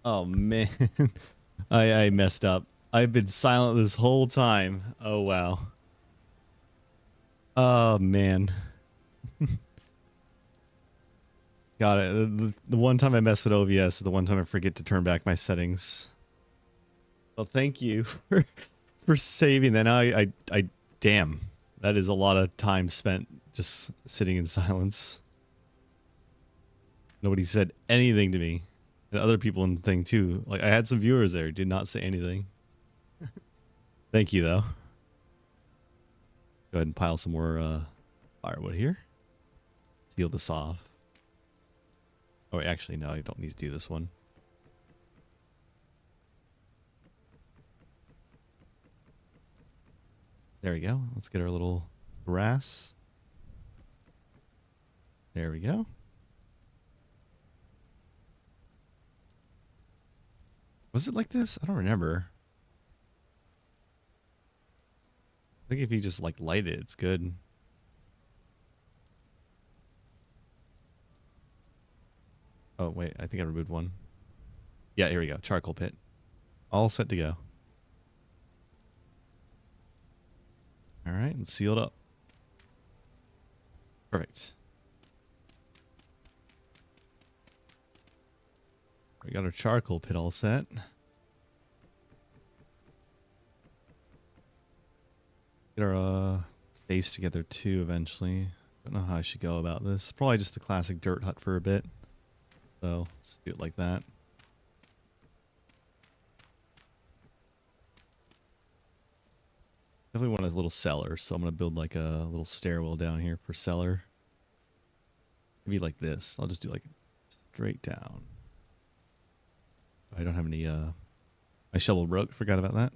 Oh man, I messed up. I've been silent this whole time. Oh wow. Oh man. Got it. The one time I mess with OBS, the one time I forget to turn back my settings. Well, thank you for saving that. Now damn, that is a lot of time spent just sitting in silence. Nobody said anything to me, and other people in the thing too. Like I had some viewers there, did not say anything. Thank you though. Go ahead and pile some more firewood here. Seal this off. Oh, wait, actually, no, you don't need to do this one. There we go. Let's get our little grass. There we go. Was it like this? I don't remember. I think if you just like light it, it's good. Oh, wait, I think I removed one. Yeah, here we go. Charcoal pit. All set to go. All right, and seal it up. Perfect. We got our charcoal pit all set. Get our base together too eventually. Don't know how I should go about this. Probably just a classic dirt hut for a bit. So let's do it like that. Definitely want a little cellar, so I'm gonna build like a little stairwell down here for cellar. Maybe like this. I'll just do like straight down. I don't have any my shovel broke, forgot about that.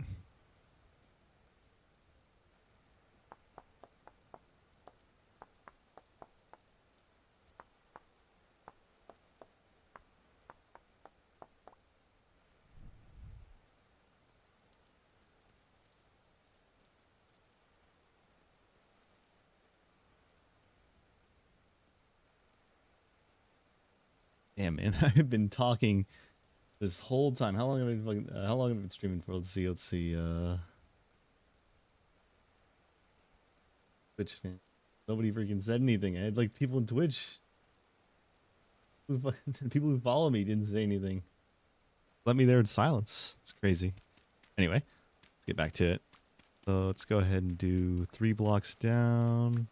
Damn man, I've been talking this whole time. How long have I been how long have I been streaming for? Let's see. Twitch fan. Nobody freaking said anything. I had like people in Twitch people who follow me didn't say anything. Let me there in silence. It's crazy. Anyway, let's get back to it. So let's go ahead and do 3 blocks down.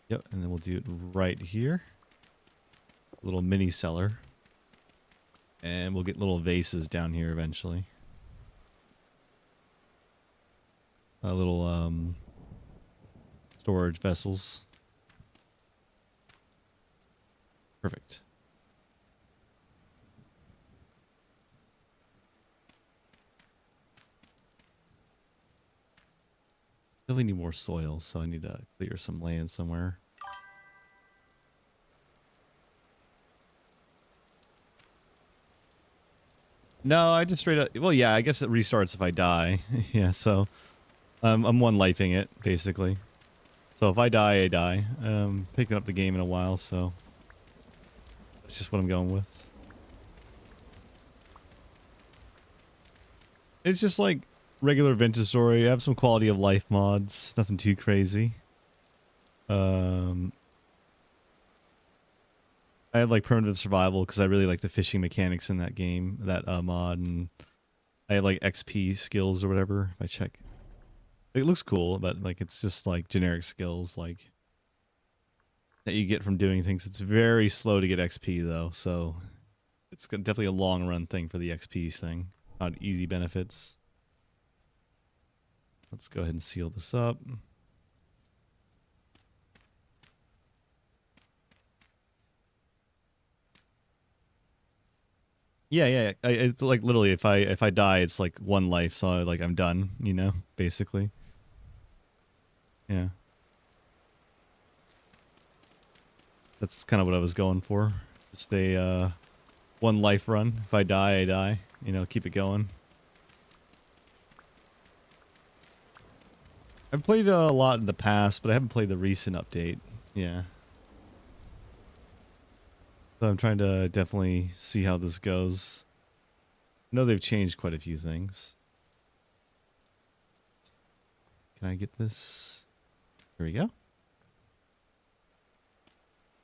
Yep, and then we'll do it right here. A little mini cellar. And we'll get little vases down here eventually. A little storage vessels. Perfect. Definitely need more soil, so I need to clear some land somewhere. No, I just straight up. Well, yeah, I guess it restarts if I die. Yeah, so I'm one lifing it basically. So if I die, I die. Picking up the game in a while, so that's just what I'm going with. It's just like regular Vintage Story. I have some quality of life mods, nothing too crazy. I have like primitive survival because I really like the fishing mechanics in that game, that mod, and I have like XP skills or whatever. If I check, it looks cool, but like it's just like generic skills like that you get from doing things. It's very slow to get XP though, so it's definitely a long run thing for the XP thing. Not easy benefits. Let's go ahead and seal this up. Yeah. It's like literally if I die, it's like one life, so like I'm done, you know, basically. Yeah. That's kind of what I was going for. Just a one life run. If I die, I die. You know, keep it going. I've played a lot in the past, but I haven't played the recent update. Yeah. So I'm trying to definitely see how this goes. I know they've changed quite a few things. Can I get this? Here we go.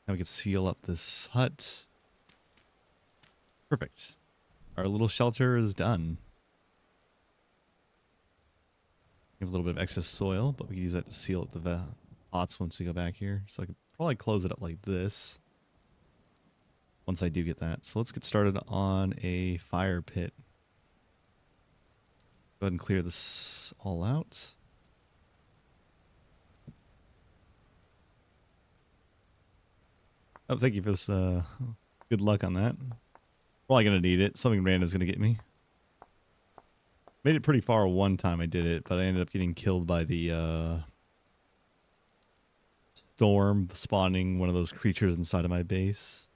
Now we can seal up this hut. Perfect. Our little shelter is done. We have a little bit of excess soil, but we can use that to seal up the pots once we go back here. So I could probably close it up like this once I do get that. So let's get started on a fire pit. Go ahead and clear this all out. Oh, thank you for this. Good luck on that. Probably going to need it. Something random's going to get me. Made it pretty far one time I did it, but I ended up getting killed by the storm spawning one of those creatures inside of my base.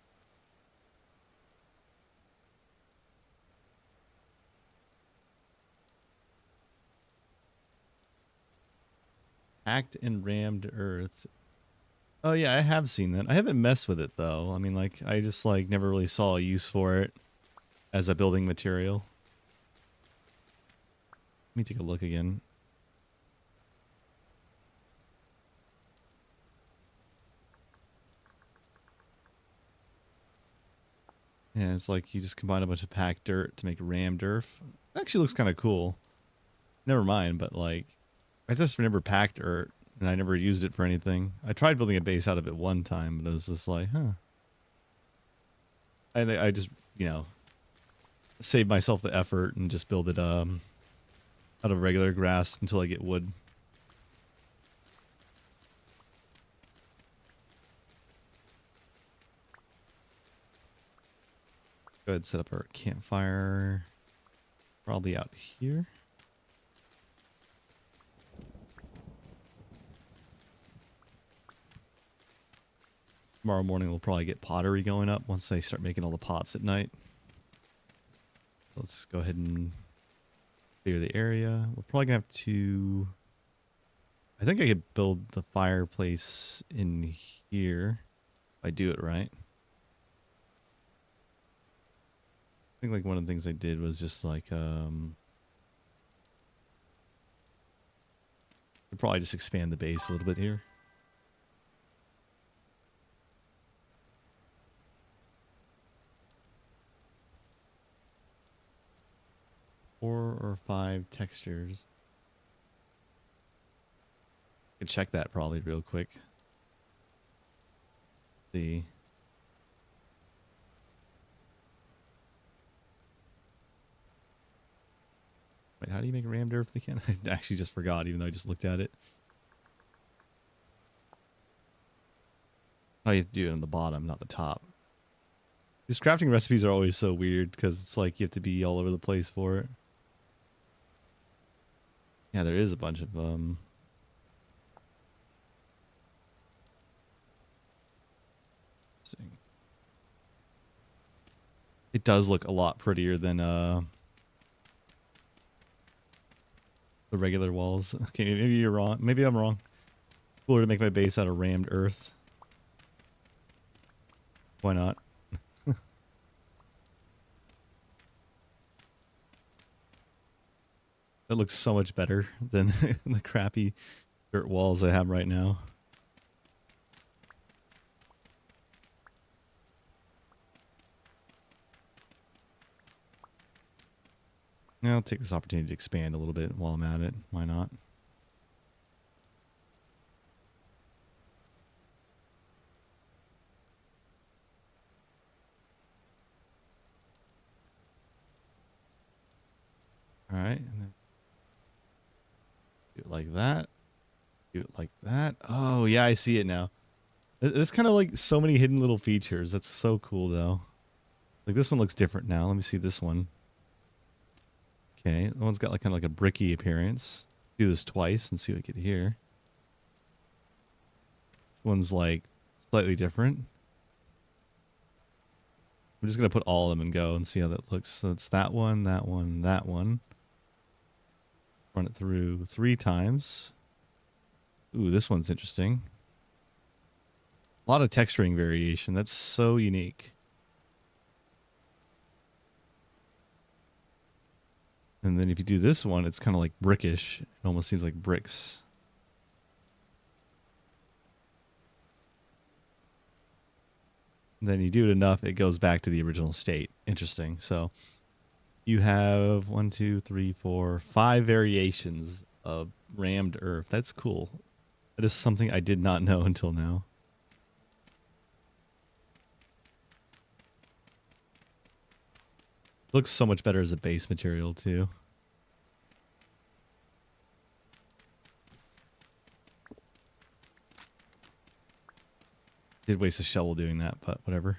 Hacked and rammed earth. Oh yeah, I have seen that. I haven't messed with it though. I mean, like, I just like never really saw a use for it as a building material. Let me take a look again. Yeah, it's like you just combine a bunch of packed dirt to make rammed earth. It actually looks kind of cool. Never mind, but like, I just remember packed dirt. And I never used it for anything. I tried building a base out of it one time, but it was just like, huh. I just, you know, save myself the effort and just build it out of regular grass until I get wood. Go ahead and set up our campfire. Probably out here. Tomorrow morning we'll probably get pottery going up once I start making all the pots at night. Let's go ahead and clear the area. We're probably gonna have to... I think I could build the fireplace in here if I do it right. I think like one of the things I did was just like I'd probably just expand the base a little bit here. Four or five textures. I can check that probably real quick. See. Wait, how do you make rammed earth again? I actually just forgot, even though I just looked at it. Oh, you have to do it on the bottom, not the top. These crafting recipes are always so weird because it's like you have to be all over the place for it. Yeah, there is a bunch of it does look a lot prettier than the regular walls. Okay, maybe you're wrong. Maybe I'm wrong. Cooler to make my base out of rammed earth. Why not? That looks so much better than the crappy dirt walls I have right now. Now I'll take this opportunity to expand a little bit while I'm at it. Why not? All right. And then do it like that. Do it like that. Oh, yeah, I see it now. It's kind of like so many hidden little features. That's so cool, though. Like, this one looks different now. Let me see this one. Okay, that one's got like kind of like a bricky appearance. Do this twice and see what we get here. This one's like slightly different. I'm just going to put all of them and go and see how that looks. So it's that one, that one, that one. Run it through 3 times. Ooh, this one's interesting. A lot of texturing variation. That's so unique. And then if you do this one, it's kind of like brickish. It almost seems like bricks. And then you do it enough, it goes back to the original state. Interesting. So you have 1, 2, 3, 4, 5 variations of rammed earth. That's cool. That is something I did not know until now. Looks so much better as a base material too. Did waste a shovel doing that, but whatever.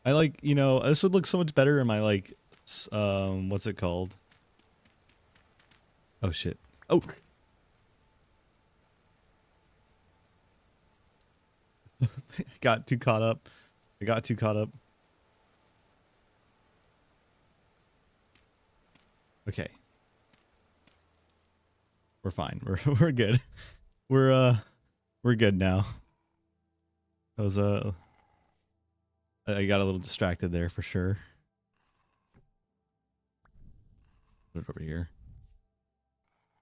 I like, you know, this would look so much better in my like, what's it called? Oh shit. Oh. Got too caught up. I got too caught up. Okay. We're fine. We're good. We're good now. I was I got a little distracted there for sure. Put it over here.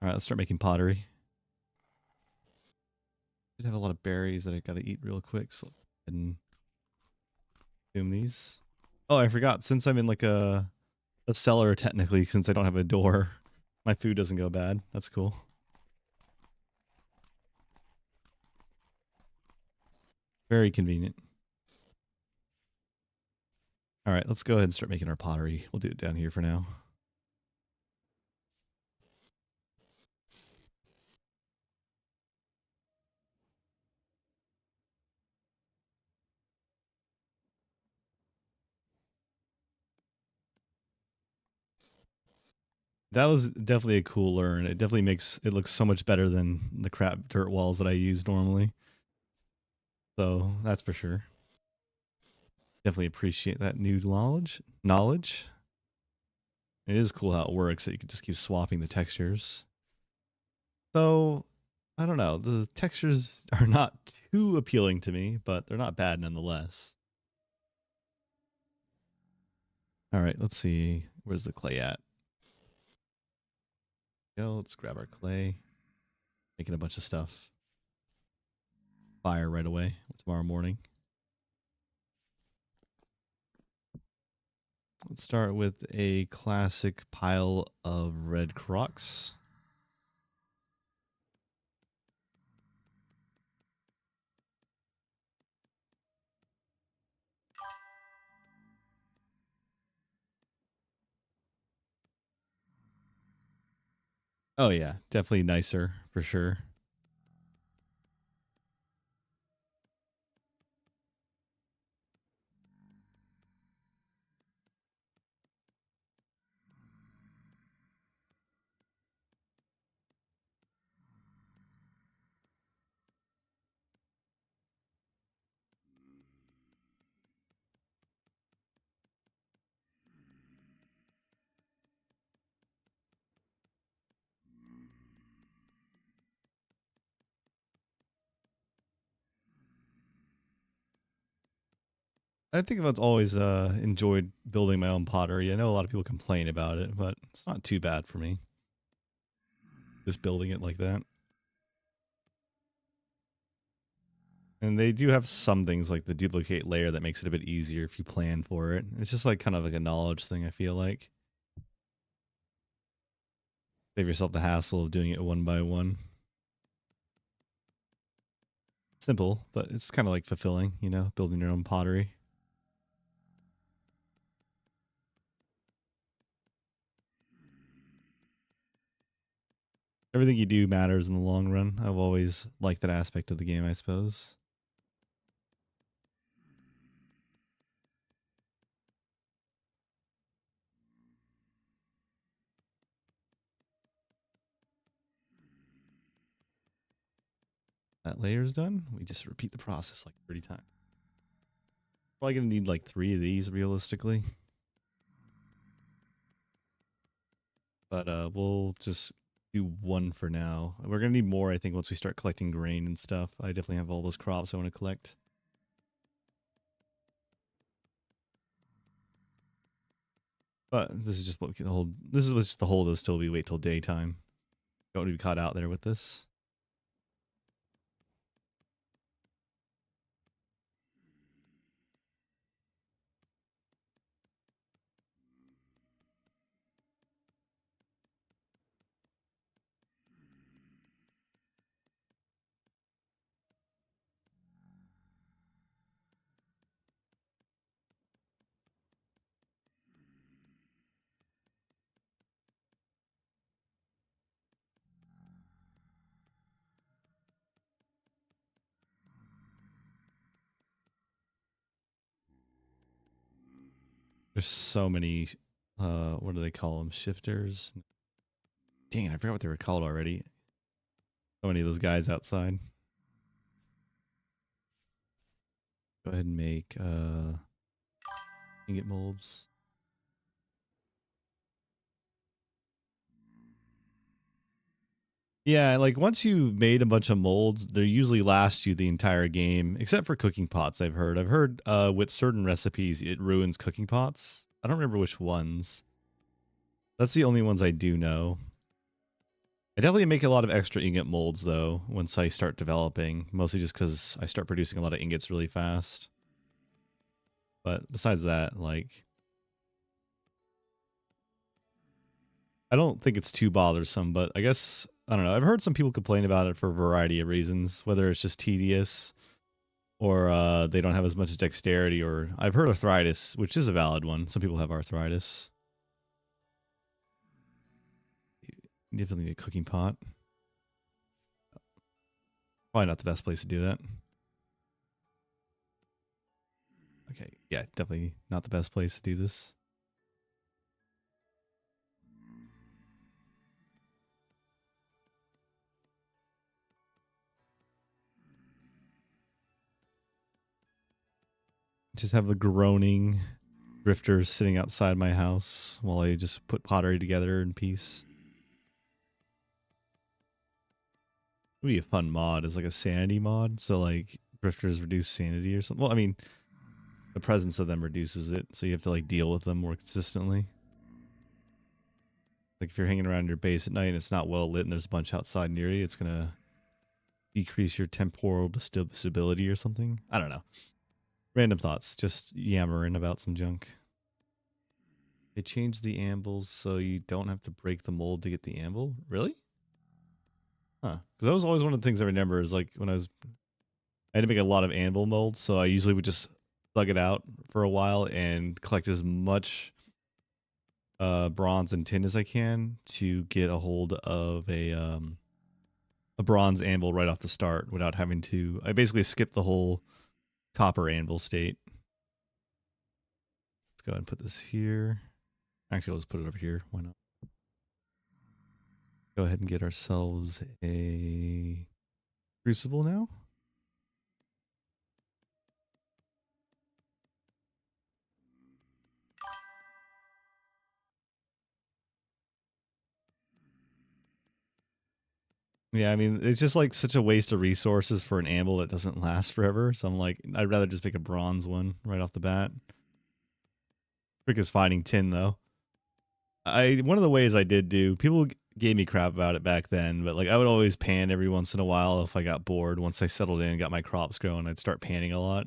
All right, let's start making pottery. Did have a lot of berries that I gotta eat real quick, so and consume these. Oh, I forgot. Since I'm in like a cellar, technically, since I don't have a door, my food doesn't go bad. That's cool. Very convenient. All right, let's go ahead and start making our pottery. We'll do it down here for now. That was definitely a cool learn. It definitely makes it look so much better than the crap dirt walls that I use normally. So that's for sure. Definitely appreciate that new knowledge. It is cool how it works that you can just keep swapping the textures. So I don't know. The textures are not too appealing to me, but they're not bad nonetheless. All right, let's see. Where's the clay at? Go, let's grab our clay. Making a bunch of stuff. Fire right away tomorrow morning. Let's start with a classic pile of red crocks. Oh yeah, definitely nicer for sure. I think I've always enjoyed building my own pottery. I know a lot of people complain about it, but it's not too bad for me. Just building it like that. And they do have some things like the duplicate layer that makes it a bit easier if you plan for it. It's just like kind of like a knowledge thing, I feel like. Save yourself the hassle of doing it one by one. Simple, but it's kind of like fulfilling, you know, building your own pottery. Everything you do matters in the long run. I've always liked that aspect of the game, I suppose. That layer's done. We just repeat the process like 30 times. Probably gonna need like 3 of these realistically. But we'll just do one for now. We're gonna need more, I think, once we start collecting grain and stuff. I definitely have all those crops I want to collect. But this is just what we can hold. This is what's to hold us till we wait till daytime. Don't want to be caught out there with this. There's so many, what do they call them? Shifters? Dang it, I forgot what they were called already. So many of those guys outside. Go ahead and make ingot molds. Yeah, like once you've made a bunch of molds, they usually last you the entire game, except for cooking pots. I've heard. With certain recipes, it ruins cooking pots. I don't remember which ones. That's the only ones I do know. I definitely make a lot of extra ingot molds though once I start developing, mostly just because I start producing a lot of ingots really fast. But besides that, like, I don't think it's too bothersome, but I guess, I don't know. I've heard some people complain about it for a variety of reasons, whether it's just tedious or they don't have as much dexterity, or I've heard arthritis, which is a valid one. Some people have arthritis. Definitely need a cooking pot. Probably not the best place to do that. Okay, yeah, definitely not the best place to do this. Just have the groaning drifters sitting outside my house while I just put pottery together in peace. It would be a fun mod as like a sanity mod. So like drifters reduce sanity or something. Well, I mean, the presence of them reduces it, so you have to like deal with them more consistently. Like if you're hanging around your base at night and it's not well lit and there's a bunch outside near you, it's gonna decrease your temporal stability or something. I don't know. Random thoughts, just yammering about some junk. They changed the ambles so you don't have to break the mold to get the amble. Really? Huh. Because that was always one of the things I remember is like when I had to make a lot of anvil molds, so I usually would just thug it out for a while and collect as much bronze and tin as I can to get a hold of a bronze anvil right off the start without having to. I basically skipped the whole copper anvil state. Let's go ahead and put this here. Actually, I'll just put it over here. Why not? Go ahead and get ourselves a crucible now. Yeah, I mean, it's just like such a waste of resources for an anvil that doesn't last forever. So I'm like, I'd rather just pick a bronze one right off the bat. Trick is finding tin though. One of the ways I did do, people gave me crap about it back then, but like I would always pan every once in a while if I got bored. Once I settled in and got my crops going, I'd start panning a lot.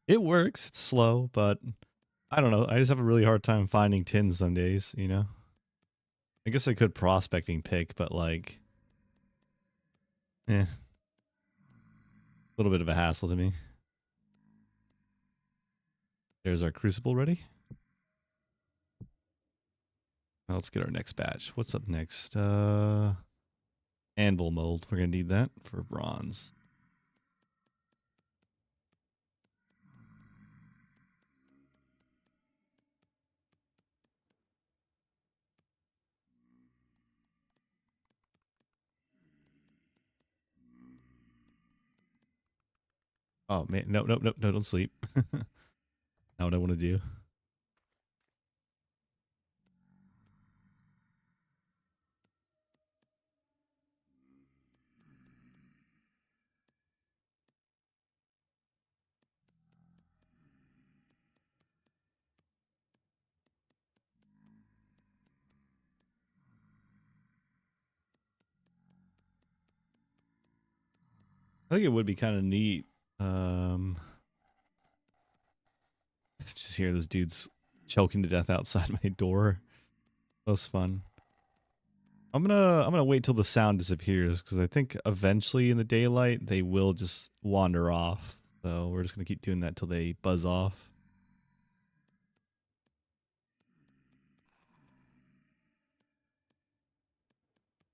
It works. It's slow, but I don't know. I just have a really hard time finding tin some days, you know? I guess I could prospecting pick, but like, a little bit of a hassle to me. There's our crucible ready. Now let's get our next batch. What's up next? Anvil mold. We're gonna need that for bronze. Oh man, no, don't sleep. Not what I want to do. I think it would be kind of neat. Just hear those dudes choking to death outside my door. That was fun. I'm gonna wait till the sound disappears because I think eventually in the daylight they will just wander off. So we're just gonna keep doing that till they buzz off.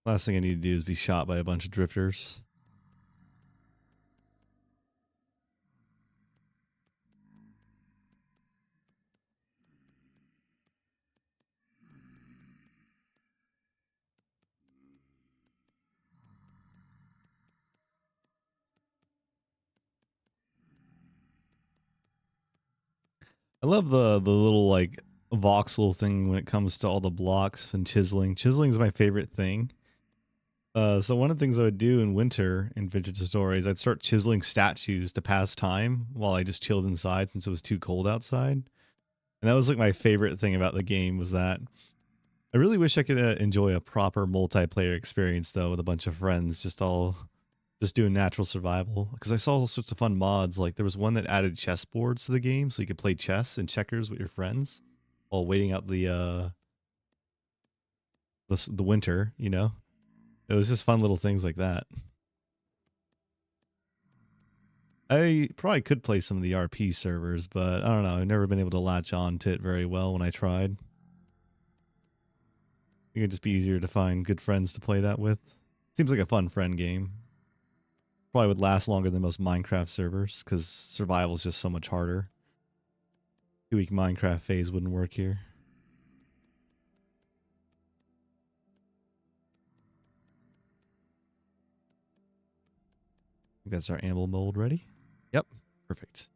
Last thing I need to do is be shot by a bunch of drifters. I love the little like voxel thing when it comes to all the blocks and chiseling. Chiseling is my favorite thing. So one of the things I would do in winter in Vintage Stories, I'd start chiseling statues to pass time while I just chilled inside since it was too cold outside. And that was like my favorite thing about the game was that I really wish I could enjoy a proper multiplayer experience though with a bunch of friends, just doing natural survival. Because I saw all sorts of fun mods. Like there was one that added chessboards to the game, so you could play chess and checkers with your friends while waiting out the winter. You know, it was just fun little things like that. I probably could play some of the RP servers, but I don't know. I've never been able to latch on to it very well when I tried. It could just be easier to find good friends to play that with. Seems like a fun friend game. Probably would last longer than most Minecraft servers because survival is just so much harder. 2-week Minecraft phase wouldn't work here. I think that's our amble mold ready. Yep, perfect.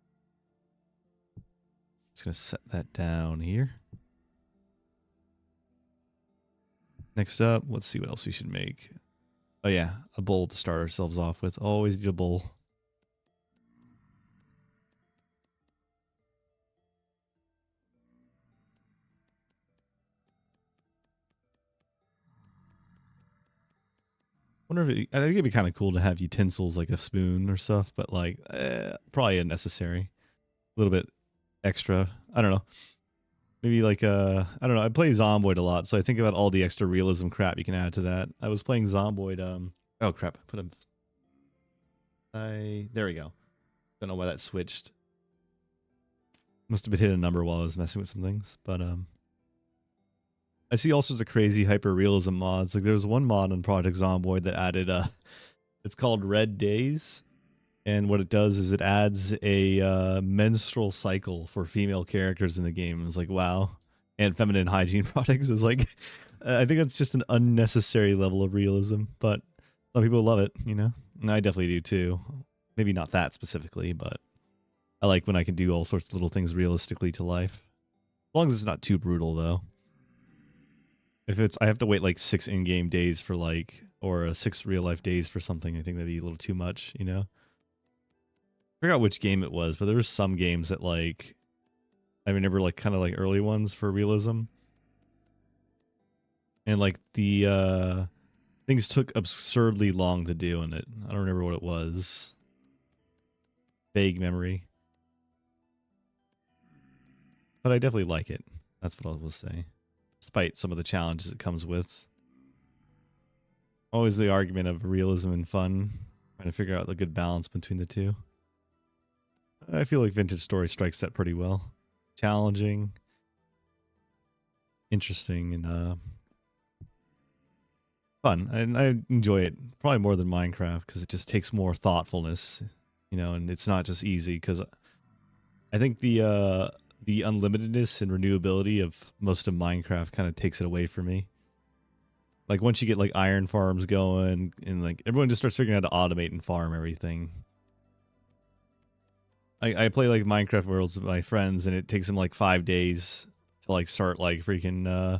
Just gonna set that down here. Next up, let's see what else we should make. Oh yeah, a bowl to start ourselves off with. Always need a bowl. Wonder if I think it'd be kind of cool to have utensils like a spoon or stuff, but like probably unnecessary. A little bit extra. I don't know. Maybe like I don't know. I play Zomboid a lot, so I think about all the extra realism crap you can add to that. I was playing Zomboid. Oh crap! I put him. There we go. Don't know why that switched. Must have been hit a number while I was messing with some things, but I see all sorts of crazy hyper realism mods. Like there's one mod on Project Zomboid that added it's called Red Days. And what it does is it adds a menstrual cycle for female characters in the game. It's like, wow. And feminine hygiene products. It's like, I think that's just an unnecessary level of realism, but some people love it, you know? And I definitely do too. Maybe not that specifically, but I like when I can do all sorts of little things realistically to life. As long as it's not too brutal, though. If it's, I have to wait like 6 in-game days for like, or 6 real-life days for something, I think that'd be a little too much, you know? I forgot which game it was, but there were some games that like I remember like kind of like early ones for realism. And like the things took absurdly long to do in it. I don't remember what it was. Vague memory. But I definitely like it. That's what I will say. Despite some of the challenges it comes with. Always the argument of realism and fun. Trying to figure out the good balance between the two. I feel like Vintage Story strikes that pretty well. Challenging, interesting, and fun. And I enjoy it probably more than Minecraft because it just takes more thoughtfulness, you know, and it's not just easy because I think the unlimitedness and renewability of most of Minecraft kind of takes it away from me. Like once you get like iron farms going and like everyone just starts figuring out how to automate and farm everything. I play like Minecraft Worlds with my friends and it takes them like 5 days to like start like freaking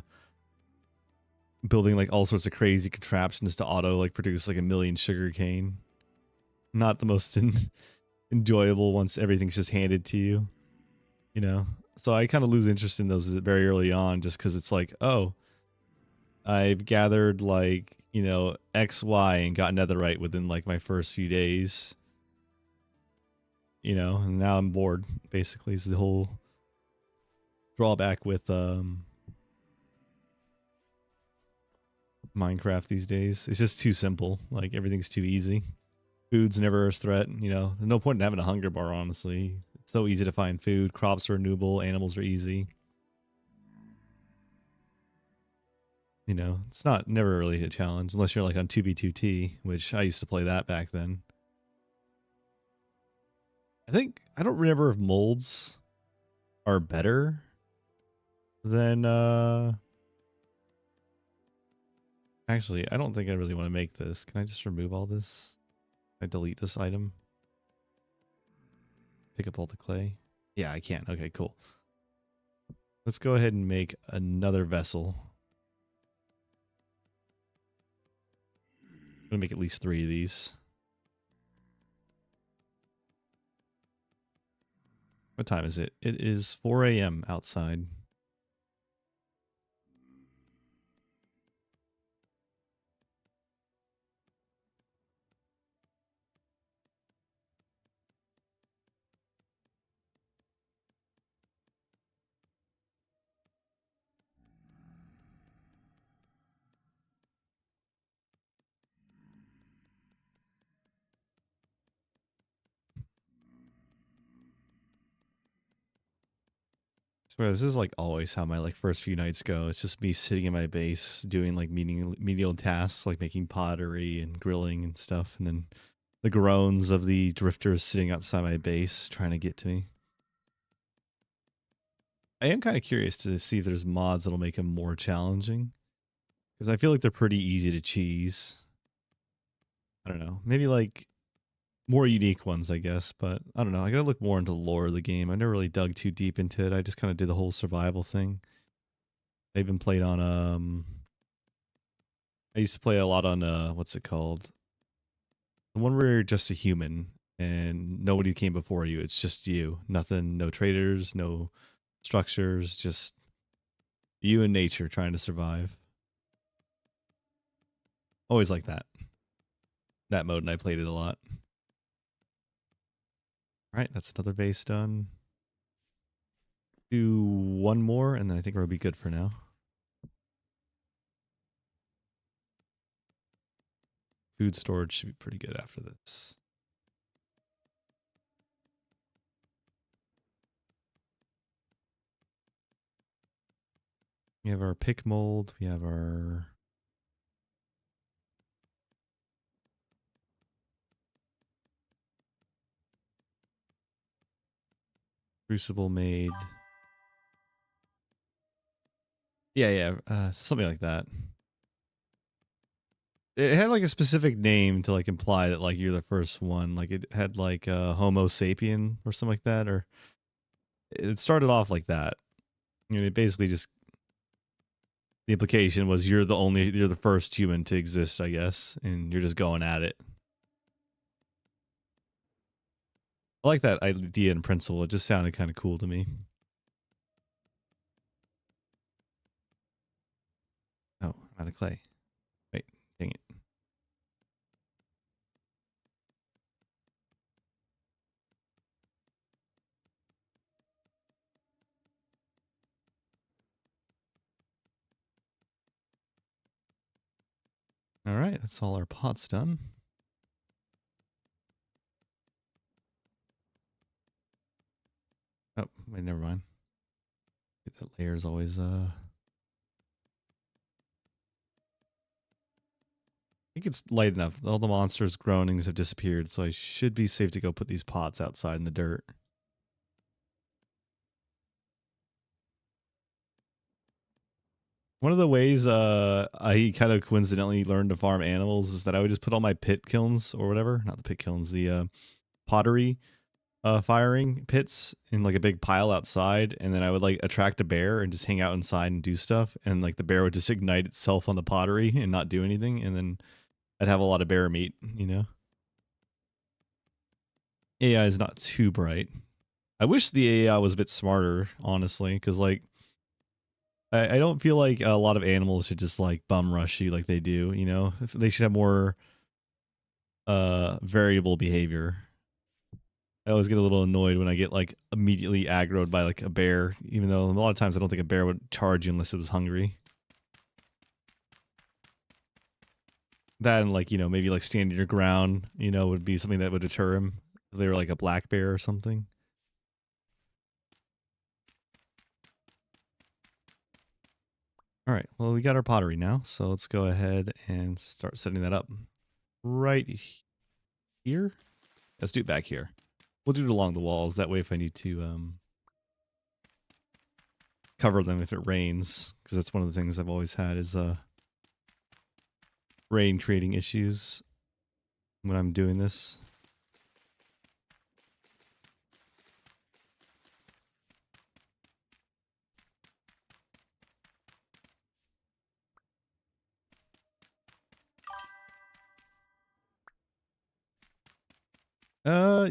building like all sorts of crazy contraptions to auto like produce like 1,000,000 sugarcane. Not the most enjoyable once everything's just handed to you, you know? So I kind of lose interest in those very early on just because it's like, oh, I've gathered like, you know, X, Y and got netherite within like my first few days. you know, and now I'm bored. Basically, is the whole drawback with Minecraft these days. It's just too simple. Like everything's too easy. Food's never a threat. You know, there's no point in having a hunger bar. Honestly, it's so easy to find food. Crops are renewable. Animals are easy. You know, it's never really a challenge unless you're like on 2B2T, which I used to play that back then. I don't remember if molds are better than actually, I don't think I really want to make this. Can I just remove all this? I delete this item. Pick up all the clay. Yeah, I can. Okay, cool. Let's go ahead and make another vessel. I'm gonna make at least 3 of these. What time is it? It is 4 a.m. outside. Swear, this is like always how my like first few nights go. It's just me sitting in my base doing like menial tasks like making pottery and grilling and stuff, and then the groans of the drifters sitting outside my base trying to get to me. I am kind of curious to see if there's mods that'll make them more challenging, because I feel like they're pretty easy to cheese. I don't know, maybe like more unique ones, I guess, but I don't know. I gotta look more into the lore of the game. I never really dug too deep into it. I just kind of did the whole survival thing. I even played on I used to play a lot on what's it called? The one where you're just a human and nobody came before you. It's just you. Nothing, no traders, no structures, just you and nature trying to survive. Always like that. That mode, and I played it a lot. All right, that's another base done. Do one more, and then I think we'll be good for now. Food storage should be pretty good after this. We have our pick mold. We have our crucible made. Yeah, something like that. It had like a specific name to like imply that like you're the first one. Like it had like Homo sapien or something like that, or it started off like that. And it basically just the implication was you're the first human to exist, I guess, and you're just going at it. I like that idea in principle. It just sounded kind of cool to me. Oh, I'm out of clay. Wait, dang it. All right, that's all our pots done. Oh, wait, never mind. That layer is always I think it's light enough. All the monsters' groanings have disappeared, so I should be safe to go put these pots outside in the dirt. One of the ways I kind of coincidentally learned to farm animals is that I would just put all my pit kilns or whatever, not the pit kilns, the pottery firing pits in like a big pile outside, and then I would like attract a bear and just hang out inside and do stuff, and like the bear would just ignite itself on the pottery and not do anything, and then I'd have a lot of bear meat, you know. AI is not too bright. I wish the AI was a bit smarter, honestly, because like I don't feel like a lot of animals should just like bum rush you like they do, you know. They should have more variable behavior. I always get a little annoyed when I get like immediately aggroed by like a bear, even though a lot of times I don't think a bear would charge you unless it was hungry. That and like, maybe like standing your ground, would be something that would deter him if they were like a black bear or something. All right, well, we got our pottery now, so let's go ahead and start setting that up right here. Let's do it back here. We'll do it along the walls. That way if I need to cover them if it rains, because that's one of the things I've always had is rain creating issues when I'm doing this.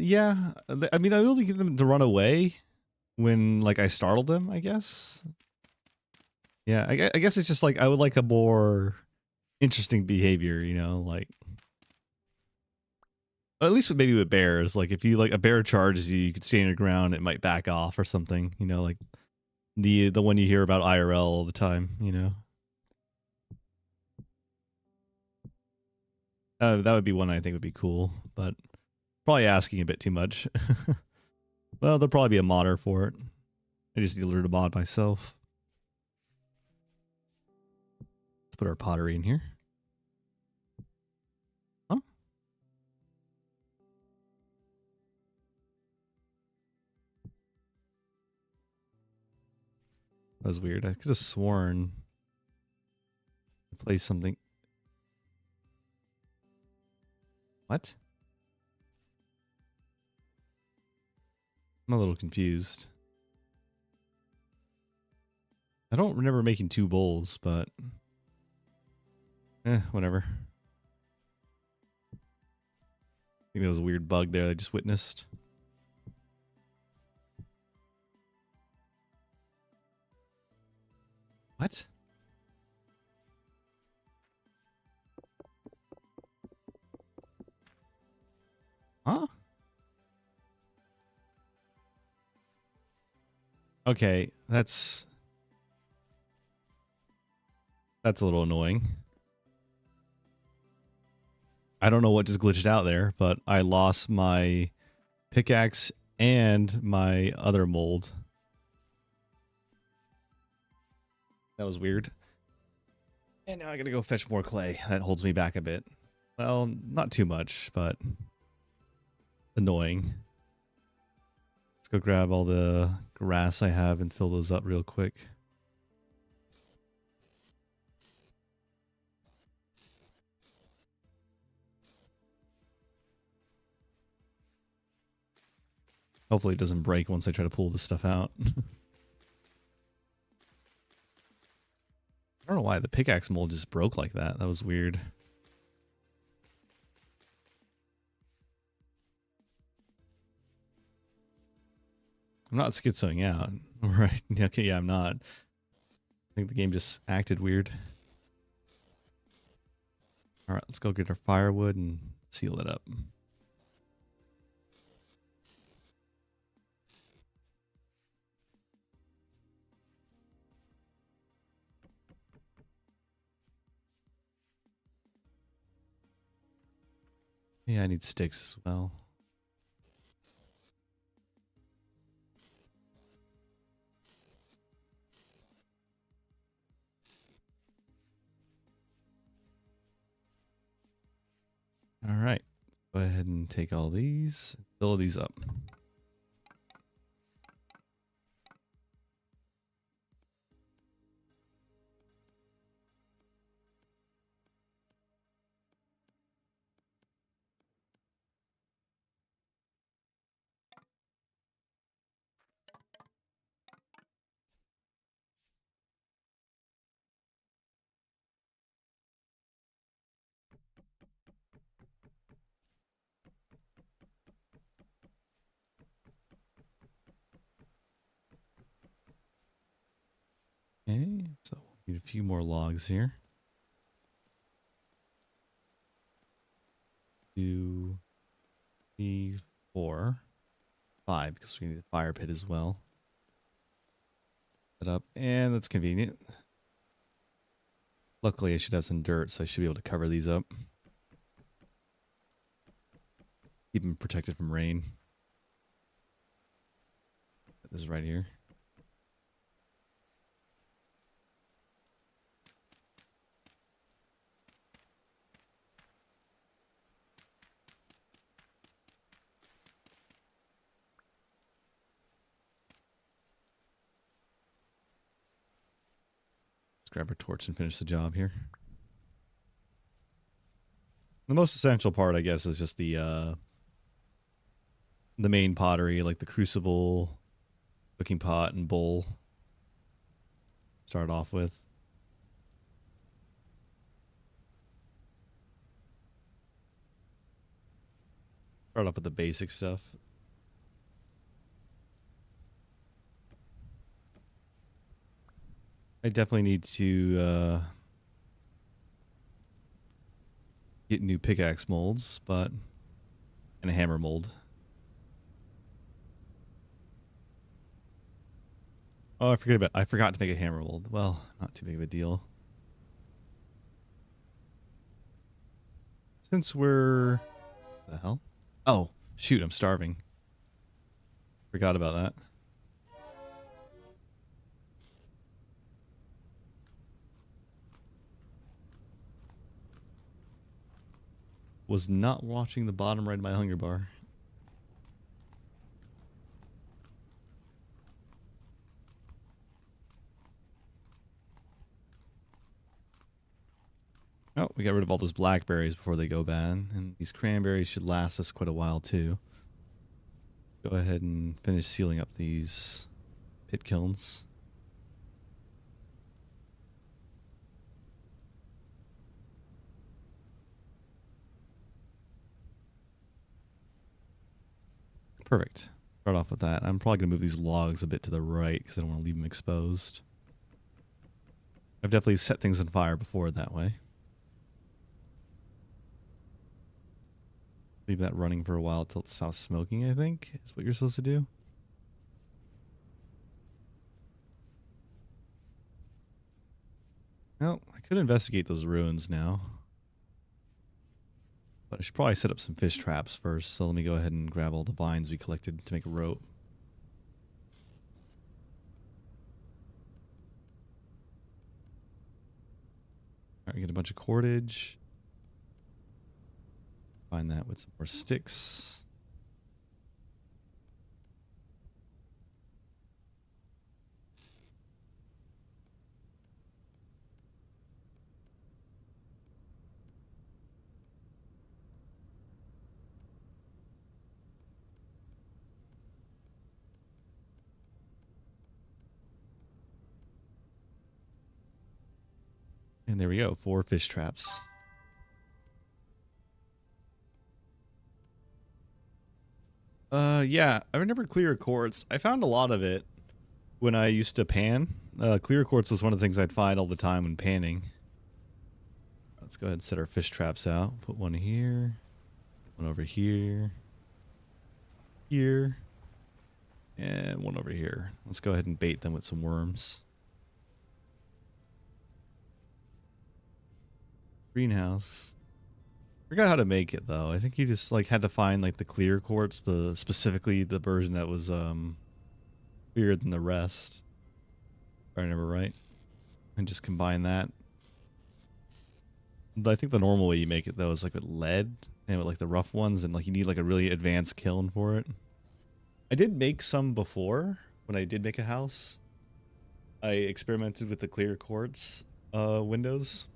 Yeah. I mean, I only get them to run away when, like, I startle them, I guess. Yeah, I guess it's just, like, I would like a more interesting behavior, like... At least maybe with bears. Like, if you, like, a bear charges you, you could stand your ground, it might back off or something, like the one you hear about IRL all the time, that would be one I think would be cool, but probably asking a bit too much. Well, there'll probably be a modder for it. I just need to learn to mod myself. Let's put our pottery in here. Huh? That was weird. I could have sworn I placed something. What? I'm a little confused. I don't remember making 2 bowls, but... whatever. I think there was a weird bug there I just witnessed. What? Huh? Okay, that's a little annoying. I don't know what just glitched out there, but I lost my pickaxe and my other mold. That was weird. And now I gotta go fetch more clay. That holds me back a bit. Well, not too much, but annoying. Let's go grab all the grass I have and fill those up real quick. Hopefully it doesn't break once I try to pull this stuff out. I don't know why the pickaxe mold just broke like that. That was weird. I'm not schizoing out. Right. Okay, yeah, I'm not. I think the game just acted weird. Alright, let's go get our firewood and seal it up. Yeah, I need sticks as well. All right, go ahead and take all these, fill these up. Okay, so we need a few more logs here. 2, 3, 4. 5 because we need a fire pit as well. Set up, and that's convenient. Luckily, I should have some dirt, so I should be able to cover these up. Keep them protected from rain. This is right here. Let's grab our torch and finish the job here. The most essential part, I guess, is just the main pottery, like the crucible, cooking pot, and bowl. Start off with. Start off with the basic stuff. I definitely need to get new pickaxe molds, and a hammer mold. Oh, I forgot to make a hammer mold. Well, not too big of a deal. Since we're... What the hell? Oh, shoot, I'm starving. Forgot about that. Was not watching the bottom right of my hunger bar. Oh, we got rid of all those blackberries before they go bad. And these cranberries should last us quite a while too. Go ahead and finish sealing up these pit kilns. Perfect. Start off with that. I'm probably going to move these logs a bit to the right because I don't want to leave them exposed. I've definitely set things on fire before that way. Leave that running for a while till it stops smoking, I think, is what you're supposed to do. Well, I could investigate those ruins now. But I should probably set up some fish traps first, so let me go ahead and grab all the vines we collected to make a rope. Alright, we get a bunch of cordage. Find that with some more sticks. And there we go, 4 fish traps. Yeah, I remember clear quartz. I found a lot of it when I used to pan. Clear quartz was one of the things I'd find all the time when panning. Let's go ahead and set our fish traps out. Put one here, one over here, here, and one over here. Let's go ahead and bait them with some worms. Greenhouse. Forgot how to make it though. I think you just like had to find like the clear quartz, specifically the version that was clearer than the rest. If I remember right. And just combine that. But I think the normal way you make it though is like with lead and with like the rough ones, and like you need like a really advanced kiln for it. I did make some before when I did make a house. I experimented with the clear quartz windows.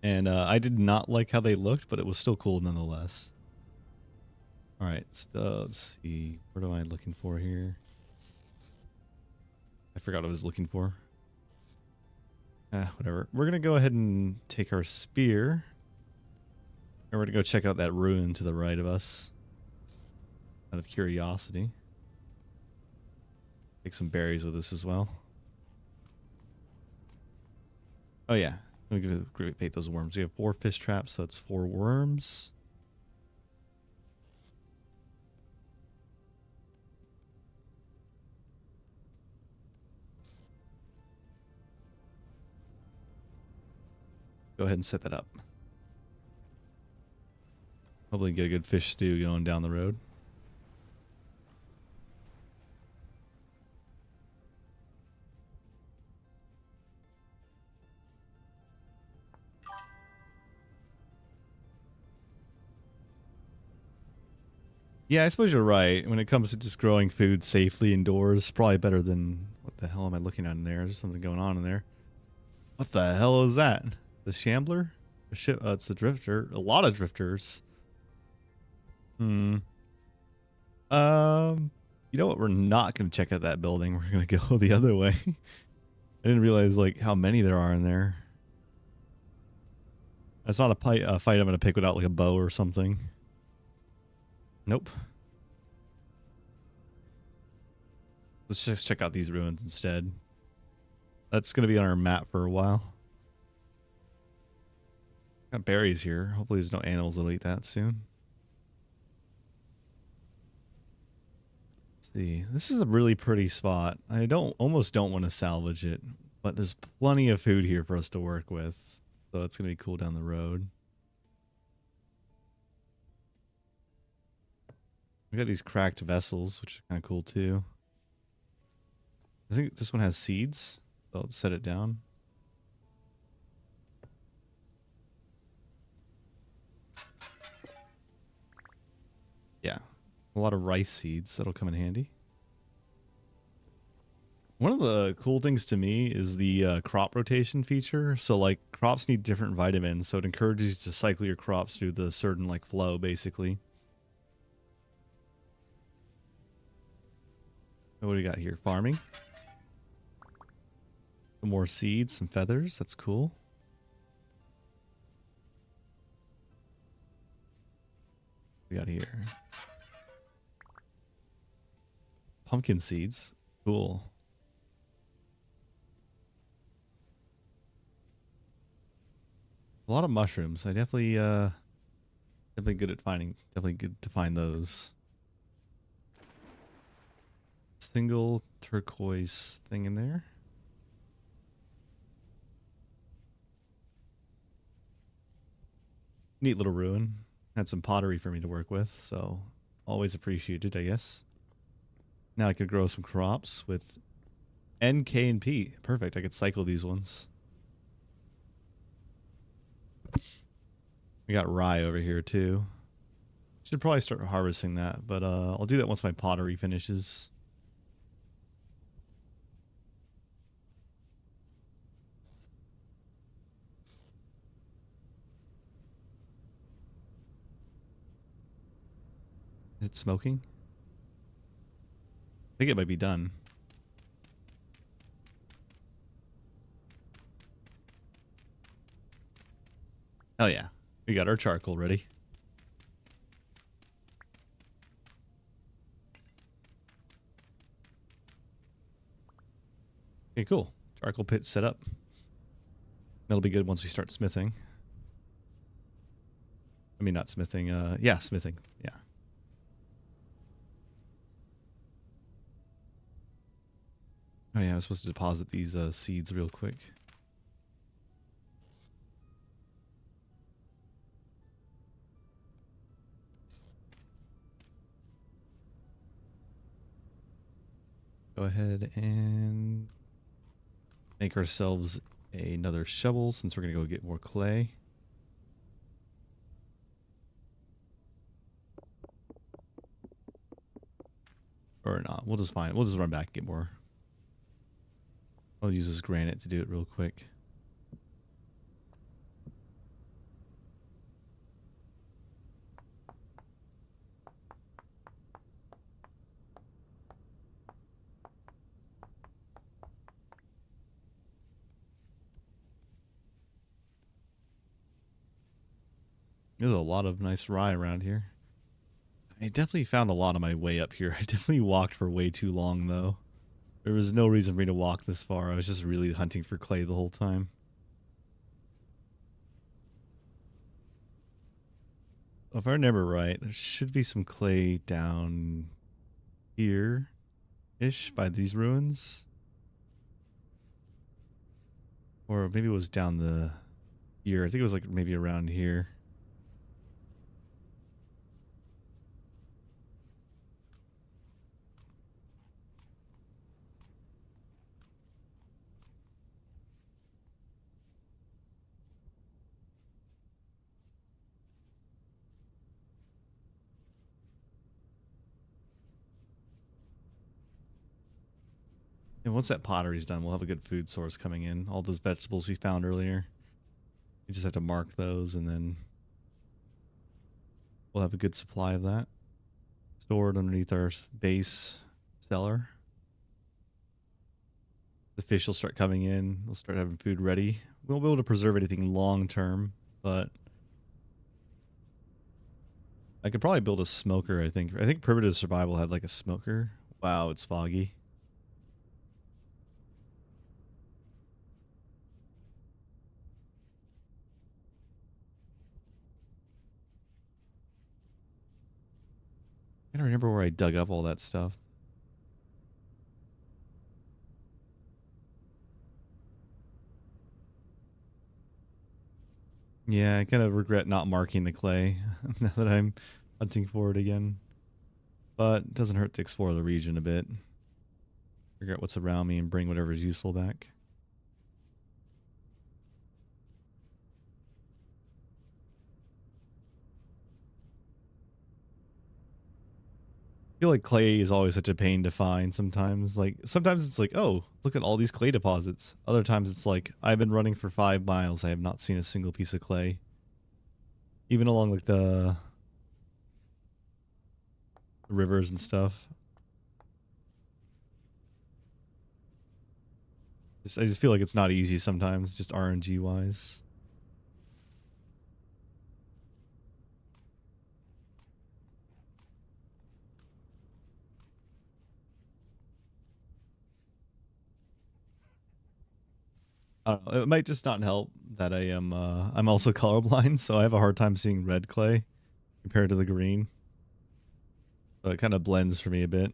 And I did not like how they looked, but it was still cool nonetheless. Alright, let's see. What am I looking for here? I forgot what I was looking for. Whatever. We're going to go ahead and take our spear. And we're going to go check out that ruin to the right of us. Out of curiosity. Take some berries with us as well. Oh yeah. We're going to bait those worms. We have 4 fish traps, so that's 4 worms. Go ahead and set that up. Hopefully get a good fish stew going down the road. Yeah, I suppose you're right. When it comes to just growing food safely indoors, probably better than... What the hell am I looking at in there? There's something going on in there. What the hell is that? The shambler? The ship? It's a drifter. A lot of drifters. You know what? We're not going to check out that building. We're going to go the other way. I didn't realize like how many there are in there. That's not a fight I'm going to pick without like a bow or something. Nope. Let's just check out these ruins instead. That's going to be on our map for a while. Got berries here. Hopefully there's no animals that'll eat that soon. Let's see. This is a really pretty spot. I almost don't want to salvage it, but there's plenty of food here for us to work with. So it's going to be cool down the road. We got these cracked vessels, which is kind of cool too. I think this one has seeds. So I'll set it down. Yeah, a lot of rice seeds. That'll come in handy. One of the cool things to me is the crop rotation feature. So like crops need different vitamins, so it encourages you to cycle your crops through the certain like flow basically. What do we got here? Farming. Some more seeds, some feathers. That's cool. What we got here? Pumpkin seeds. Cool. A lot of mushrooms. I definitely good at finding. Definitely good to find those. Single turquoise thing in there. Neat little ruin. Had some pottery for me to work with, so always appreciated, I guess. Now I could grow some crops with N, K, and P. Perfect. I could cycle these ones. We got rye over here too. Should probably start harvesting that, but I'll do that once my pottery finishes. Is it smoking? I think it might be done. Hell yeah. We got our charcoal ready. Okay, cool. Charcoal pit set up. That'll be good once we start smithing. I mean, not smithing. Yeah, smithing. Yeah. Oh yeah, I was supposed to deposit these seeds real quick. Go ahead and make ourselves another shovel since we're going to go get more clay. Or not. We'll just find it. We'll just run back and get more. I'll use this granite to do it real quick. There's a lot of nice rye around here. I definitely found a lot on my way up here. I definitely walked for way too long, though. There was no reason for me to walk this far. I was just really hunting for clay the whole time. If I remember right, there should be some clay down here-ish by these ruins. Or maybe it was down the... here. I think it was like maybe around here. And once that pottery's done, we'll have a good food source coming in. All those vegetables we found earlier. We just have to mark those and then we'll have a good supply of that stored underneath our base cellar. The fish will start coming in. We'll start having food ready. We won't be able to preserve anything long term, but I could probably build a smoker, I think. I think Primitive Survival had like a smoker. Wow, it's foggy. I don't remember where I dug up all that stuff. Yeah, I kind of regret not marking the clay now that I'm hunting for it again. But it doesn't hurt to explore the region a bit. Figure out what's around me and bring whatever's useful back. I feel like clay is always such a pain to find sometimes. Like, sometimes it's like, oh, look at all these clay deposits. Other times it's like, I've been running for 5 miles. I have not seen a single piece of clay. Even along like the rivers and stuff. I just feel like it's not easy sometimes, just RNG wise. I don't know. It might just not help that I'm also colorblind, so I have a hard time seeing red clay compared to the green. So it kind of blends for me a bit.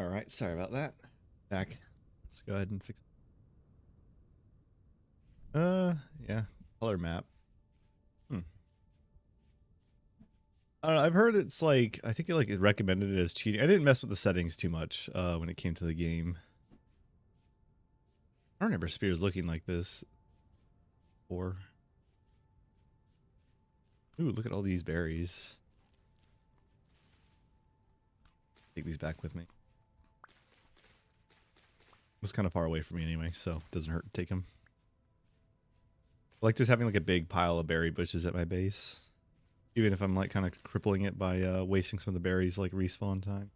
All right, sorry about that. Back. Let's go ahead and fix. Yeah, color map. Hmm. I don't know. I've heard it's like I think it recommended it as cheating. I didn't mess with the settings too much when it came to the game. I don't remember Spears looking like this. Or ooh, look at all these berries. Take these back with me. It's kind of far away from me anyway, so it doesn't hurt to take them. I like just having like a big pile of berry bushes at my base. Even if I'm like kind of crippling it by wasting some of the berries like respawn time.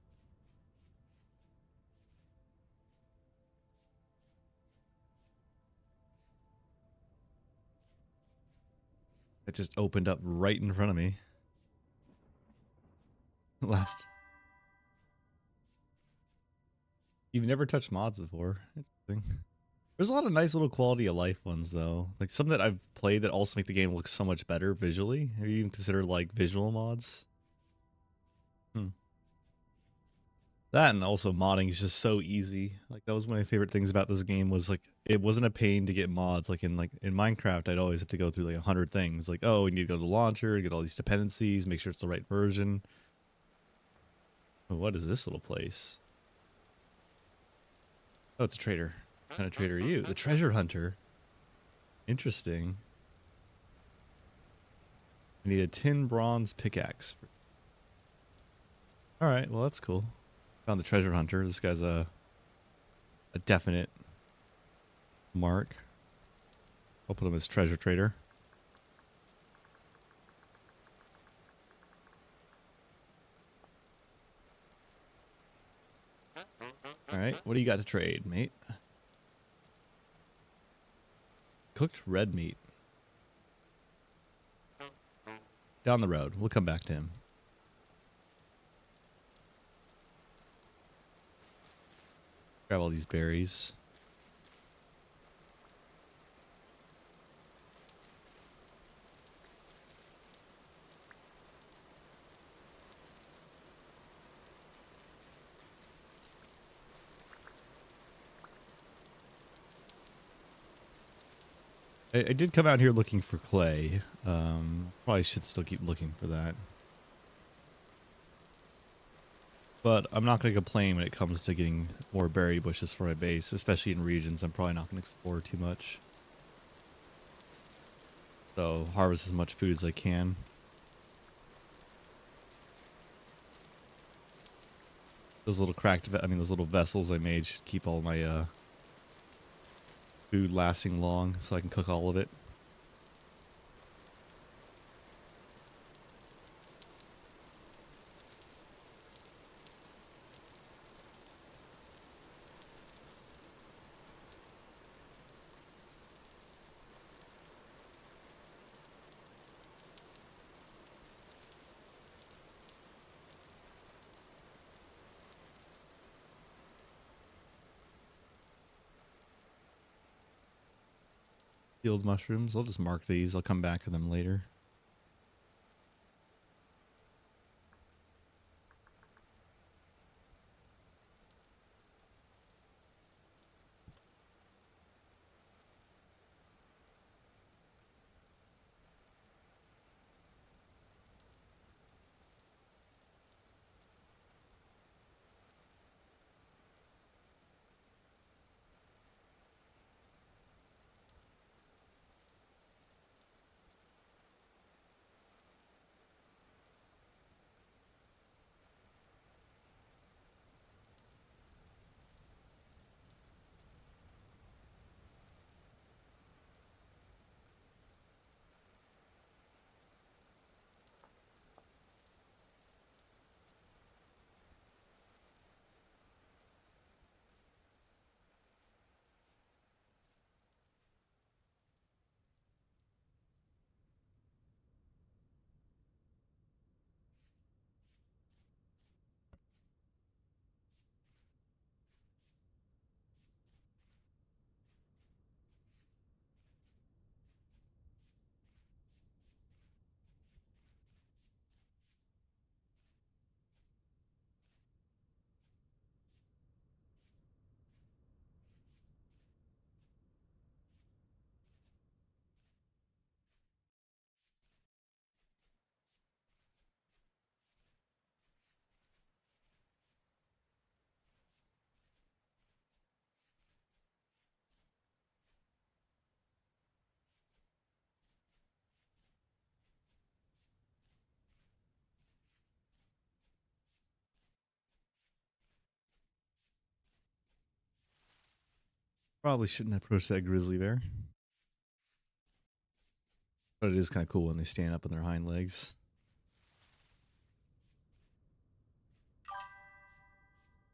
It just opened up right in front of me. Last. You've never touched mods before. Interesting. There's a lot of nice little quality of life ones though. Like some that I've played that also make the game look so much better visually. Have you even considered like visual mods? That and also modding is just so easy. Like that was one of my favorite things about this game was like it wasn't a pain to get mods. Like in Minecraft, I'd always have to go through like 100 things. Like, oh, we need to go to the launcher, get all these dependencies, make sure it's the right version. Oh, what is this little place? Oh, it's a trader. What kind of trader are you? The treasure hunter. Interesting. I need a tin bronze pickaxe. All right, well that's cool. Found the treasure hunter. This guy's a definite mark. I'll put him as treasure trader. All right, what do you got to trade, mate? Cooked red meat. Down the road. We'll come back to him. Grab all these berries. I did come out here looking for clay. Probably should still keep looking for that. But I'm not going to complain when it comes to getting more berry bushes for my base, especially in regions I'm probably not going to explore too much. So harvest as much food as I can. Those little those little vessels I made should keep all my food lasting long so I can cook all of it. Field mushrooms. I'll just mark these. I'll come back to them later. Probably shouldn't approach that grizzly bear. But it is kind of cool when they stand up on their hind legs.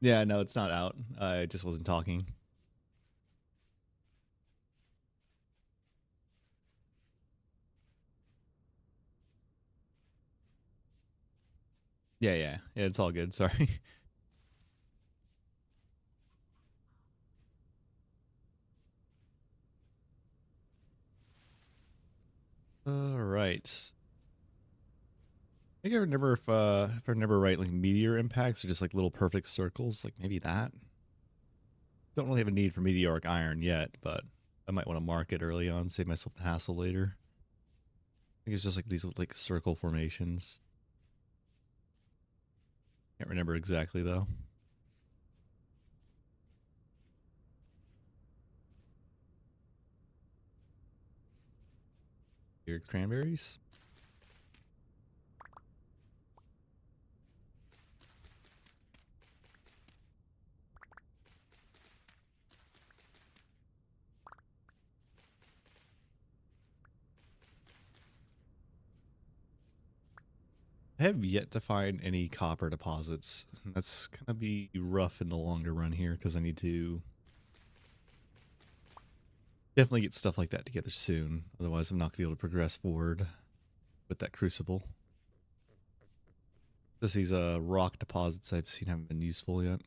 Yeah, no, it's not out. I just wasn't talking. Yeah, it's all good. Sorry. All right. I think I remember if I remember right, like meteor impacts are just like little perfect circles, like maybe that. Don't really have a need for meteoric iron yet, but I might want to mark it early on, save myself the hassle later. I think it's just like these like circle formations. Can't remember exactly though. Here, cranberries. I have yet to find any copper deposits. That's gonna be rough in the longer run here because I need to definitely get stuff like that together soon. Otherwise, I'm not gonna be able to progress forward with that crucible. Just these rock deposits I've seen haven't been useful yet.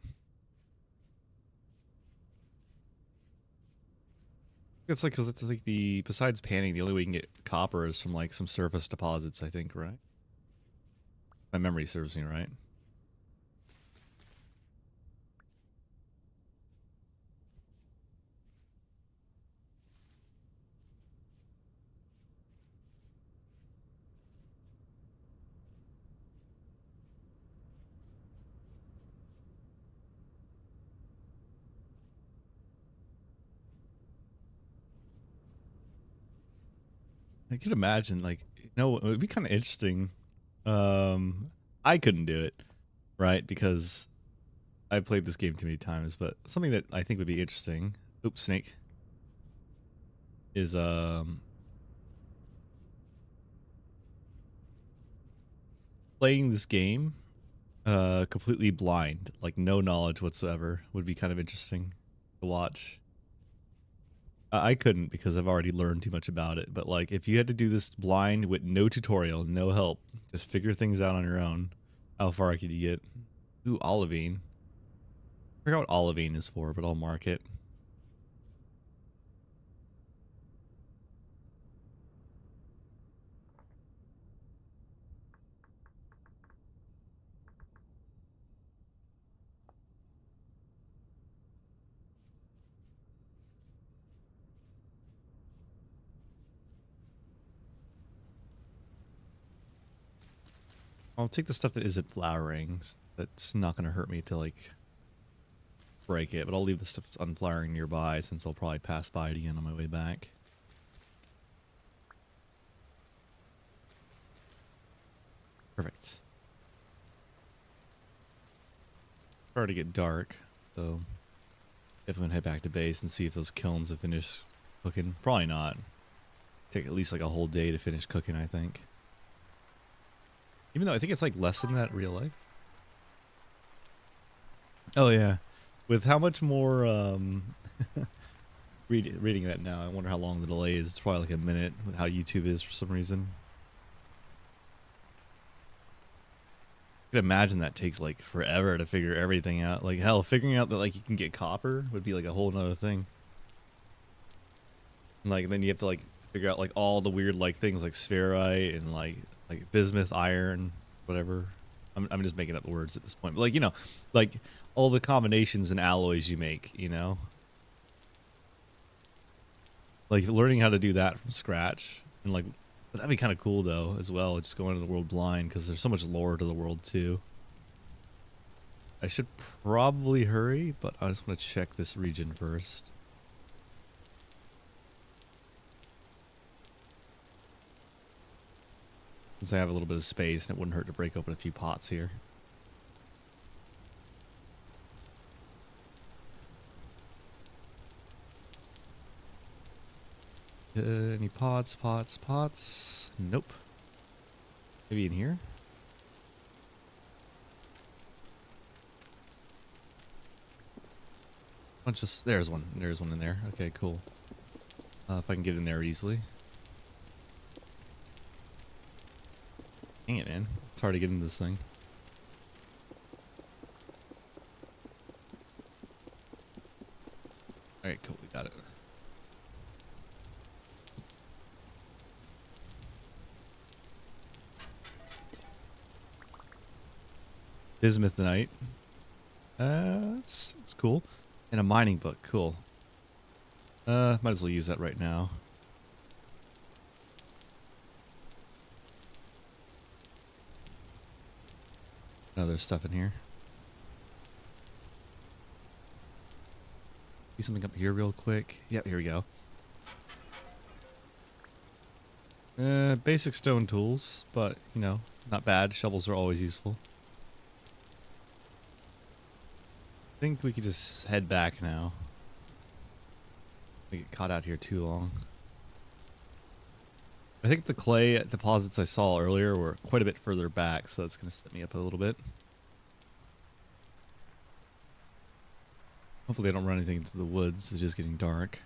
It's like because it's like the besides panning, the only way you can get copper is from like some surface deposits. I think, right? My memory serves me right. I could imagine, like, it would be kind of interesting. I couldn't do it, right? Because I played this game too many times. But something that I think would be interesting. Oops, snake. Is playing this game completely blind, like no knowledge whatsoever, would be kind of interesting to watch. I couldn't because I've already learned too much about it. But like, if you had to do this blind with no tutorial, no help, just figure things out on your own, how far could you get? Ooh, olivine. I forgot what olivine is for, but I'll mark it. I'll take the stuff that isn't flowering. That's not going to hurt me to like break it, but I'll leave the stuff that's unflowering nearby since I'll probably pass by it again on my way back. Perfect. Starting to get dark, so if I'm gonna head back to base and see if those kilns have finished cooking. Probably not. Take at least like a whole day to finish cooking, I think. Even though I think it's like less than that in real life. Oh yeah. With how much more reading that now, I wonder how long the delay is. It's probably like a minute with how YouTube is for some reason. I could imagine that takes like forever to figure everything out. Like hell, figuring out that like you can get copper would be like a whole nother thing. And, like then you have to like figure out like all the weird like things like spherite and like bismuth, iron, whatever. I'm just making up the words at this point. But like, like all the combinations and alloys you make, Like learning how to do that from scratch and like that'd be kind of cool though as well, just going into the world blind because there's so much lore to the world too. I should probably hurry, but I just want to check this region first. Since I have a little bit of space and it wouldn't hurt to break open a few pots here. Any pots, pots, pots? Nope. Maybe in here? Bunch of... There's one. There's one in there. Okay, cool. If I can get in there easily. Dang it, man. It's hard to get into this thing. Alright, cool. We got it. Bismuthnite. It's cool. And a mining book. Cool. Might as well use that right now. Oh, there's stuff in here. Do something up here real quick. Yep, here we go. Basic stone tools, but, you know, not bad. Shovels are always useful. I think we could just head back now. We get caught out here too long. I think the clay deposits I saw earlier were quite a bit further back, so that's going to set me up a little bit. Hopefully I don't run anything into the woods. It's just getting dark.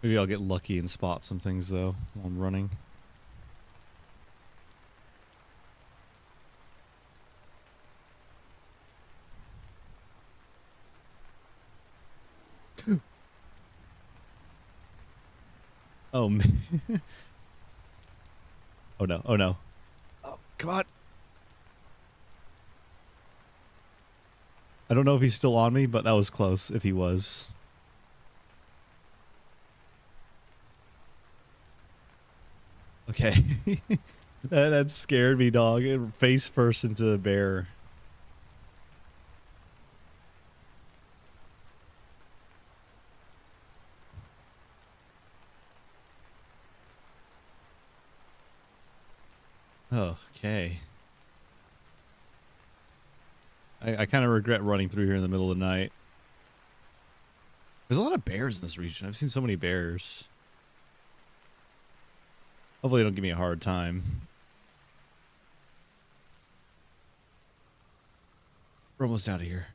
Maybe I'll get lucky and spot some things, though, while I'm running. Oh, man. Oh, no. Oh, no. Oh, come on. I don't know if he's still on me, but that was close if he was. Okay. that scared me, dog. Face first into the bear. Okay. I kind of regret running through here in the middle of the night. There's a lot of bears in this region. I've seen so many bears. Hopefully they don't give me a hard time. We're almost out of here.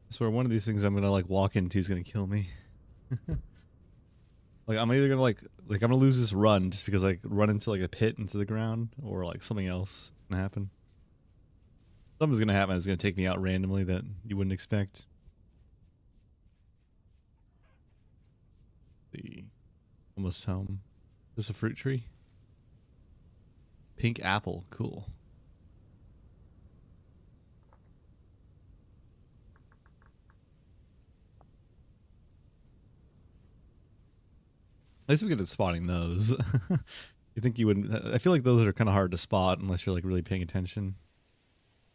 I swear one of these things I'm gonna like walk into is gonna kill me. Like I'm either gonna like I'm gonna lose this run just because I run into like a pit into the ground, or like something else is gonna happen. Something's gonna happen. It's gonna take me out randomly that you wouldn't expect. The almost home. Is this a fruit tree? Pink apple, cool. At least I'm good at spotting those. You think you wouldn't? I feel like those are kind of hard to spot unless you're like really paying attention.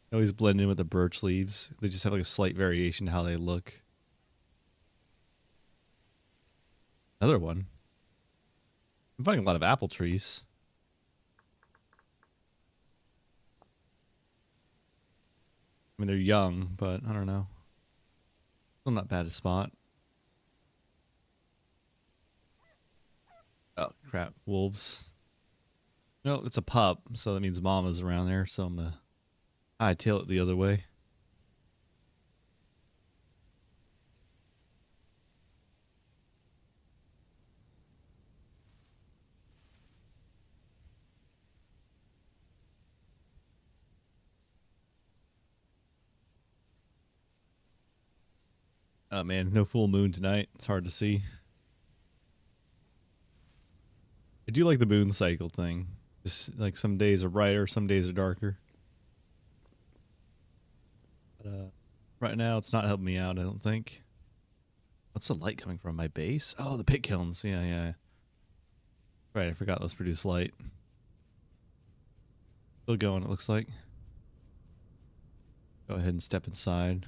They always blend in with the birch leaves. They just have like a slight variation to how they look. Another one. I'm finding a lot of apple trees. I mean, they're young, but I don't know. Still not bad to spot. Oh, crap. Wolves. No, it's a pup, so that means mama's around there, so I'm gonna hightail it the other way. Oh man, no full moon tonight. It's hard to see. I do like the moon cycle thing. Just like some days are brighter, some days are darker. But right now it's not helping me out, I don't think. What's the light coming from? My base? Oh, the pit kilns. Yeah, yeah. Right, I forgot those produce light. Still going, it looks like. Go ahead and step inside.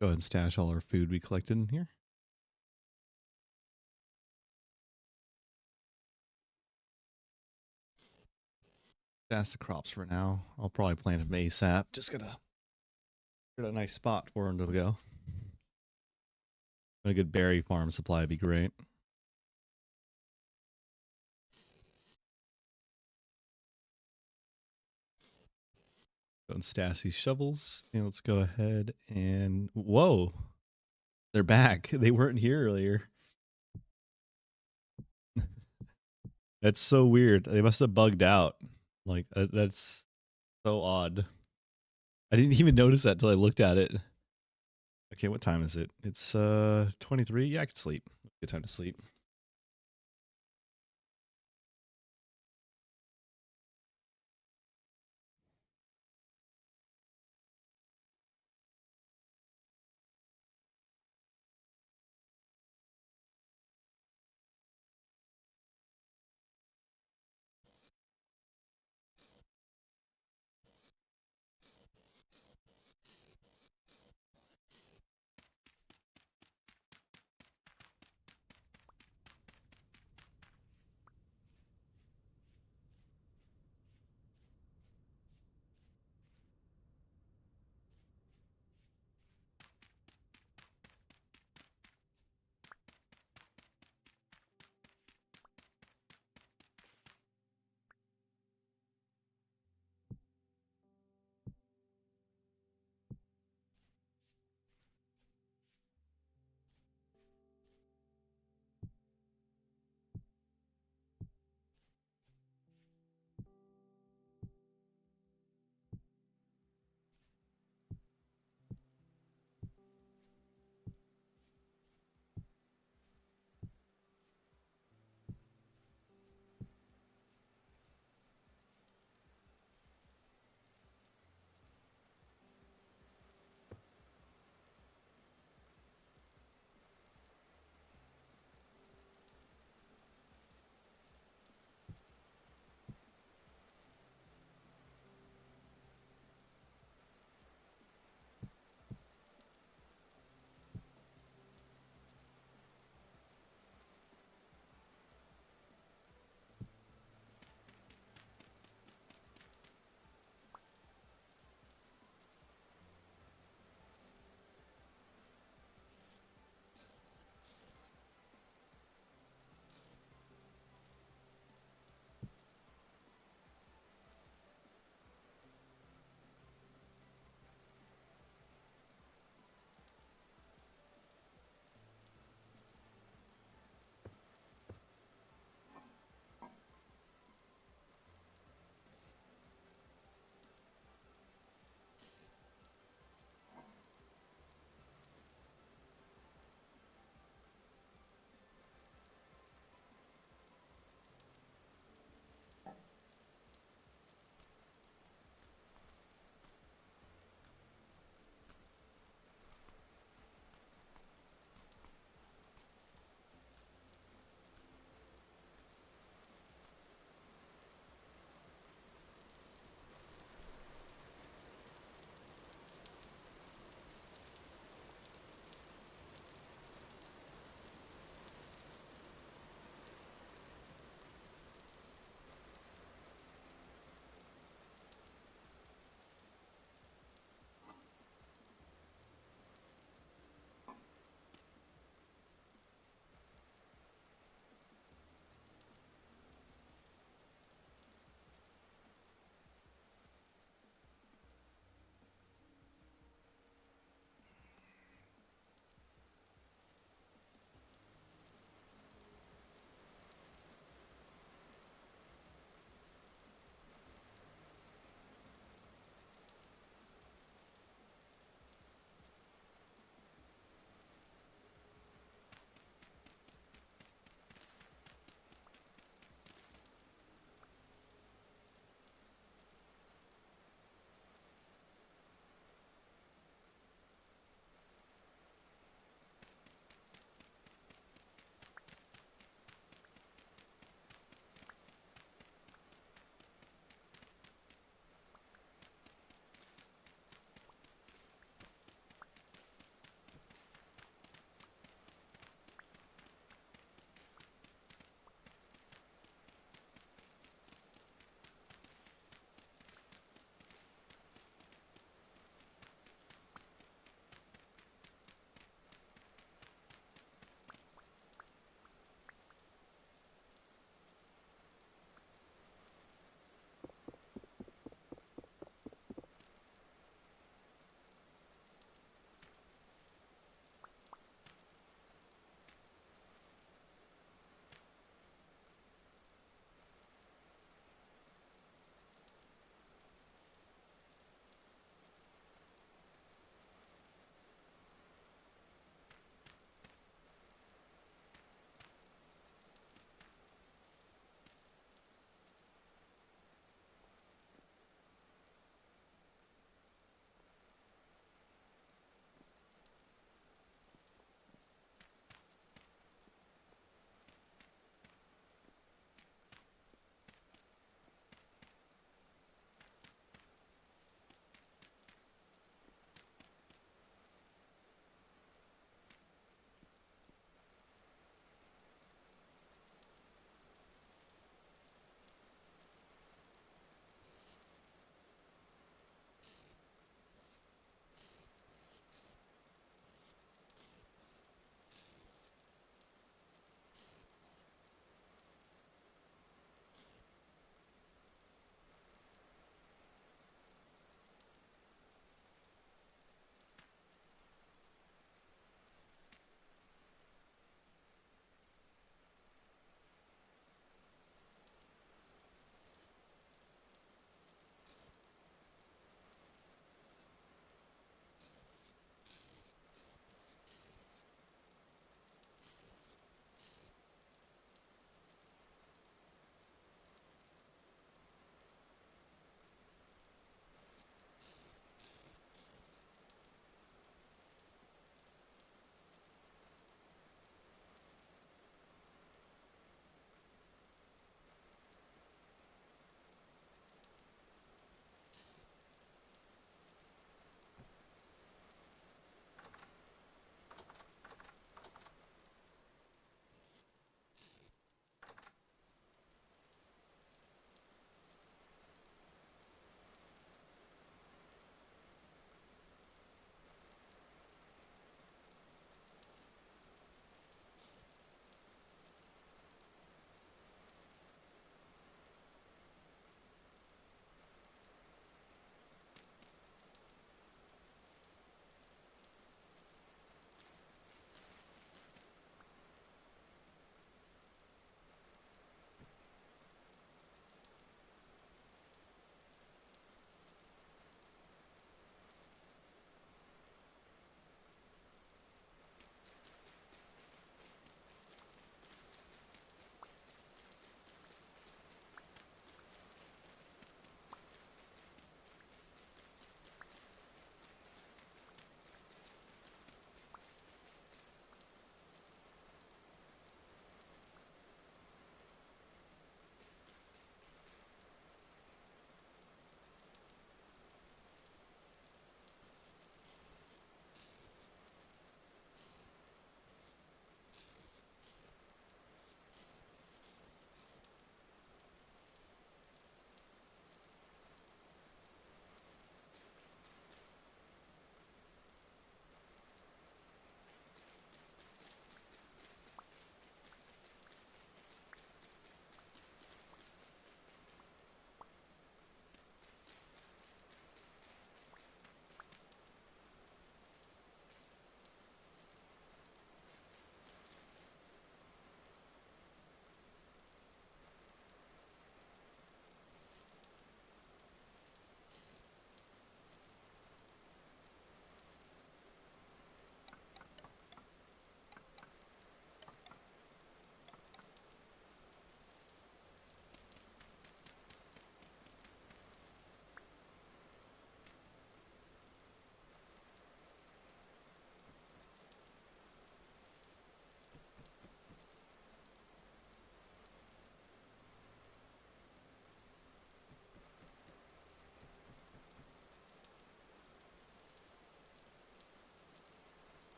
Go ahead and stash all our food we collected in here. Stash the crops for now. I'll probably plant them ASAP. Just gotta get a nice spot for them to go. A good berry farm supply would be great. Go and stash these shovels. And let's go ahead and... Whoa! They're back. They weren't here earlier. That's so weird. They must have bugged out. Like, that's so odd. I didn't even notice that till I looked at it. Okay, what time is it? It's 23. Yeah, I could sleep. Good time to sleep.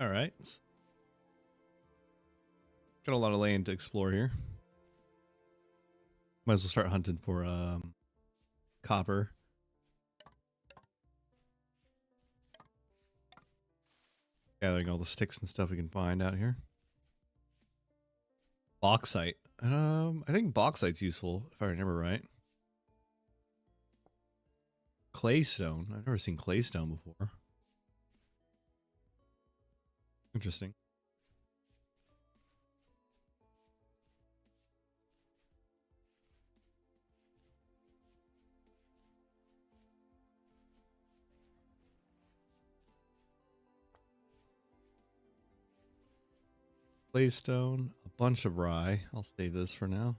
All right. Got a lot of land to explore here. Might as well start hunting for copper. Gathering all the sticks and stuff we can find out here. Bauxite. I think bauxite's useful if I remember right. Claystone. I've never seen claystone before. Interesting. Claystone, a bunch of rye. I'll save this for now.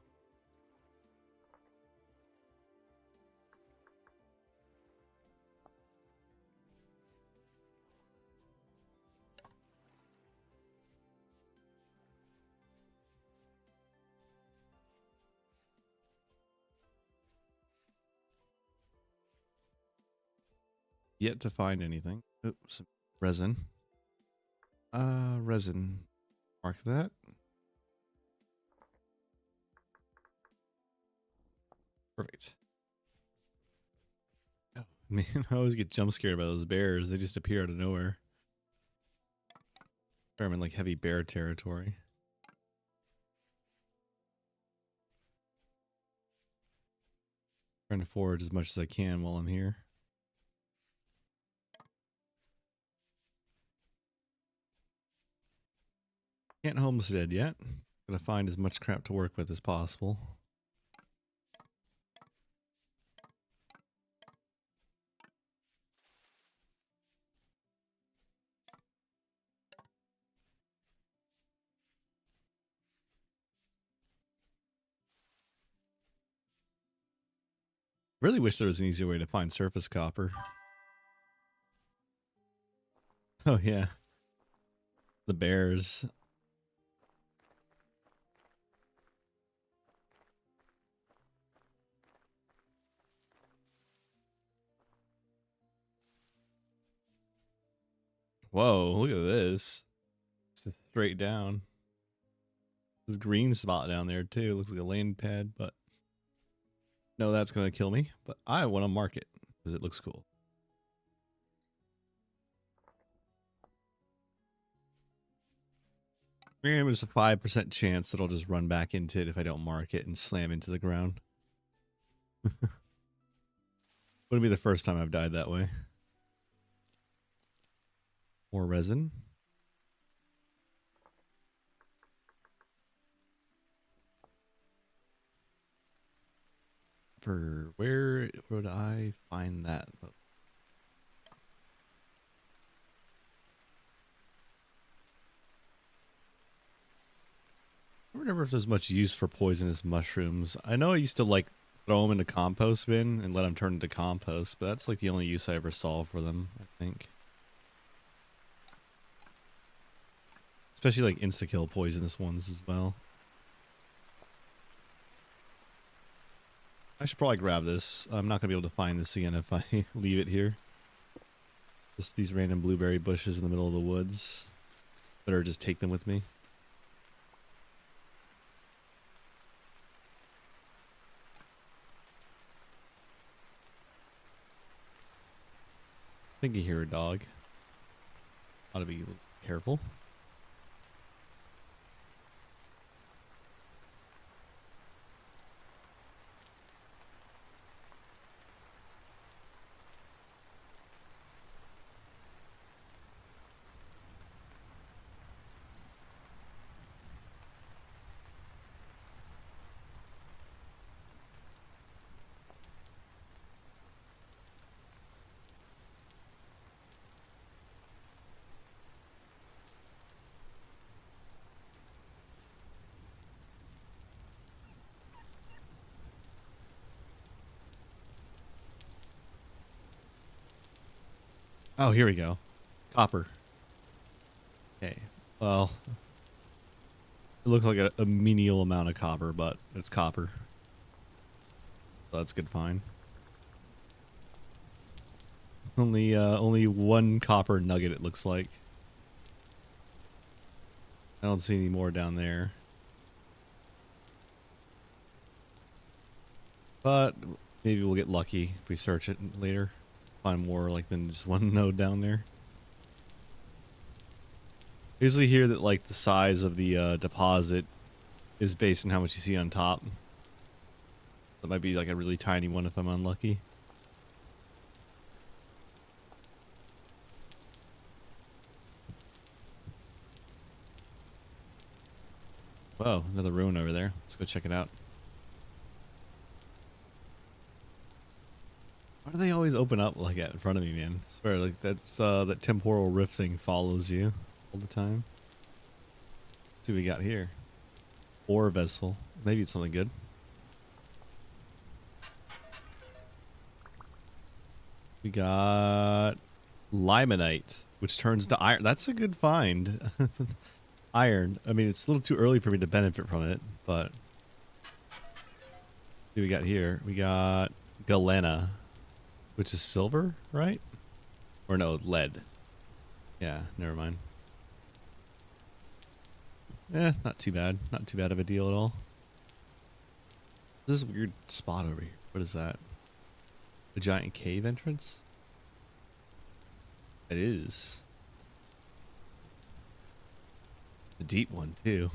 Yet to find anything. Oops, some resin. Resin. Mark that. Perfect. Oh, man, I always get jump scared by those bears. They just appear out of nowhere. I'm in like heavy bear territory. Trying to forage as much as I can while I'm here. Can't homestead yet. Gotta find as much crap to work with as possible. Really wish there was an easier way to find surface copper. Oh yeah. The bears. Whoa, look at this. It's just straight down. This green spot down there too. Looks like a land pad, but no, that's gonna kill me. But I want to mark it because it looks cool. There's a 5% chance that I'll just run back into it if I don't mark it and slam into the ground. Wouldn't be the first time I've died that way. More resin. For where would I find that? I don't remember if there's much use for poisonous mushrooms. I know I used to like throw them in a compost bin and let them turn into compost, but that's like the only use I ever saw for them, I think. Especially like insta-kill poisonous ones as well. I should probably grab this. I'm not going to be able to find this again if I leave it here. Just these random blueberry bushes in the middle of the woods. Better just take them with me. I think you hear a dog. Ought to be careful. Oh, here we go. Copper. Okay. Well, it looks like a menial amount of copper, but it's copper. So that's good fine. Only one copper nugget, it looks like. I don't see any more down there. But maybe we'll get lucky if we search it later. Find more like than just one node down there. I usually hear that like the size of the deposit is based on how much you see on top. That might be like a really tiny one if I'm unlucky. Whoa, another ruin over there. Let's go check it out. Why do they always open up like that in front of me, man? I swear, like that's that temporal rift thing follows you all the time. Let's see what we got here. Ore vessel. Maybe it's something good. We got limonite, which turns to iron. That's a good find. Iron. I mean, it's a little too early for me to benefit from it, but what do we got here? We got galena, which is silver, right? Or no, lead. Yeah, never mind. Not too bad. Not too bad of a deal at all. This is a weird spot over here. What is that? A giant cave entrance? It is. A deep one, too.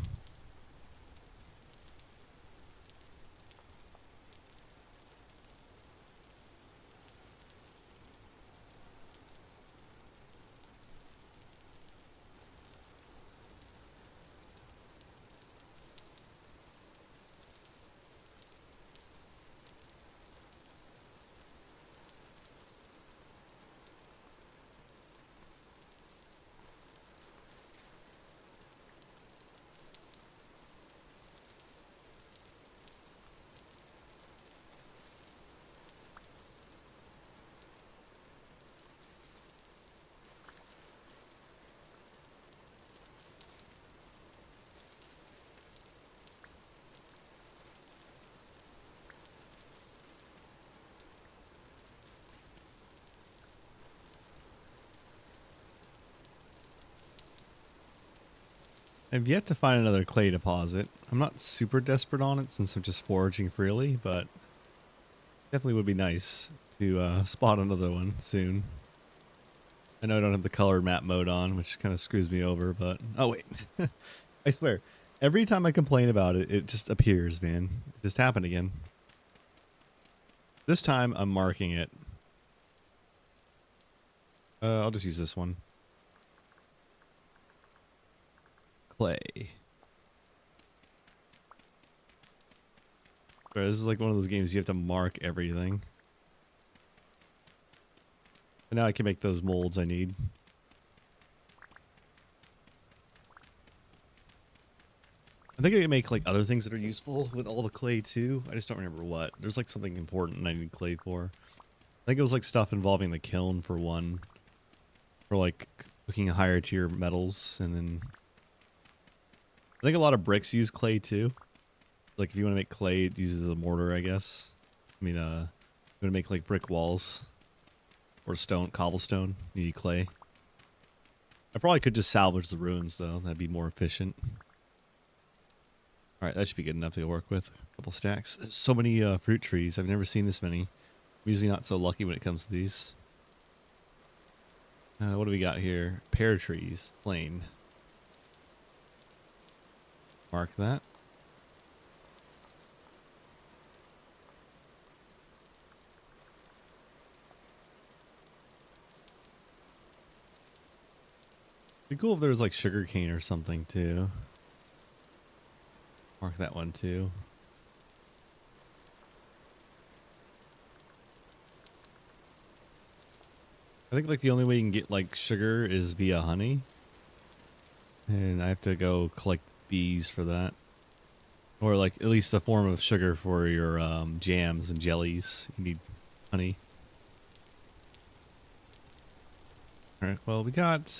I've yet to find another clay deposit. I'm not super desperate on it since I'm just foraging freely, but definitely would be nice to spot another one soon. I know I don't have the colored map mode on, which kind of screws me over, but... Oh, wait. I swear, every time I complain about it, it just appears, man. It just happened again. This time, I'm marking it. I'll just use this one. Clay. Bro, this is like one of those games you have to mark everything. And now I can make those molds I need. I think I can make like other things that are useful with all the clay too. I just don't remember what. There's like something important I need clay for. I think it was like stuff involving the kiln for one. For like cooking higher tier metals, and then I think a lot of bricks use clay too. Like if you want to make clay, it uses a mortar, I guess. I mean, you want to make like brick walls or stone, cobblestone, you need clay. I probably could just salvage the ruins though. That'd be more efficient. All right, that should be good enough to work with. A couple stacks. There's so many fruit trees. I've never seen this many. I'm usually not so lucky when it comes to these. What do we got here? Pear trees, plain. Mark that. Be cool if there was like sugar cane or something too. Mark that one too. I think like the only way you can get like sugar is via honey. And I have to go collect bees for that. Or like at least a form of sugar for your jams and jellies. You need honey. Alright, well we got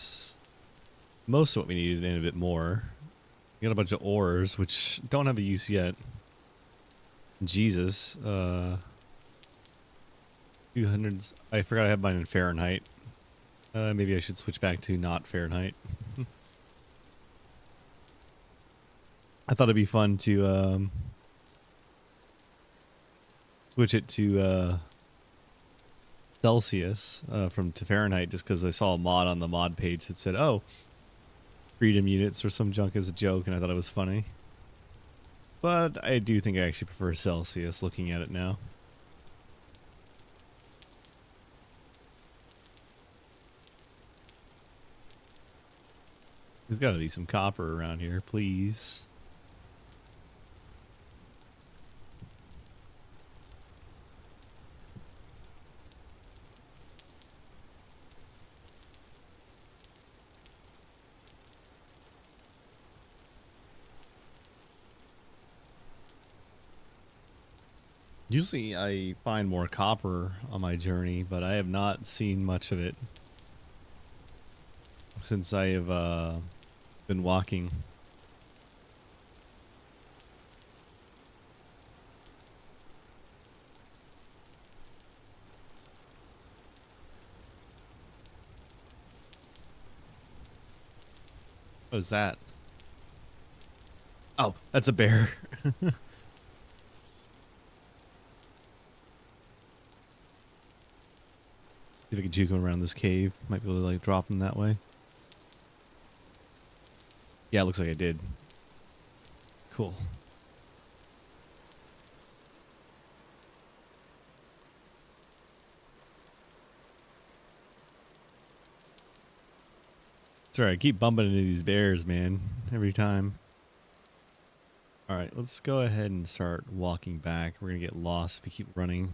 most of what we needed and a bit more. We got a bunch of ores, which don't have a use yet. Jesus. 200s. I forgot I have mine in Fahrenheit. Maybe I should switch back to not Fahrenheit. I thought it'd be fun to switch it to Celsius from to Fahrenheit, just because I saw a mod on the mod page that said, "Oh, freedom units or some junk as a joke," and I thought it was funny. But I do think I actually prefer Celsius looking at it now. There's got to be some copper around here, please. Usually I find more copper on my journey, but I have not seen much of it since I have been walking. What is that? Oh, that's a bear. See if I can juke him around this cave. Might be able to like drop him that way. Yeah, it looks like I did. Cool. Sorry, I keep bumping into these bears, man, every time. Alright, let's go ahead and start walking back. We're gonna get lost if we keep running.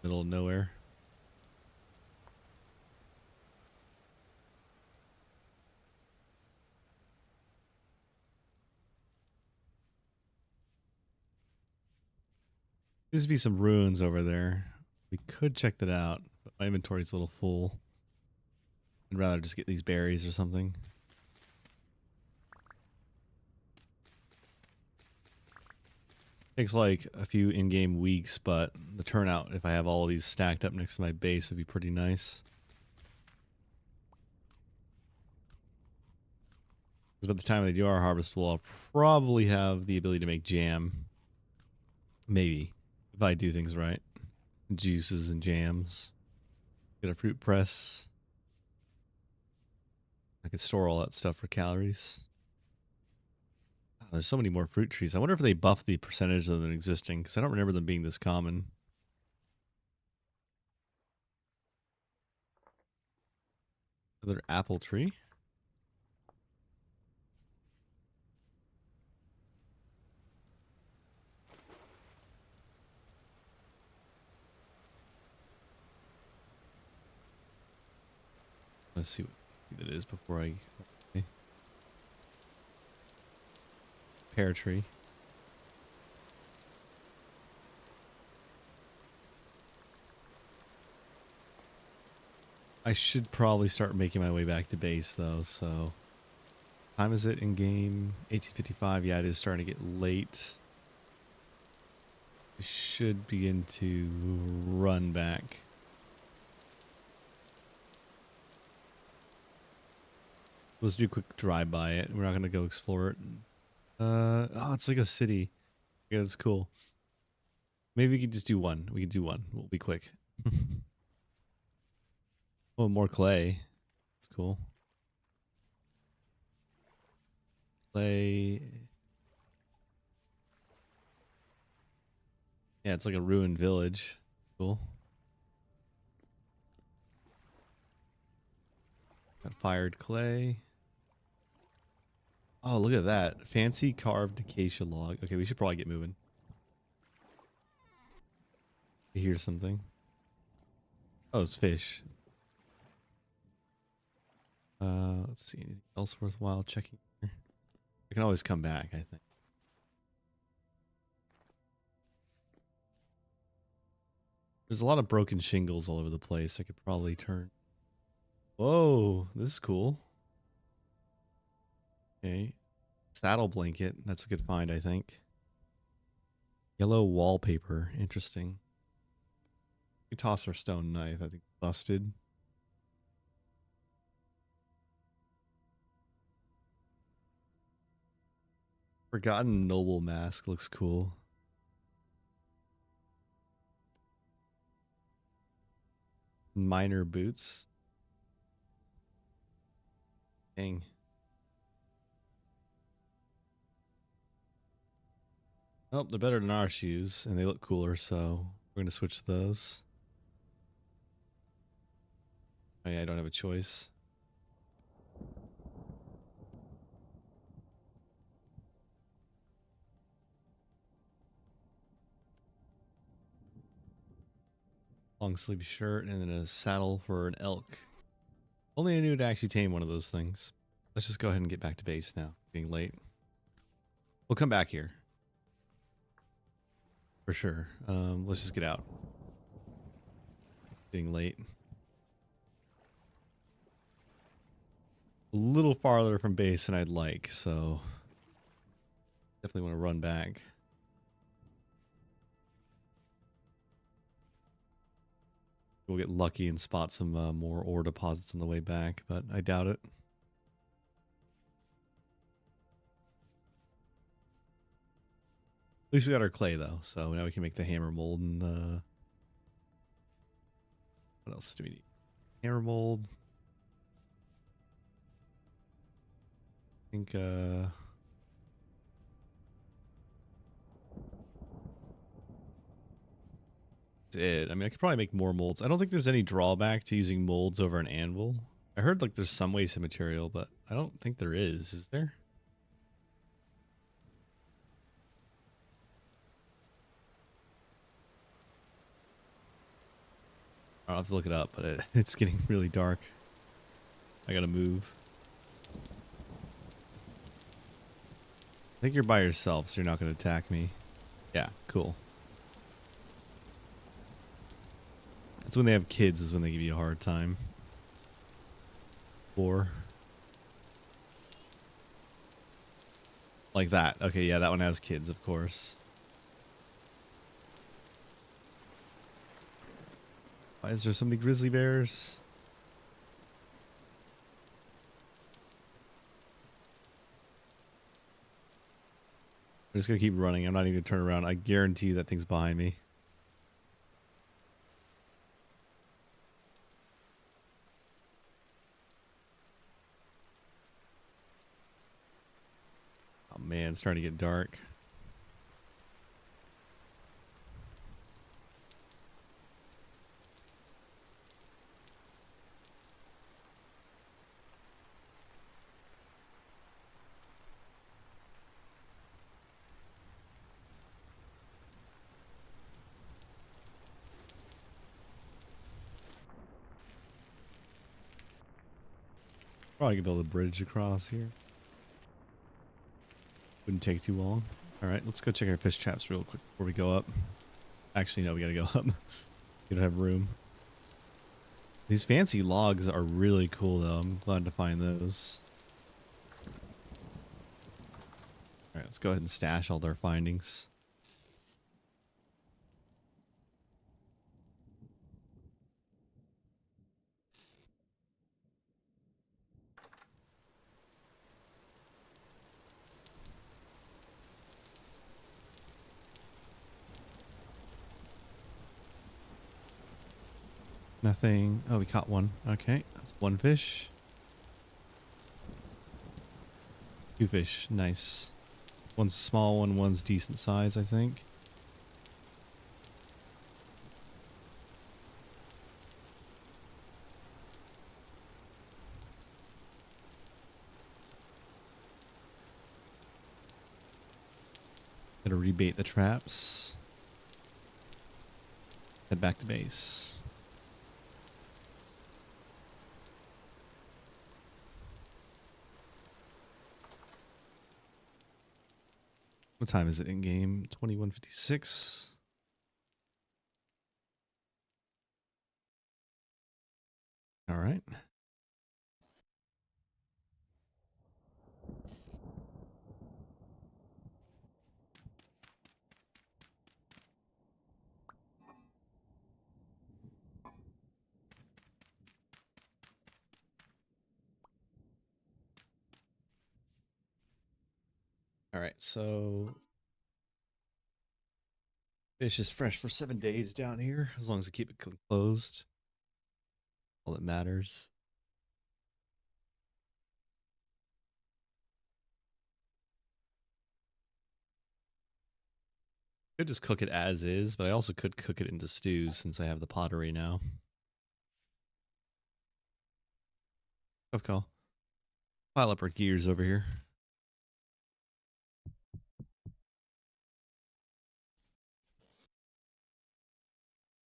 Middle of nowhere. There's to be some ruins over there. We could check that out, but my inventory's a little full. I'd rather just get these berries or something. Takes like a few in-game weeks, but the turnout, if I have all of these stacked up next to my base, would be pretty nice. Because by the time they do our harvest, we'll probably have the ability to make jam. Maybe. If I do things right. Juices and jams. Get a fruit press. I could store all that stuff for calories. Oh, there's so many more fruit trees. I wonder if they buff the percentage of them existing, because I don't remember them being this common. Another apple tree. Let's see what it is before I... Okay. Pear tree. I should probably start making my way back to base, though, so... Time is it in game? 1855. Yeah, it is starting to get late. I should begin to run back. Let's do a quick drive by it. We're not going to go explore it. Oh, it's like a city. Yeah, that's cool. Maybe we could just do one. We could do one. We'll be quick. Oh, more clay. That's cool. Clay. Yeah, it's like a ruined village. Cool. Got fired clay. Oh, look at that. Fancy carved acacia log. Okay, we should probably get moving. I hear something. Oh, it's fish. Let's see. Anything else worthwhile checking here? I can always come back, I think. There's a lot of broken shingles all over the place. I could probably turn. Whoa, this is cool. Okay. Saddle blanket. That's a good find, I think. Yellow wallpaper. Interesting. We toss our stone knife. I think busted. Forgotten Noble Mask looks cool. Minor boots. Dang. Oh, they're better than our shoes, and they look cooler, so we're gonna switch to those. Oh yeah, I don't have a choice. Long sleeve shirt, and then a saddle for an elk. Only I knew to actually tame one of those things. Let's just go ahead and get back to base now. Getting late. We'll come back here. For sure. Let's just get out. Getting late. A little farther from base than I'd like, so definitely want to run back. We'll get lucky and spot some more ore deposits on the way back, but I doubt it. At least we got our clay though, so now we can make the hammer mold and what else do we need? Hammer mold. I think it. I mean, I could probably make more molds. I don't think there's any drawback to using molds over an anvil. I heard like there's some waste of material, but I don't think there is. Is there? I'll have to look it up, but it's getting really dark. I gotta move. I think you're by yourself, so you're not gonna attack me. Yeah, cool. It's when they have kids is when they give you a hard time. Or like that. Okay, yeah, that one has kids, of course. Why is there so many grizzly bears? I'm just gonna keep running. I'm not even gonna turn around. I guarantee that thing's behind me. Oh man, it's starting to get dark. Probably could build a bridge across here. Wouldn't take too long. All right, let's go check our fish traps real quick before we go up. Actually, no, we gotta go up. We don't have room. These fancy logs are really cool, though. I'm glad to find those. All right, let's go ahead and stash all their findings. Nothing. Oh, we caught one. Okay, that's one fish. Two fish. Nice. One's small one, one's decent size, I think. Gotta rebait the traps. Head back to base. What time is it in game? 21:56. All right. All All right, so fish is fresh for 7 days down here, as long as I keep it closed. All that matters. Could just cook it as is, but I also could cook it into stews since I have the pottery now. Tough call. Pile up our gears over here.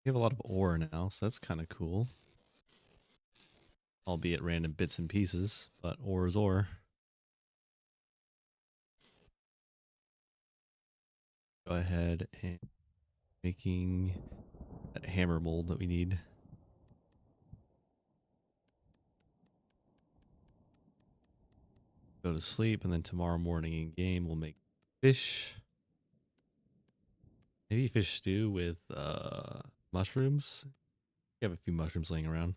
We have a lot of ore now, so that's kind of cool. Albeit random bits and pieces, but ore is ore. Go ahead and making that hammer mold that we need. Go to sleep, and then tomorrow morning in game we'll make fish. Maybe fish stew with mushrooms. We have a few mushrooms laying around.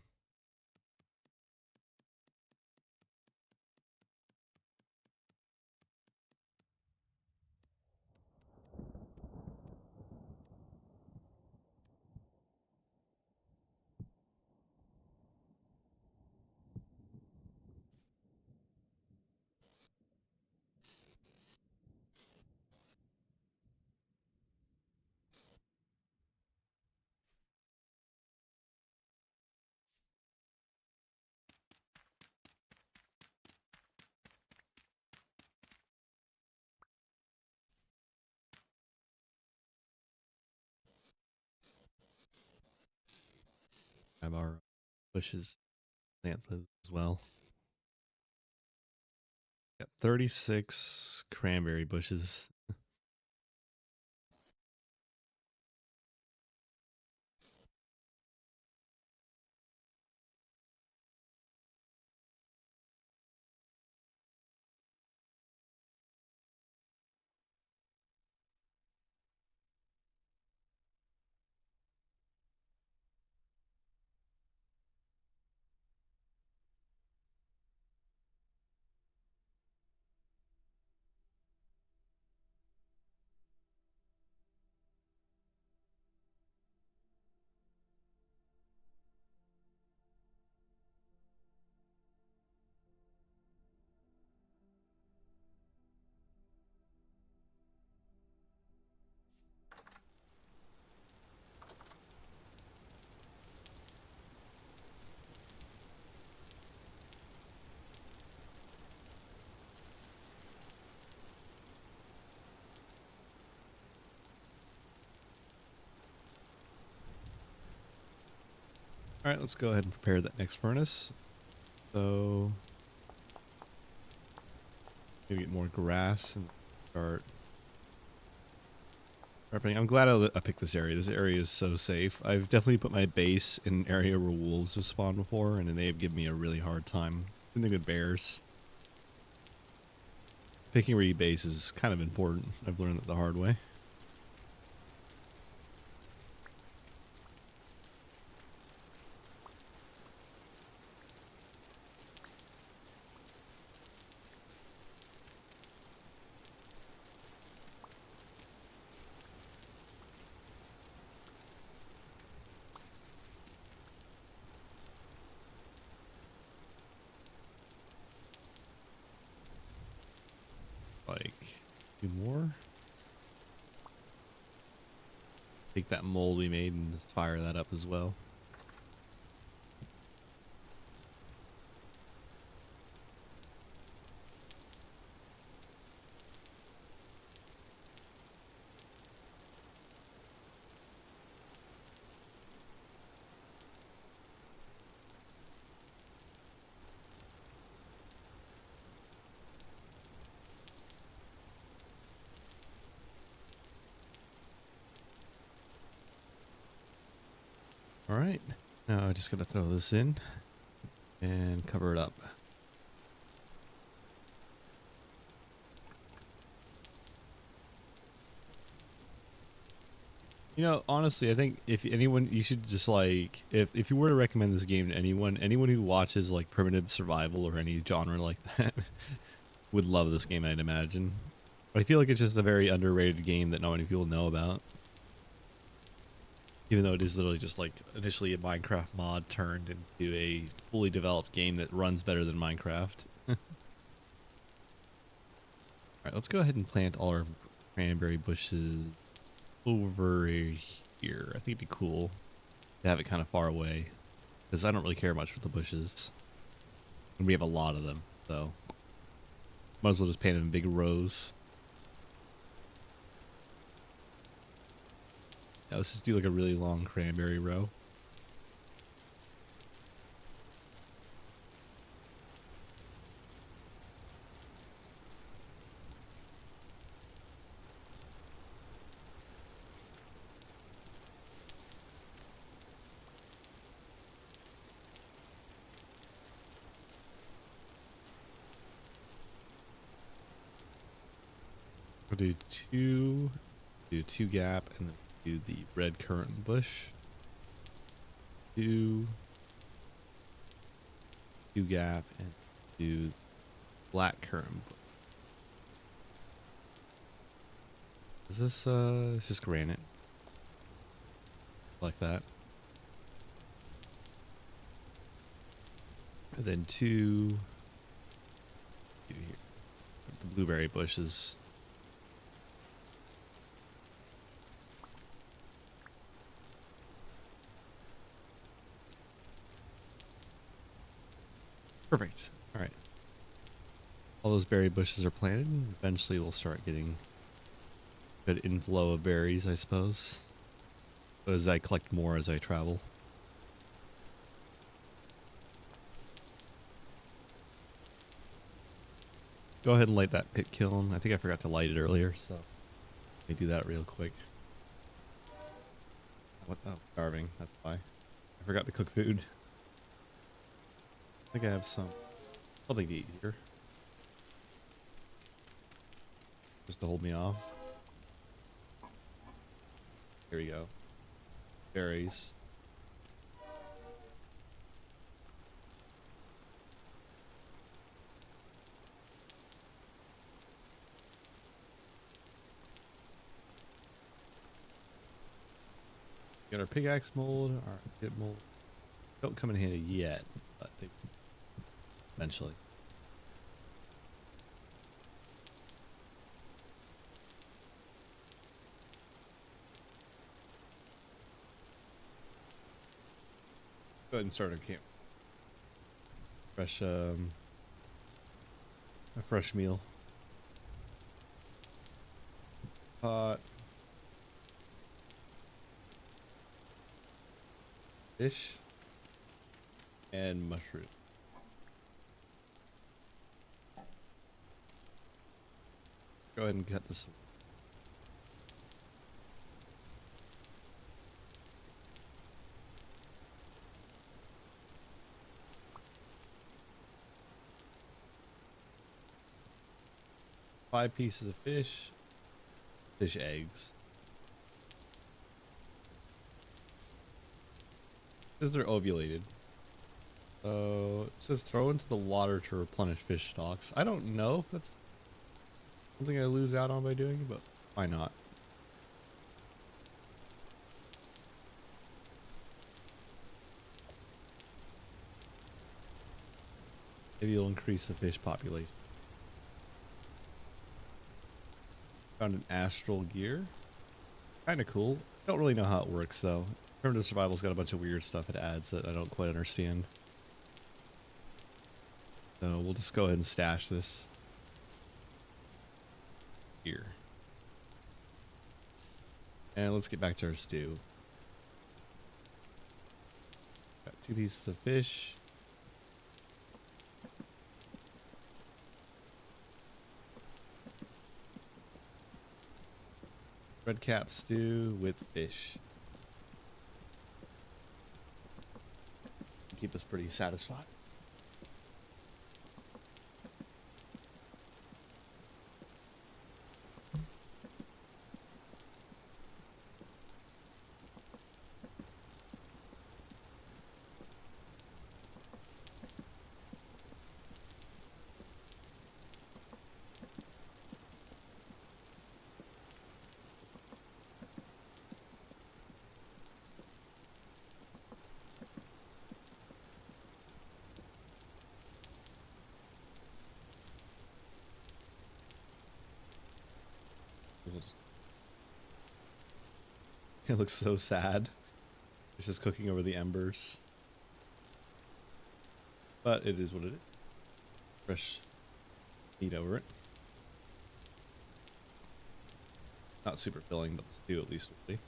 Grab our bushes, plant those as well. Got 36 cranberry bushes. All right, let's go ahead and prepare that next furnace. So, maybe get more grass and start prepping. I'm glad I picked this area. This area is so safe. I've definitely put my base in an area where wolves have spawned before, and they have given me a really hard time. Been the good bears. Picking where you base is kind of important. I've learned that the hard way. Like, two more. Take that mold we made and just fire that up as well. All right, now I just gotta throw this in and cover it up. You know, honestly, I think if anyone, you should just like, if you were to recommend this game to anyone who watches like primitive survival or any genre like that would love this game, I'd imagine. I feel like it's just a very underrated game that not many people know about. Even though it is literally just like initially a Minecraft mod turned into a fully developed game that runs better than Minecraft. Alright, let's go ahead and plant all our cranberry bushes over here. I think it'd be cool to have it kind of far away, because I don't really care much for the bushes. And we have a lot of them, so might as well just plant them in big rows. Yeah, let's just do like a really long cranberry row. We'll do two gap, and then do the red currant bush. Two gap, and do black currant bush. Is this it's just granite. Like that. And then two here. The blueberry bushes. Perfect. All right. All those berry bushes are planted. Eventually we'll start getting good inflow of berries, I suppose. As I collect more as I travel. Let's go ahead and light that pit kiln. I think I forgot to light it earlier, so let me do that real quick. What? Oh, starving. That's why. I forgot to cook food. I think I have some. Something to eat here. Just to hold me off. Here we go. Berries. Got our pickaxe mold, our pit mold. Don't come in handy yet, but they eventually. Go ahead and start our camp. Fresh, a fresh meal. Pot. Fish. And mushroom. Go ahead and cut this. Five pieces of fish. Fish eggs. Because they're ovulated. So it says throw into the water to replenish fish stocks. I don't know if that's something I lose out on by doing it, but why not? Maybe it'll increase the fish population. Found an astral gear. Kind of cool. Don't really know how it works though. Primitive Survival's got a bunch of weird stuff it adds that I don't quite understand. So we'll just go ahead and stash this here. And let's get back to our stew. Got 2 pieces of fish. Red cap stew with fish. Keep us pretty satisfied. It looks so sad. It's just cooking over the embers. But it is what it is. Fresh meat over it. Not super filling, but the stew at least will be.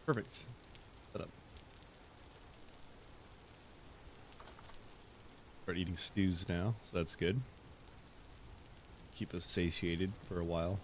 Perfect. Set up. Start eating stews now, so that's good. Keep us satiated for a while.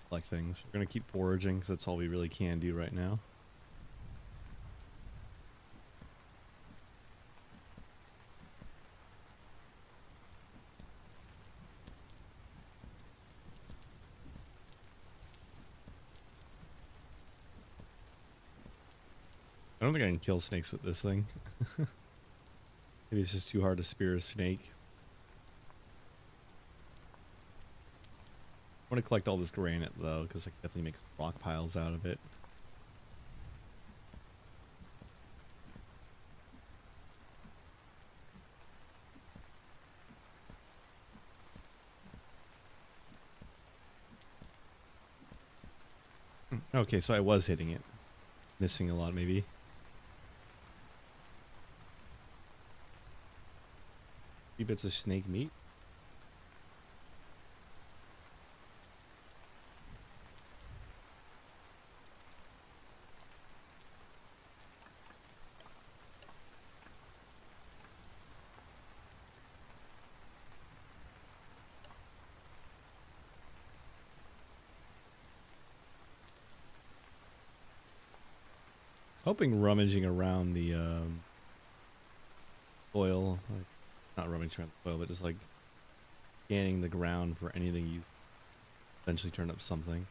Like things. We're gonna keep foraging because that's all we really can do right now. I don't think I can kill snakes with this thing. Maybe it's just too hard to spear a snake. I want to collect all this granite though, because I can definitely make block piles out of it. Okay, so I was hitting it. Missing a lot maybe. Few bits of snake meat. Hoping rummaging around the soil, like, not rummaging around the soil, but just like scanning the ground for anything you eventually turn up something.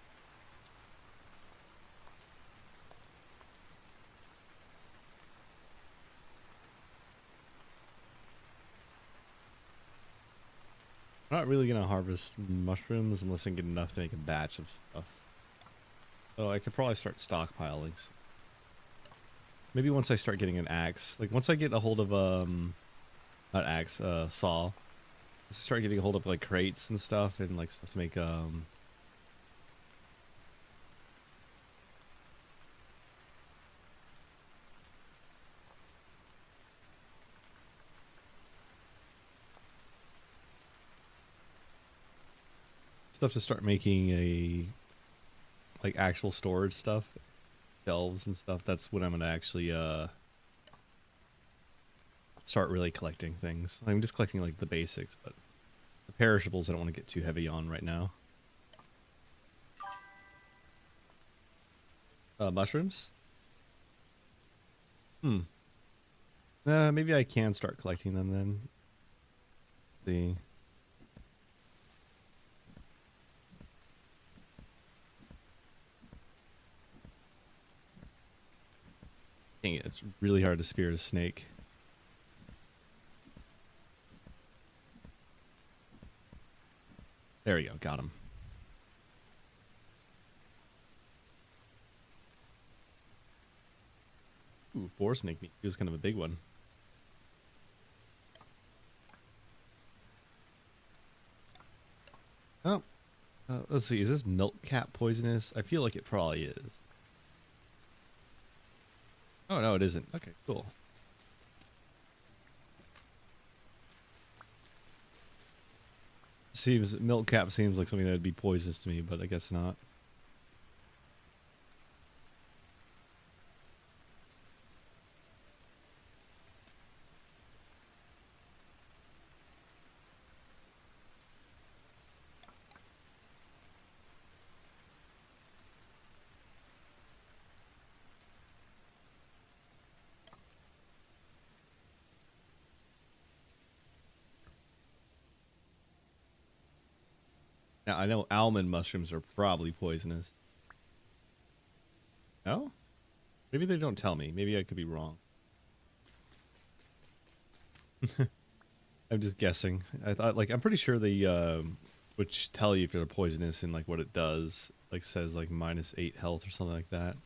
I'm not really gonna harvest mushrooms unless I can get enough to make a batch of stuff. So I could probably start stockpiling. Maybe once I start getting an axe, like once I get a hold of not axe, saw. Start getting a hold of like crates and stuff and like stuff to make stuff to start making a like actual storage stuff, shelves and stuff. That's when I'm gonna actually start really collecting things. I'm just collecting like the basics, but the perishables I don't want to get too heavy on right now. Mushrooms? Maybe I can start collecting them then. See. Dang it, it's really hard to spear a snake. There we go, got him. Ooh, 4 snake meat. He was kind of a big one. Oh, let's see. Is this milk cat poisonous? I feel like it probably is. Oh, no, it isn't. Okay, cool. Seems milk cap seems like something that would be poisonous to me, but I guess not. Now I know almond mushrooms are probably poisonous. No? Maybe they don't tell me. Maybe I could be wrong. I'm just guessing. I thought, like, I'm pretty sure they would tell you if they're poisonous and like what it does. Like says like -8 health or something like that.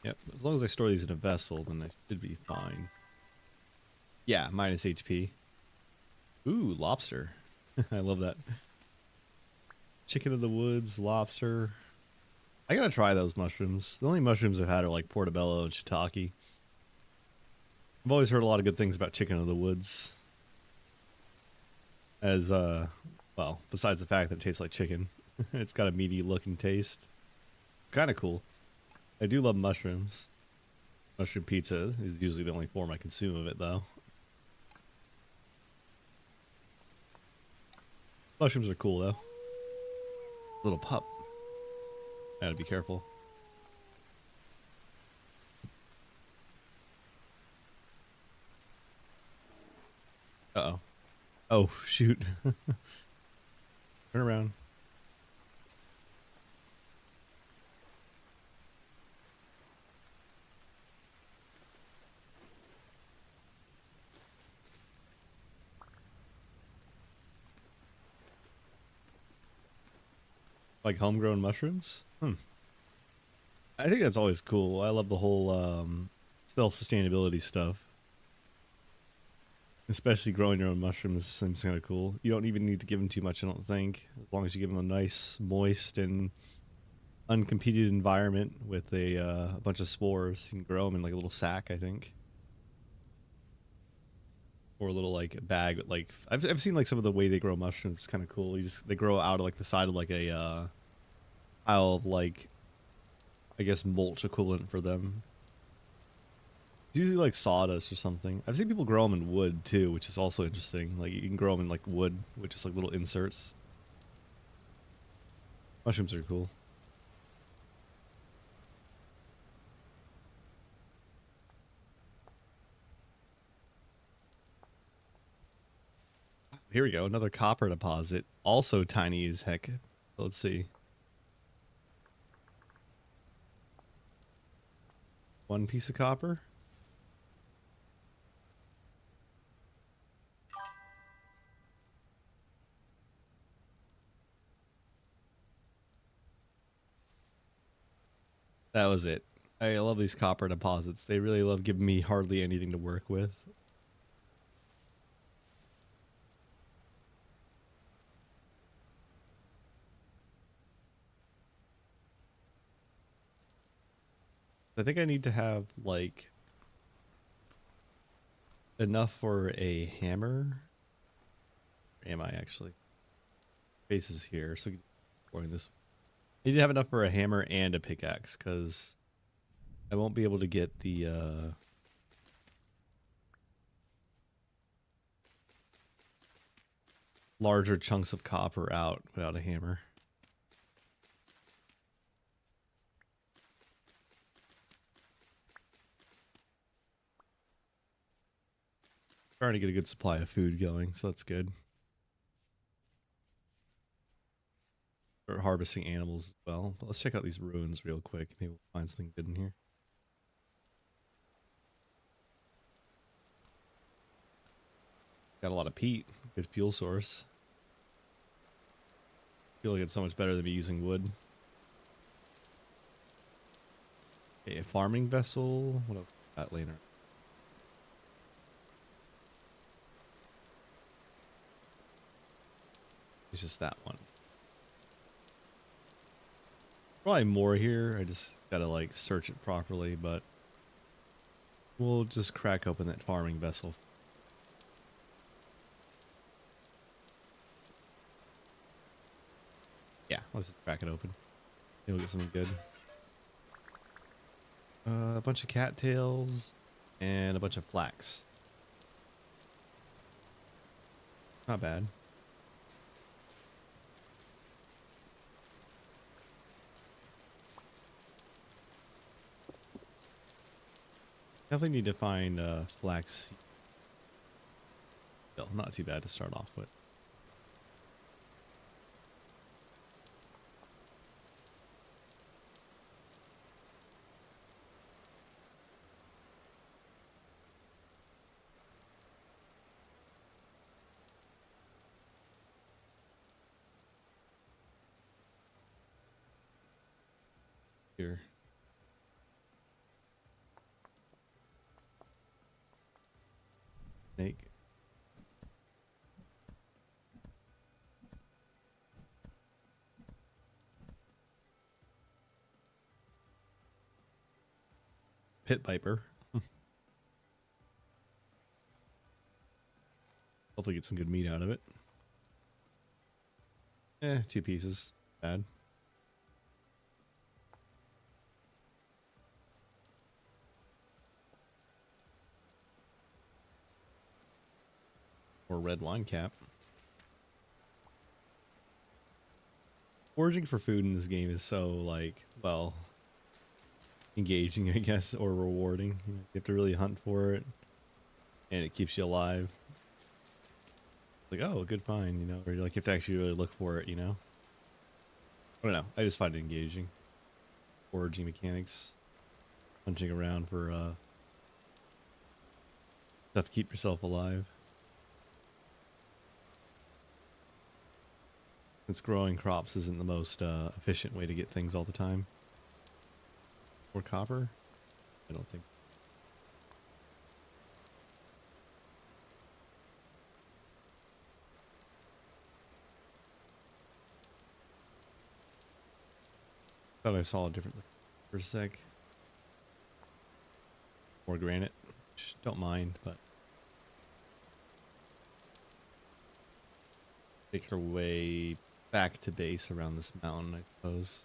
Yep. As long as I store these in a vessel, then they should be fine. Yeah, minus HP. Ooh, lobster. I love that. Chicken of the woods, lobster. I gotta try those mushrooms. The only mushrooms I've had are like portobello and shiitake. I've always heard a lot of good things about chicken of the woods. As, well, besides the fact that it tastes like chicken. It's got a meaty looking taste. Kind of cool. I do love mushrooms. Mushroom pizza is usually the only form I consume of it, though. Mushrooms are cool, though. Little pup. Gotta be careful. Uh-oh. Oh, shoot. Turn around. Like homegrown mushrooms? I think that's always cool. I love the whole self-sustainability stuff. Especially growing your own mushrooms seems kind of cool. You don't even need to give them too much, I don't think. As long as you give them a nice, moist, and uncompeted environment with a bunch of spores. You can grow them in like a little sack, I think. Or a little like bag. Like I've seen like some of the way they grow mushrooms. It's kind of cool. They grow out of like the side of like a pile of like, I guess, mulch equivalent for them. It's usually like sawdust or something. I've seen people grow them in wood too, which is also interesting. Like you can grow them in like wood with just like little inserts. Mushrooms are cool. Here we go, another copper deposit. Also tiny as heck. Let's see. One piece of copper. That was it. I love these copper deposits. They really love giving me hardly anything to work with. I think I need to have like enough for a hammer. Or am I actually? Base is here, so going this. I need to have enough for a hammer and a pickaxe because I won't be able to get the larger chunks of copper out without a hammer. Trying to get a good supply of food going, so that's good. Or harvesting animals as well. But let's check out these ruins real quick. Maybe we'll find something good in here. Got a lot of peat. Good fuel source. Feel like it's so much better than me using wood. Okay, a farming vessel. What else got later? It's just that one. Probably more here. I just gotta like search it properly, but We'll just crack open that farming vessel. Yeah, let's just crack it open. Maybe we'll get something good. A bunch of cattails and a bunch of flax. Not bad. Definitely need to find flax. Still, not too bad to start off with. Here. Snake. Pit viper. Hopefully get some good meat out of it. 2 pieces. Bad. Or red wine cap. Foraging for food in this game is so, like, well, engaging, I guess, or rewarding. You have to really hunt for it, and it keeps you alive. Like, oh, good find, you know, or like you have to actually really look for it, you know. I don't know. I just find it engaging. Foraging mechanics, punching around for stuff to keep yourself alive. Since growing crops isn't the most efficient way to get things all the time. Or copper? I don't think. Thought I saw a different for a sec. More granite, which don't mind, but take our way back to base around this mountain, I suppose.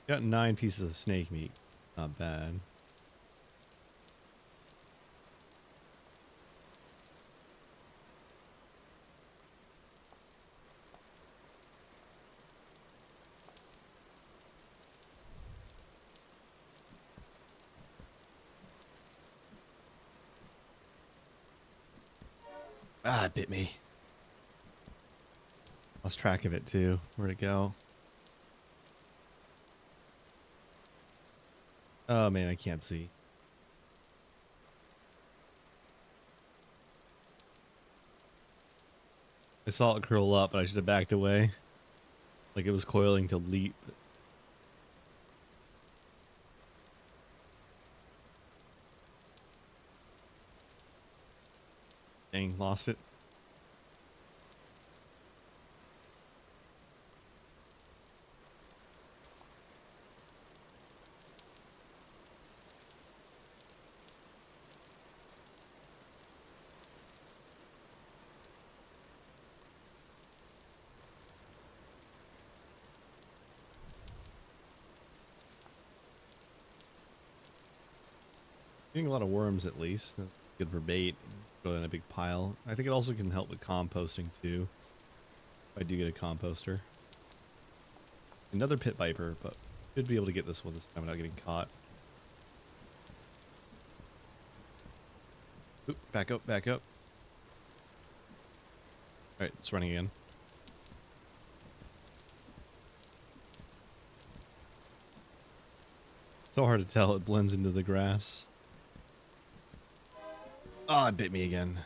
Got 9 pieces of snake meat. Not bad. Ah, it bit me. Lost track of it too. Where'd it go? Oh man, I can't see. I saw it curl up, but I should have backed away. Like it was coiling to leap. Dang, lost it. Getting a lot of worms at least. That's good for bait. Go in a big pile. I think it also can help with composting too. If I do get a composter. Another pit viper, but should be able to get this one this time without getting caught. Oop, back up, back up. Alright, it's running again. So hard to tell, it blends into the grass. Oh, it bit me again.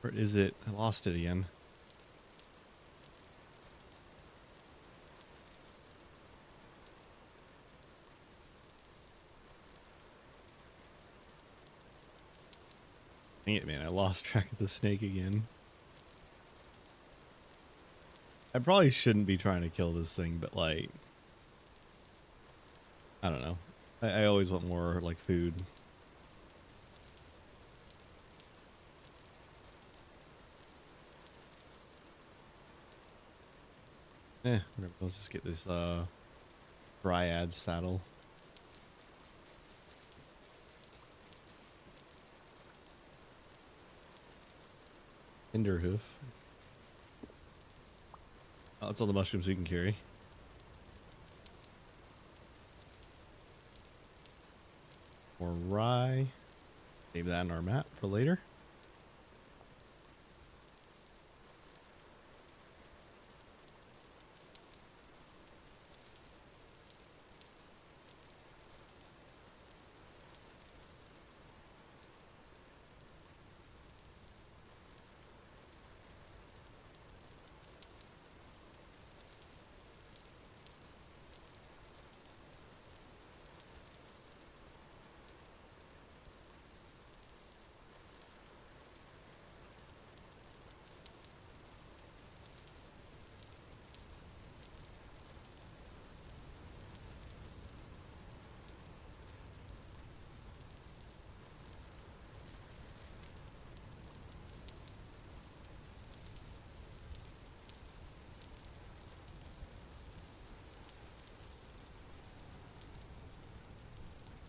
Where is it? I lost it again. Dang it, man. I lost track of the snake again. I probably shouldn't be trying to kill this thing, but like... I don't know. I always want more like food. Whatever. Let's just get this Dryad saddle. Hinderhoof. Oh, that's all the mushrooms you can carry. More rye. Save that on our map for later.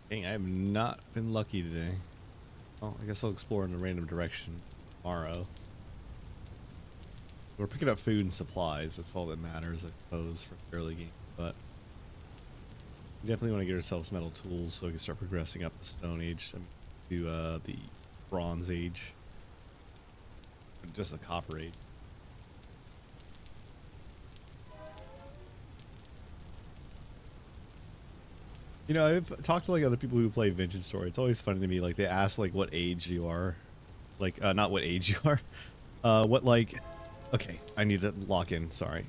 Dang, I have not been lucky today. Well, I guess I'll explore in a random direction tomorrow. We're picking up food and supplies. That's all that matters, I suppose, for the early game. But we definitely want to get ourselves metal tools so we can start progressing up the Stone Age. I mean, to the Bronze Age. Just the Copper Age. You know, I've talked to like other people who play Vintage Story. It's always funny to me. Like they ask like what age you are, like not what age you are, what like. Okay, I need to lock in. Sorry.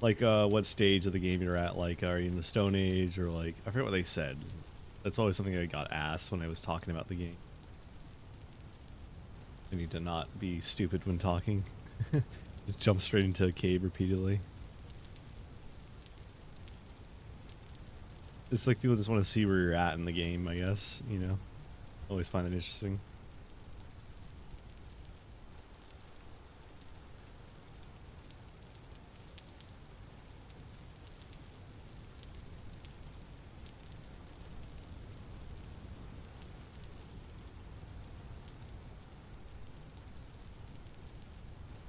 Like what stage of the game you're at? Like, are you in the Stone Age or like I forget what they said. That's always something I got asked when I was talking about the game. I need to not be stupid when talking. Just jump straight into a cave repeatedly. It's like people just want to see where you're at in the game, I guess, you know. Always find it interesting.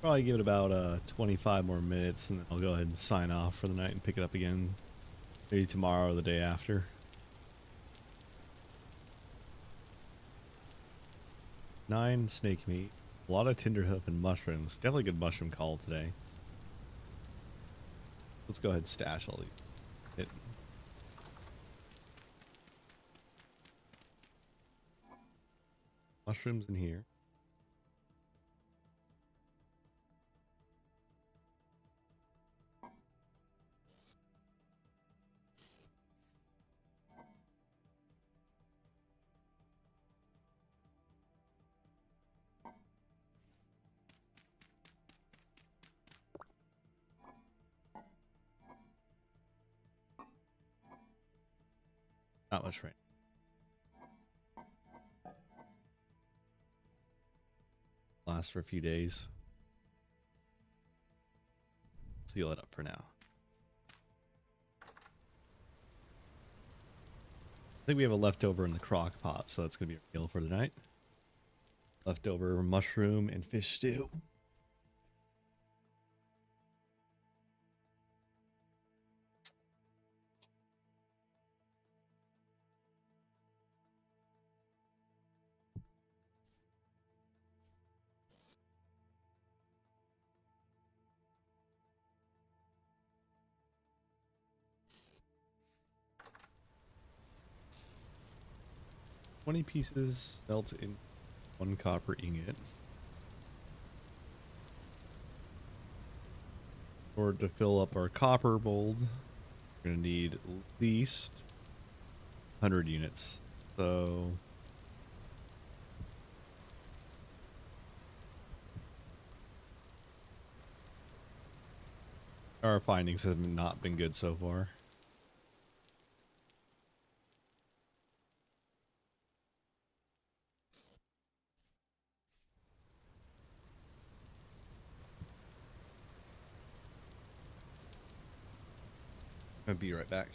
Probably give it about 25 more minutes and then I'll go ahead and sign off for the night and pick it up again maybe tomorrow or the day after. 9 snake meat, a lot of tenderhoof and mushrooms. Definitely good mushroom call today. Let's go ahead and stash all these. Hit. Mushrooms in here. Not much rain. Last for a few days. Seal it up for now. I think we have a leftover in the crock pot, so that's going to be our meal for the night. Leftover mushroom and fish stew. $20 pieces melt in 1 copper ingot. In order to fill up our copper mold, we're going to need at least 100 units. So our findings have not been good so far. I'll be right back.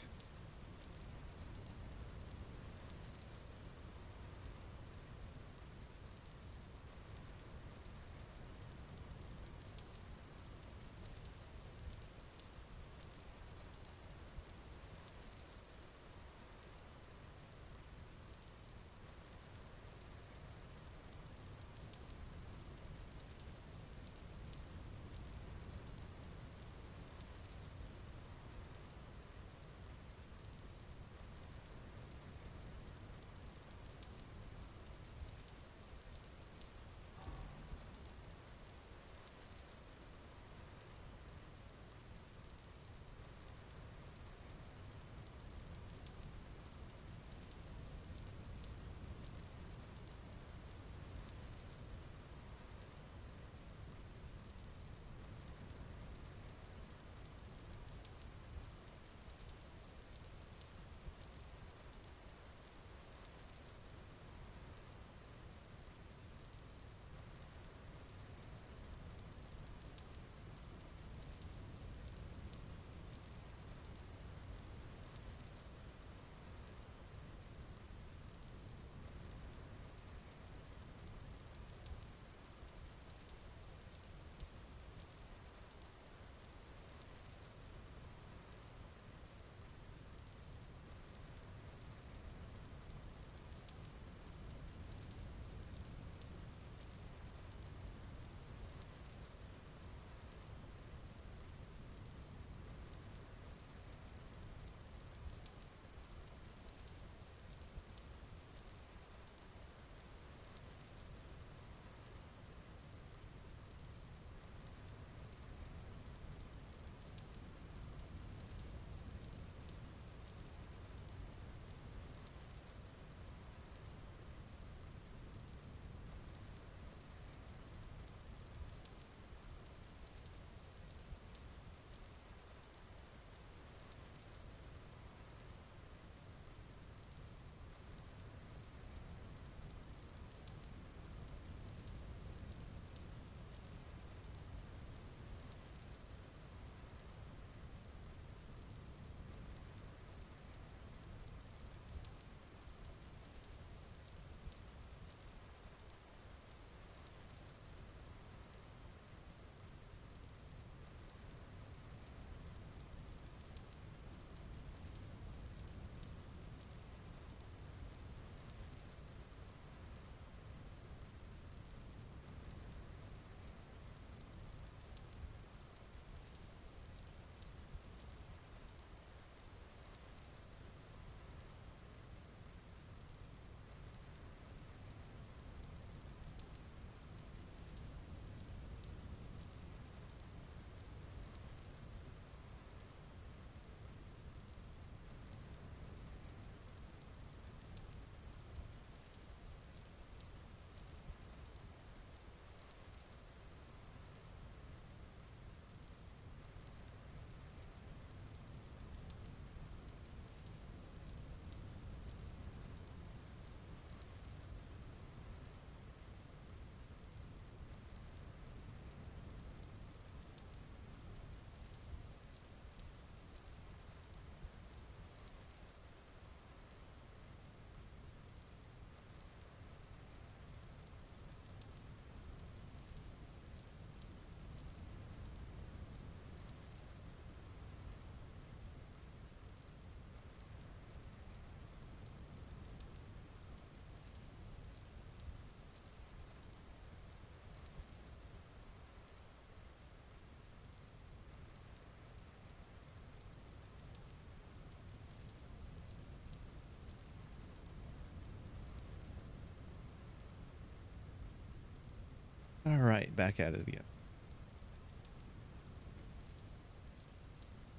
All right, back at it again.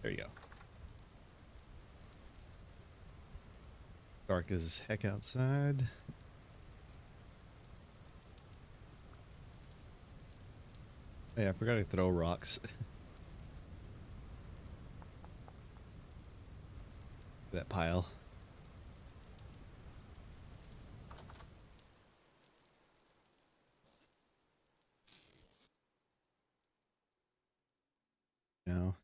There you go. Dark as heck outside. Hey, I forgot to throw rocks. That pile. No.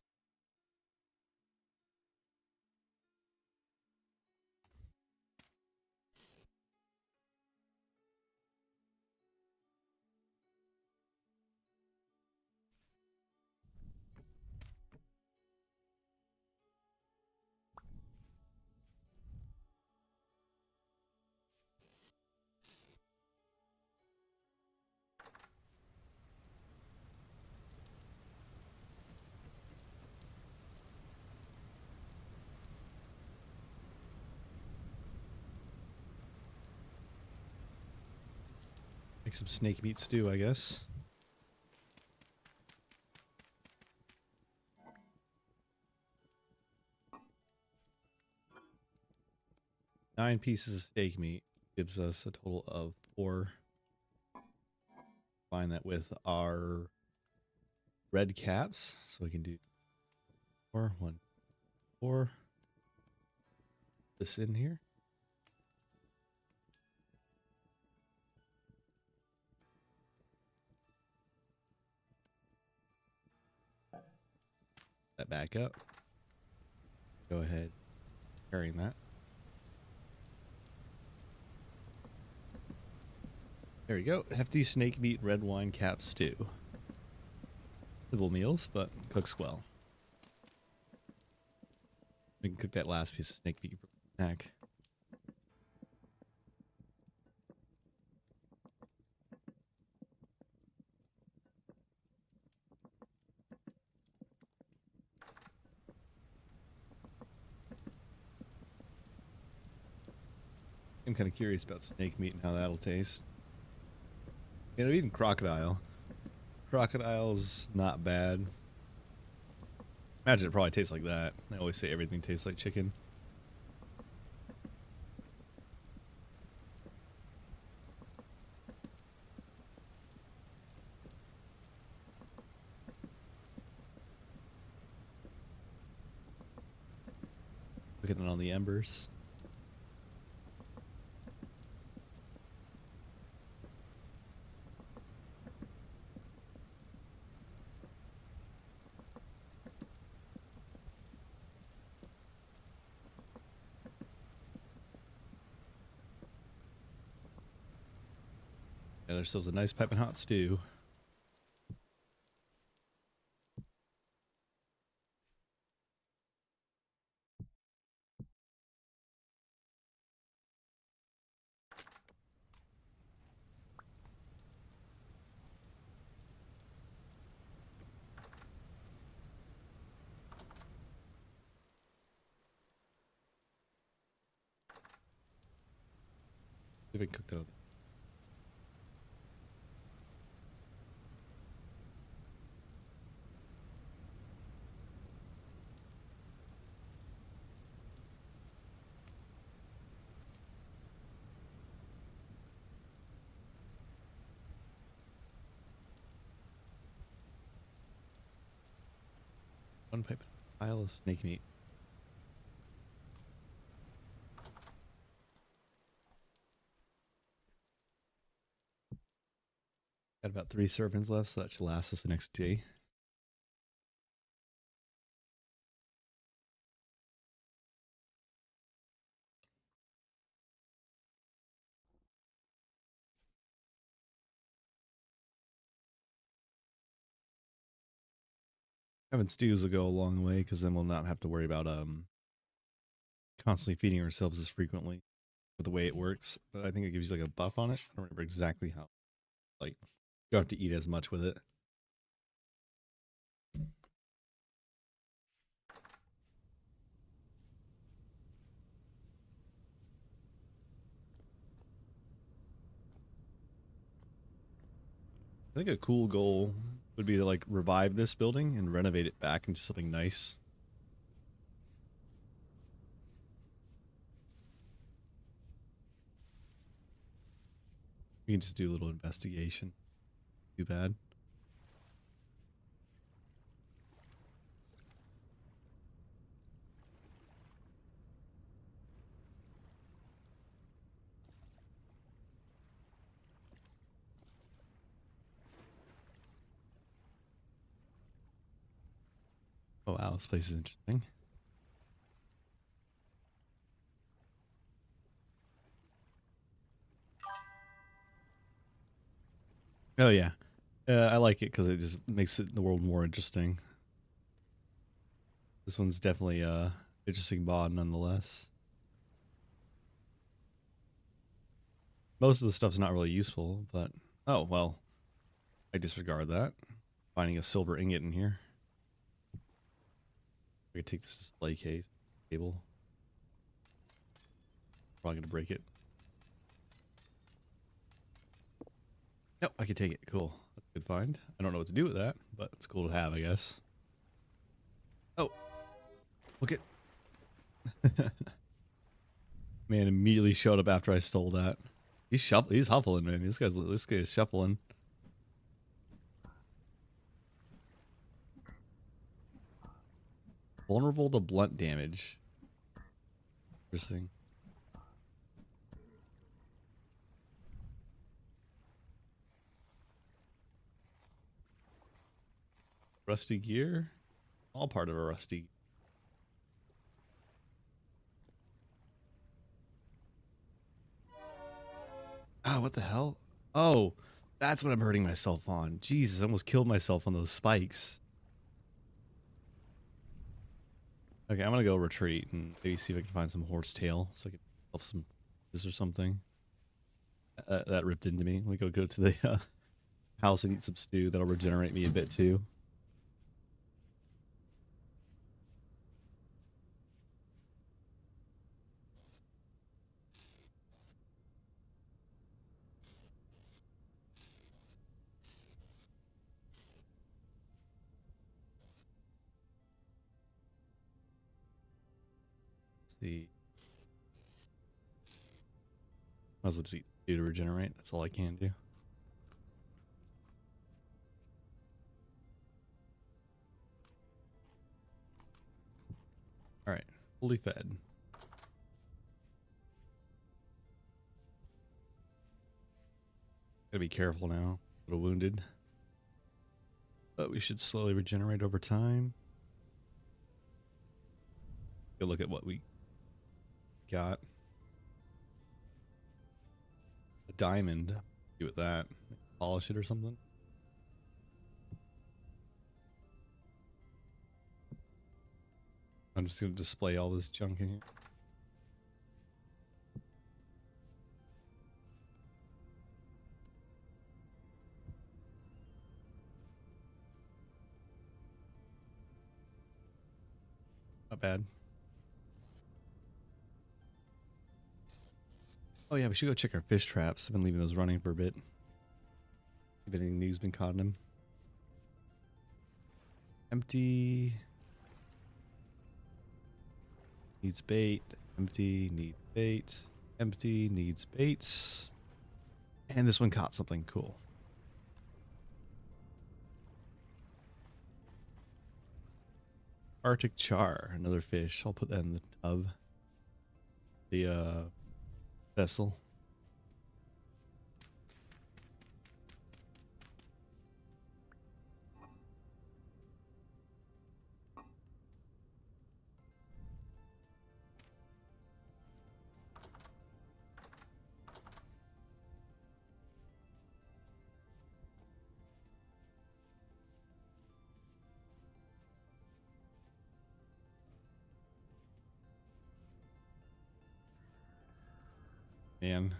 Make some snake meat stew, I guess. Nine pieces of steak meat gives us a total of 4. Combine that with our red caps, so we can do 4, 1, 4. This in here. That back up. Go ahead, carrying that. There we go. Hefty snake meat red wine cap stew. Simple meals, but cooks well. We can cook that last piece of snake meat for snack. I'm kind of curious about snake meat and how that'll taste. You know, even crocodile. Crocodile's not bad. Imagine it probably tastes like that. I always say everything tastes like chicken. Looking at it on the embers. Got ourselves a nice piping hot stew. See if I can cook that up. One pile of snake meat. Got about 3 servings left, so that should last us the next day. Having stews will go a long way because then we'll not have to worry about constantly feeding ourselves as frequently with the way it works. But I think it gives you like a buff on it. I don't remember exactly how. Like, you don't have to eat as much with it. I think a cool goal would be to like revive this building and renovate it back into something nice. We can just do a little investigation. Too bad. Oh wow, this place is interesting. Oh yeah, I like it because it just makes the world more interesting. This one's definitely interesting mod nonetheless. Most of the stuff's not really useful, but oh well, I disregard that. Finding a silver ingot in here. I could take this display case table. Probably gonna break it. Yep, I could take it. Cool. That's a good find. I don't know what to do with that, but it's cool to have, I guess. Oh, look at man immediately showed up after I stole that. He's huffling, man. This guy is shuffling. Vulnerable to blunt damage. Interesting. Rusty gear? All part of a rusty. Ah, what the hell? Oh, that's what I'm hurting myself on. Jesus, I almost killed myself on those spikes. Okay, I'm gonna go retreat and maybe see if I can find some horsetail so I can help some this or something. That ripped into me. Let me go to the house and eat some stew. That'll regenerate me a bit too. Let's see. Might as well just eat stew to regenerate. That's all I can do. All right, fully fed. Gotta be careful now. A little wounded. But we should slowly regenerate over time. Go look at what we got. A diamond. Do with that. Polish it or something. I'm just gonna display all this junk in here. Not bad. Oh yeah, we should go check our fish traps. I've been leaving those running for a bit. If anything new's been caught in them. Empty. Needs bait. Empty. Needs bait. Empty. Needs baits. And this one caught something cool. Arctic char. Another fish. I'll put that in the tub. The vessel. Man.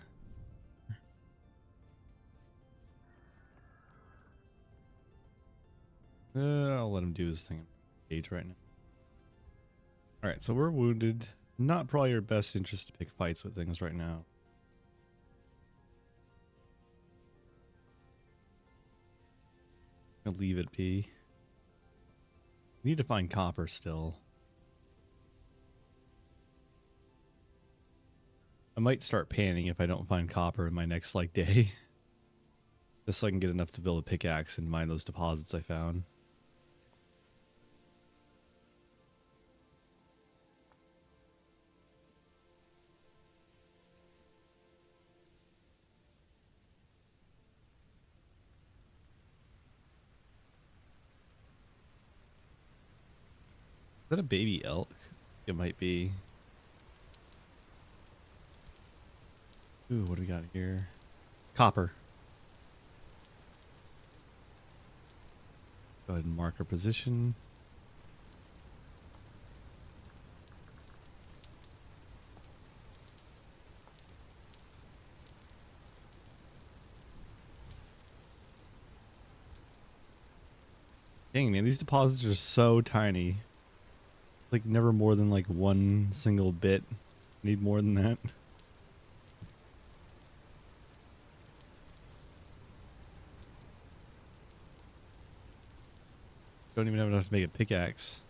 I'll let him do his thing. Cage right now. Alright, so we're wounded. Not probably your best interest to pick fights with things right now. I'll leave it be. Need to find copper still. I might start panning if I don't find copper in my next like day. Just so I can get enough to build a pickaxe and mine those deposits I found. Is that a baby elk? It might be. Ooh, what do we got here? Copper. Go ahead and mark our position. Dang, man, these deposits are so tiny. Like, never more than like one single bit. Need more than that. Don't even have enough to make a pickaxe.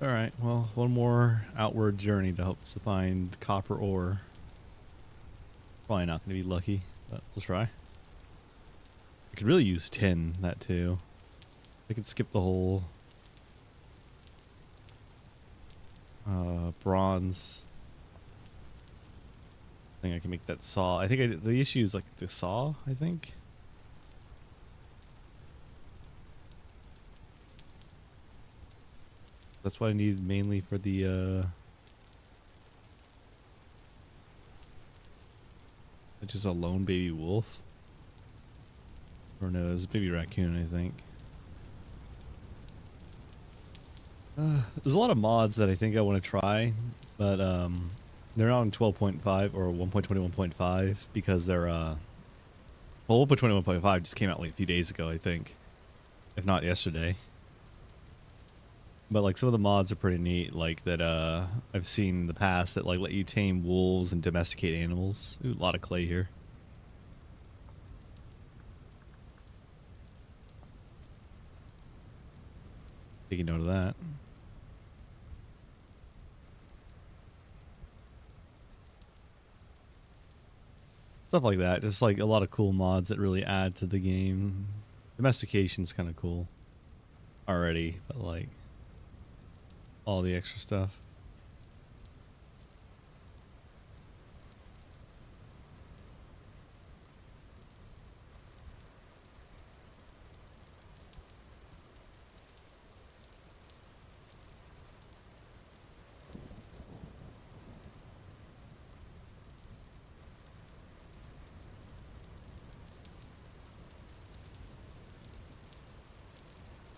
All right, well, one more outward journey to help us to find copper ore. Probably not going to be lucky, but we'll try. I could really use tin, that too. I could skip the whole bronze thing. I can make that saw. I think the issue is like the saw, I think. That's what I need mainly for the just a lone baby wolf. Or no, it was a baby raccoon, I think. There's a lot of mods that I think I want to try, but they're not on 12.5 or 1.21.5 because they're well, 1.21.5 just came out like a few days ago, I think, if not yesterday. But like some of the mods are pretty neat, like that I've seen in the past that like let you tame wolves and domesticate animals. Ooh, a lot of clay here. Taking note of that. Stuff like that, just like a lot of cool mods that really add to the game. Domestication's kind of cool already, but like all the extra stuff.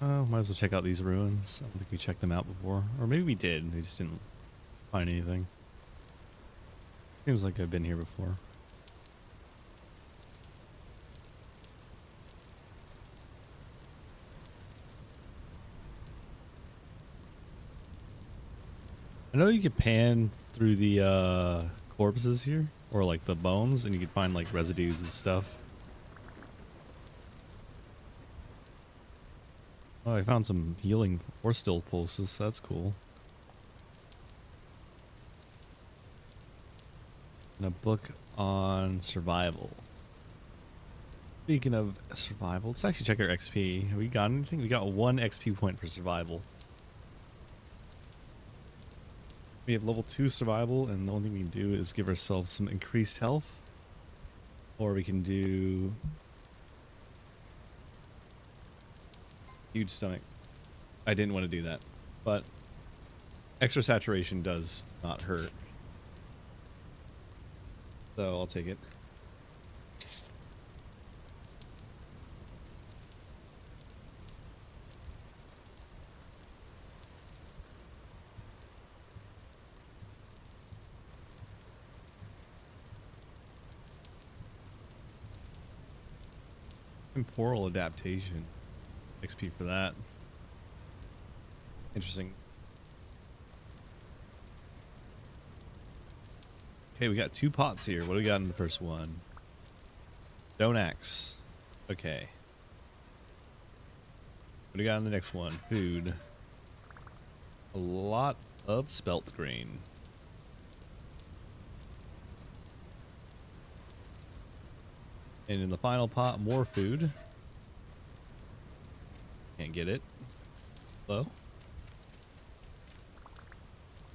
Oh, might as well check out these ruins. I don't think we checked them out before. Or maybe we did, we just didn't find anything. Seems like I've been here before. I know you can pan through the corpses here, or like the bones, and you can find like residues and stuff. Oh, I found some healing ore still pulses. That's cool. And a book on survival. Speaking of survival, let's actually check our XP. Have we got anything? We got 1 XP point for survival. We have level 2 survival, and the only thing we can do is give ourselves some increased health. Or we can do huge stomach. I didn't want to do that, but extra saturation does not hurt. So I'll take it. Temporal adaptation. XP for that. Interesting. Okay, we got 2 pots here. What do we got in the first one? Stone axe. Okay. What do we got in the next one? Food. A lot of spelt grain. And in the final pot, more food. Can't get it. Low.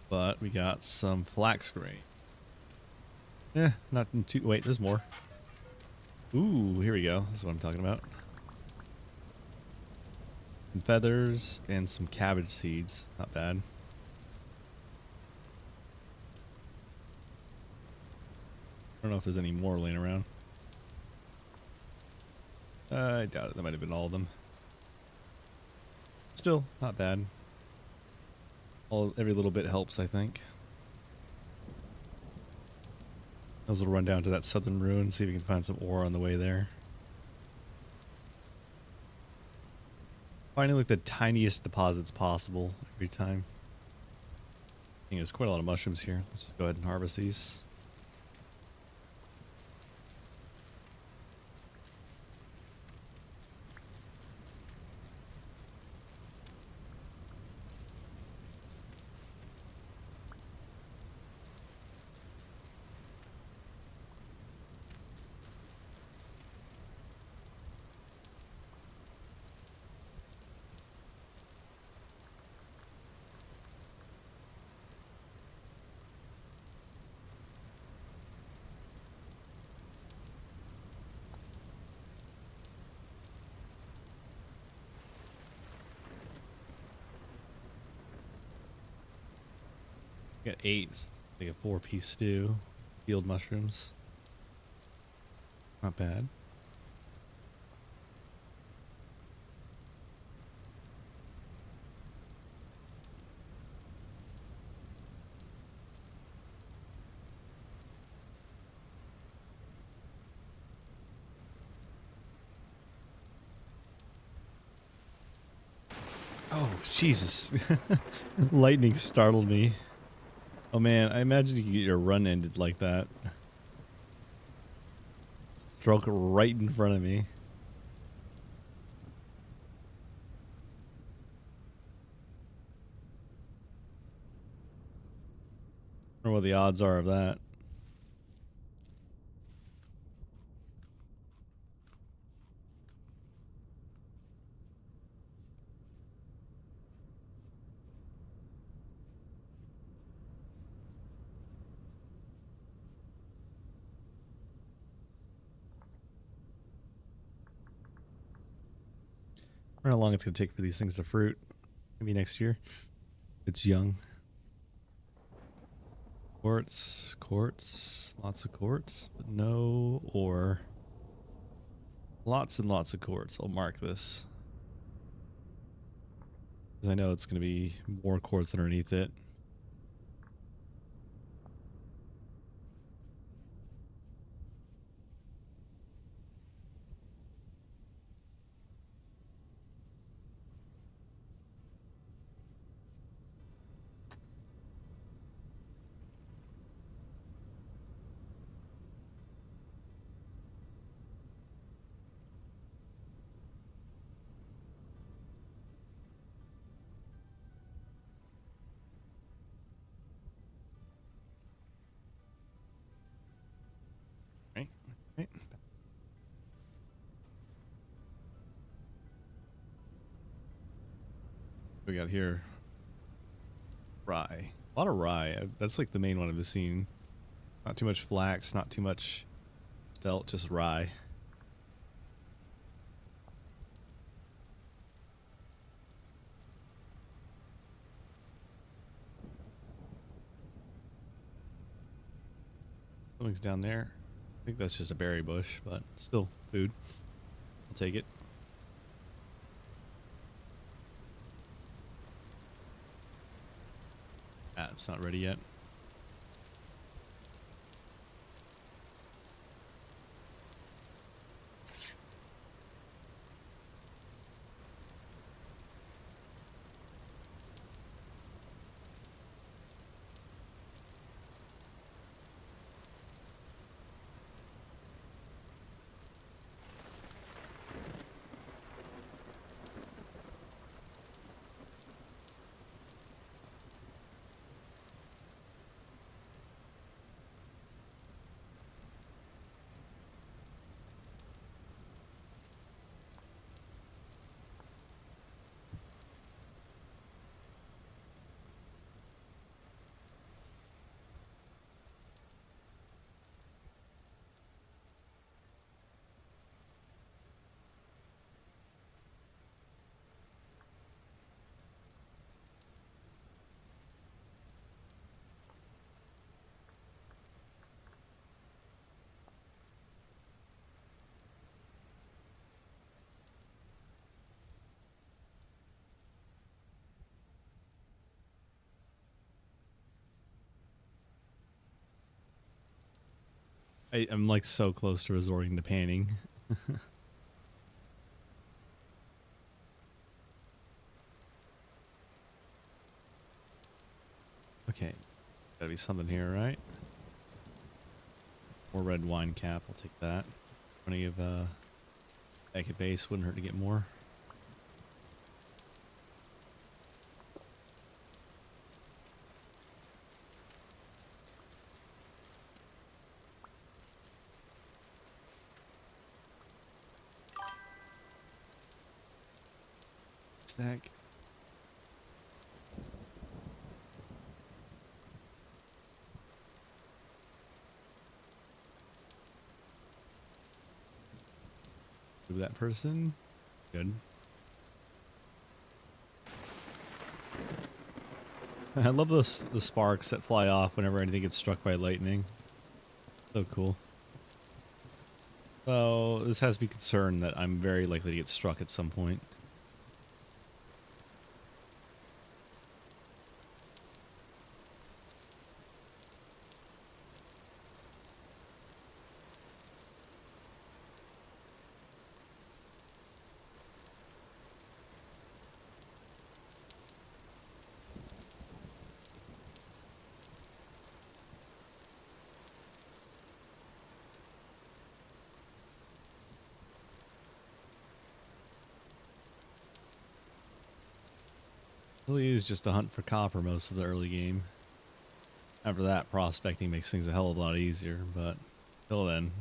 But we got some flax grain. Not too. Wait, there's more. Ooh, here we go. This is what I'm talking about. Some feathers and some cabbage seeds. Not bad. I don't know if there's any more laying around. I doubt it. That might have been all of them. Still, not bad. Every little bit helps, I think. I was gonna run down to that southern ruin, see if we can find some ore on the way there. Finding like the tiniest deposits possible every time. I think there's quite a lot of mushrooms here. Let's just go ahead and harvest these. Got 8. It's like a 4-piece stew. Field mushrooms. Not bad. Oh, Jesus. Lightning startled me. Oh man, I imagine you could get your run ended like that. Struck right in front of me. I wonder what the odds are of that. I wonder how long it's going to take for these things to fruit. Maybe next year. It's young. Quartz, lots of quartz, but no ore. Lots and lots of quartz. I'll mark this. Because I know it's going to be more quartz underneath it. Right? Right. We got here rye. A lot of rye. That's like the main one I've seen. Not too much flax, not too much spelt, just rye. Something's down there. I think that's just a berry bush, but still food. I'll take it. Ah, it's not ready yet. I'm like so close to resorting to panning. Okay, gotta be something here, right? More red wine cap. I'll take that. Plenty of back at base. Wouldn't hurt to get more. Stack. Move that person. Good. I love the sparks that fly off whenever anything gets struck by lightning. So cool. So this has me concerned that I'm very likely to get struck at some point. Really is just a hunt for copper most of the early game. After that, prospecting makes things a hell of a lot easier, but till then,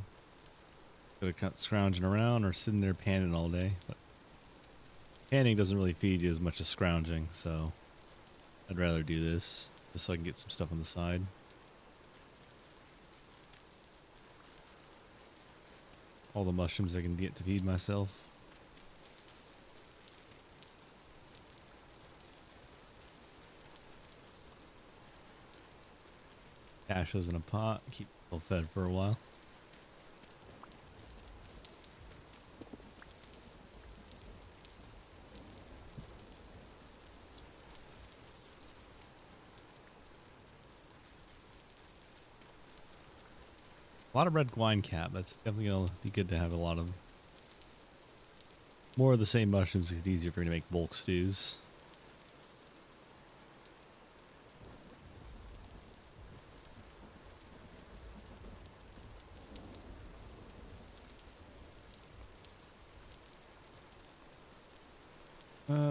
could have scrounging around or sitting there panning all day. But panning doesn't really feed you as much as scrounging, so I'd rather do this just so I can get some stuff on the side. All the mushrooms I can get to feed myself. Cash those in a pot, keep people fed for a while. A lot of red wine cap. That's definitely gonna be good to have a lot of more of the same mushrooms. It's easier for me to make bulk stews.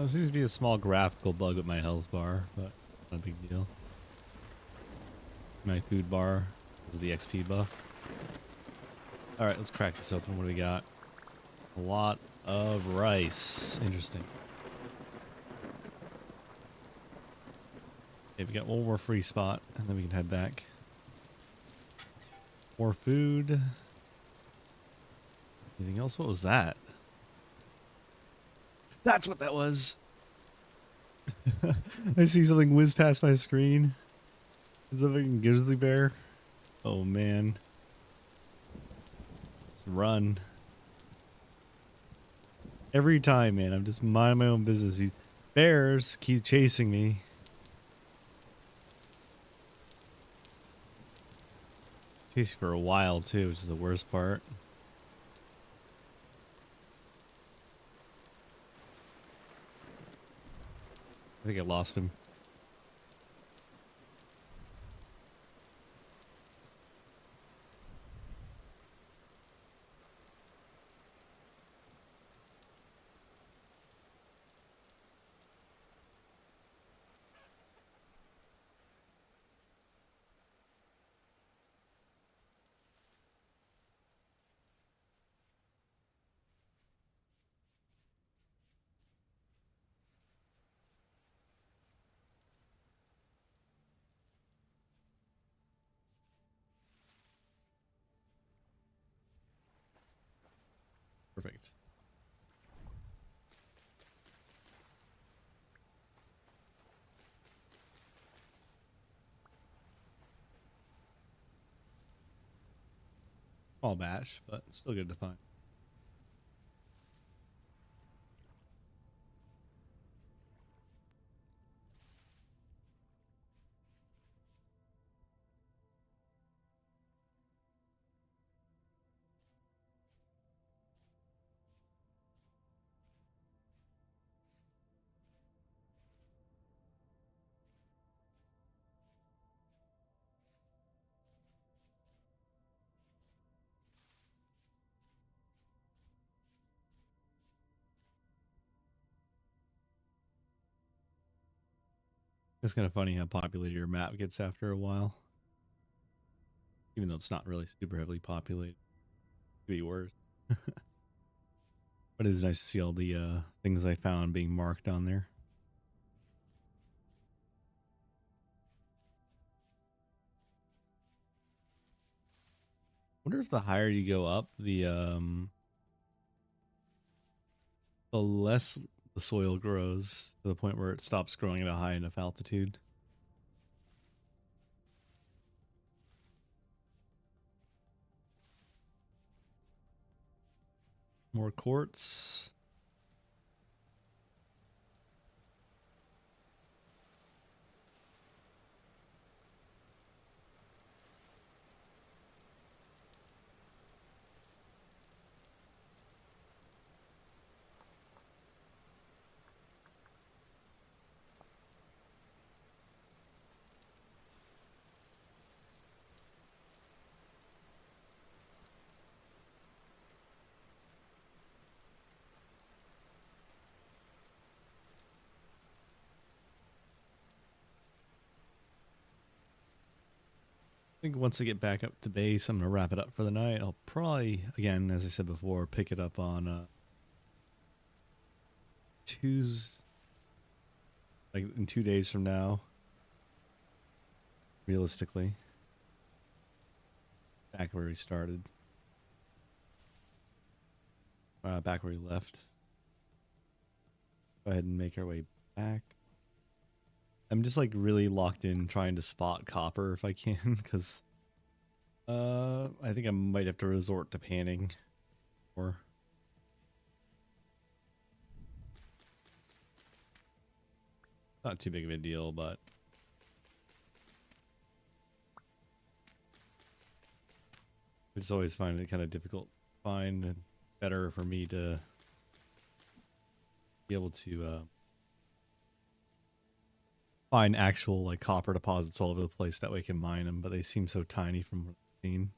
Seems to be a small graphical bug with my health bar, but not a big deal. My food bar is the XP buff. Alright, let's crack this open. What do we got? A lot of rice. Interesting. Okay, we got one more free spot, and then we can head back. More food. Anything else? What was that? That's what that was! I see something whiz past my screen. Is that a fucking grizzly bear? Oh man. Let's run. Every time, man. I'm just minding my own business. These bears keep chasing me. Chasing for a while too, which is the worst part. I think I lost him. Perfect. Small batch, but still good to find. It's kind of funny how populated your map gets after a while, even though it's not really super heavily populated. It could be worse. But it is nice to see all the things I found being marked on there. Wonder if the higher you go up, the less the soil grows to the point where it stops growing at a high enough altitude. More quartz. I think once I get back up to base, I'm going to wrap it up for the night. I'll probably, again, as I said before, pick it up on Tuesday, like in 2 days from now, realistically. Back where we started. Back where we left. Go ahead and make our way back. I'm just like really locked in trying to spot copper if I can, because I think I might have to resort to panning or not too big of a deal, but it's always find it kind of difficult to find, and better for me to be able to find actual like copper deposits all over the place. That way I can mine them, but they seem so tiny from what I've seen.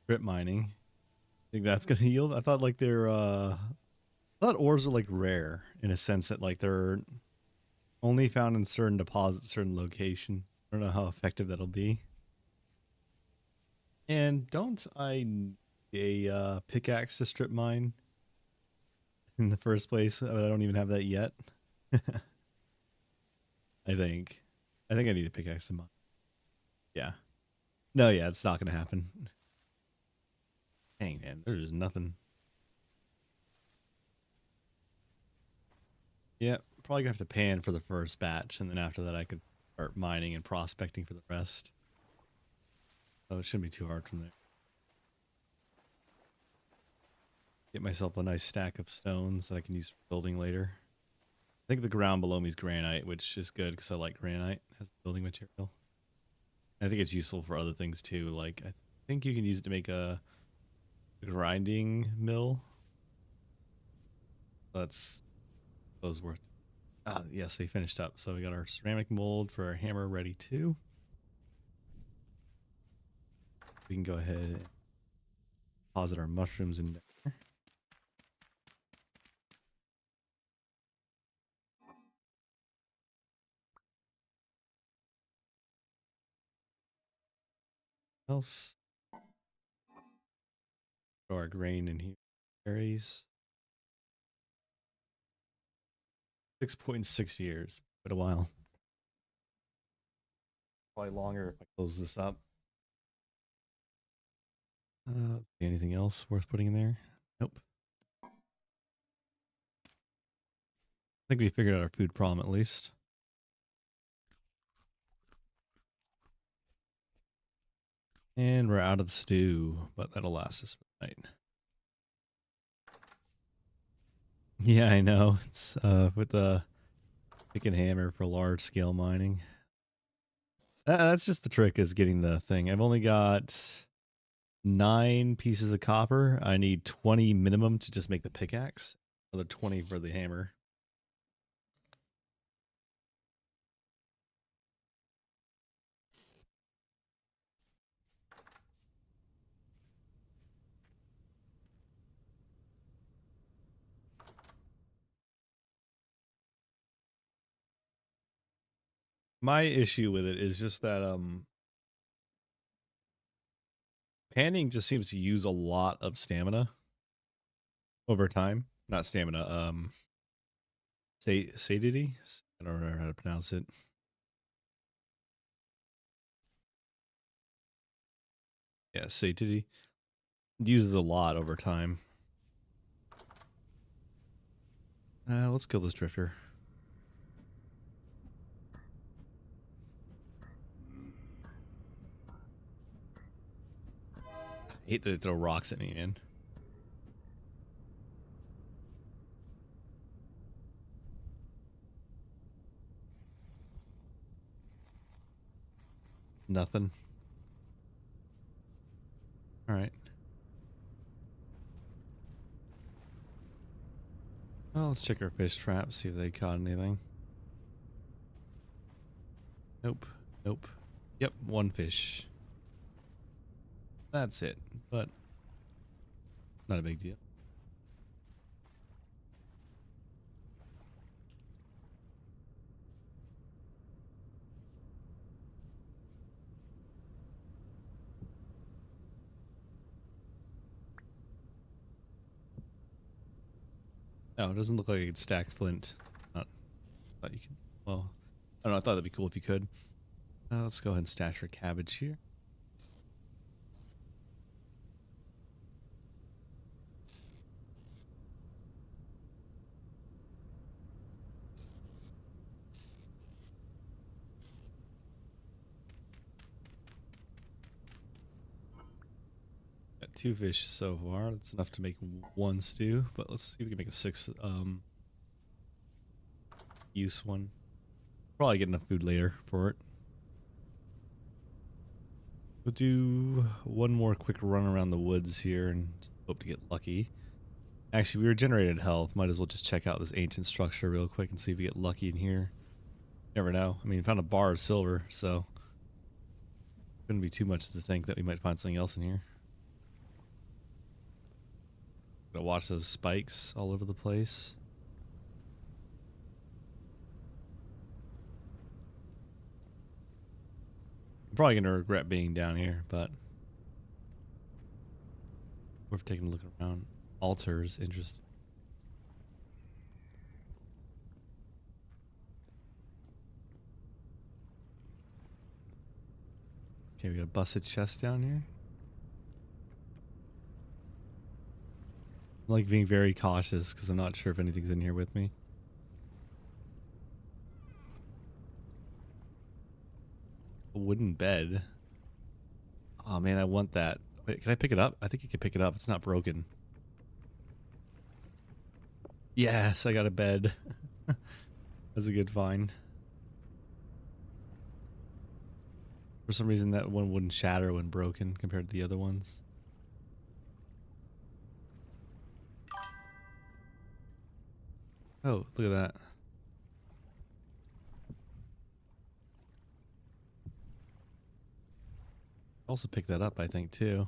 Strip mining. Think that's gonna yield? I thought like they're I thought ores are like rare in a sense that like they're only found in certain deposits, certain location. I don't know how effective that'll be. And don't I need a pickaxe to strip mine in the first place? I don't even have that yet. I think. I think I need a pickaxe to mine. Yeah. No, yeah, it's not gonna happen. Dang, man, there's nothing. Yeah, probably gonna have to pan for the first batch, and then after that I could start mining and prospecting for the rest. So it shouldn't be too hard from there. Get myself a nice stack of stones that I can use for building later. I think the ground below me is granite, which is good because I like granite as building material. I think it's useful for other things too. Like I think you can use it to make a grinding mill. That's those worth. Ah, yes, they finished up. So we got our ceramic mold for our hammer ready too. We can go ahead and deposit our mushrooms in there. Else, throw our grain in here. Berries. 6.6 years. Been a while. Probably longer if I close this up. Anything else worth putting in there? Nope. I think we figured out our food problem at least. And we're out of stew, but that'll last us for the night. Yeah, I know. It's with the pick and hammer for large scale mining. That's just the trick, is getting the thing. I've only got 9 pieces of copper. I need 20 minimum to just make the pickaxe. Another 20 for the hammer. My issue with it is just that panning just seems to use a lot of stamina over time. Not stamina, satiety? I don't remember how to pronounce it. Yeah, satiety. It uses a lot over time. Let's kill this drifter. I hate that they throw rocks at me, man. Nothing. All right. Well, let's check our fish trap, see if they caught anything. Nope. Nope. Yep, one fish. That's it, but not a big deal. No, it doesn't look like I could stack flint. Not thought you could. Well, I don't know. I thought that'd be cool if you could. Let's go ahead and stash our cabbage here. Got 2 fish so far. That's enough to make 1 stew, but let's see if we can make a 6 use one. Probably get enough food later for it. We'll do one more quick run around the woods here and hope to get lucky. Actually, we regenerated health. Might as well just check out this ancient structure real quick and see if we get lucky in here. Never know. I mean, found a bar of silver, so couldn't be too much to think that we might find something else in here. Gotta watch those spikes all over the place. I'm probably gonna regret being down here, but worth taking a look around. Altars, interesting. Okay, we got a busted chest down here. I'm like being very cautious because I'm not sure if anything's in here with me. A wooden bed. Oh man, I want that. Wait, can I pick it up? I think you can pick it up. It's not broken. Yes, I got a bed. That's a good find. For some reason, that one wouldn't shatter when broken compared to the other ones. Oh, look at that. Also picked that up, I think, too.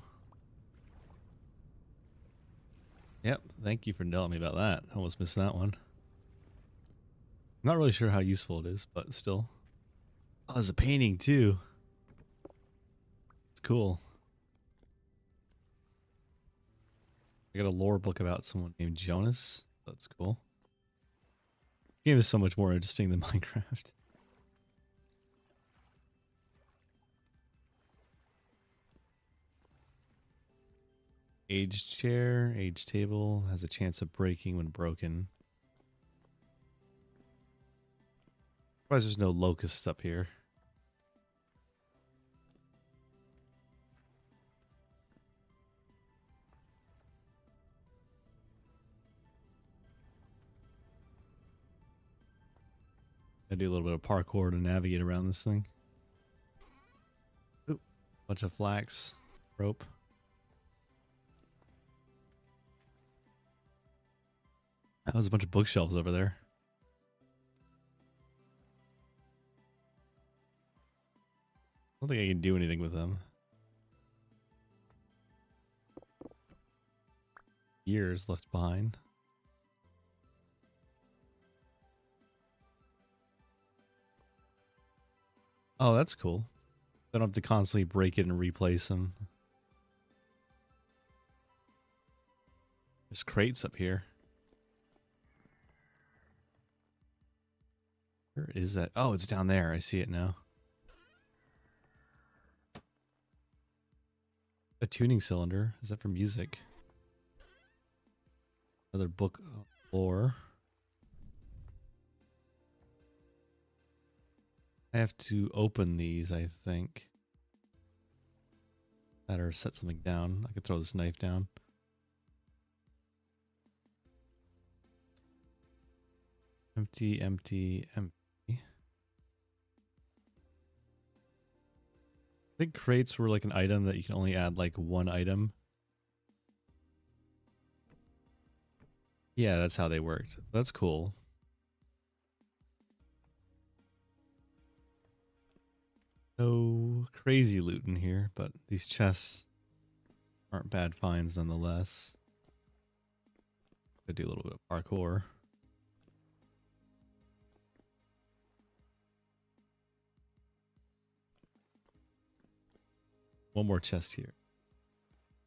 Yep, thank you for telling me about that. I almost missed that one. Not really sure how useful it is, but still. Oh, there's a painting, too. It's cool. I got a lore book about someone named Jonas. That's cool. The game is so much more interesting than Minecraft. Age chair, age table, has a chance of breaking when broken. Surprised there's no locusts up here. I do a little bit of parkour to navigate around this thing. Oop, bunch of flax, rope. That was a bunch of bookshelves over there. I don't think I can do anything with them. Years left behind. Oh, that's cool. I don't have to constantly break it and replace them. There's crates up here. Where is that? Oh, it's down there. I see it now. A tuning cylinder. Is that for music? Another book of lore. I have to open these, I think. That or set something down. I could throw this knife down. Empty, empty, empty. I think crates were like an item that you can only add like one item. Yeah, that's how they worked. That's cool. No crazy loot in here, but these chests aren't bad finds nonetheless. Could do a little bit of parkour. One more chest here.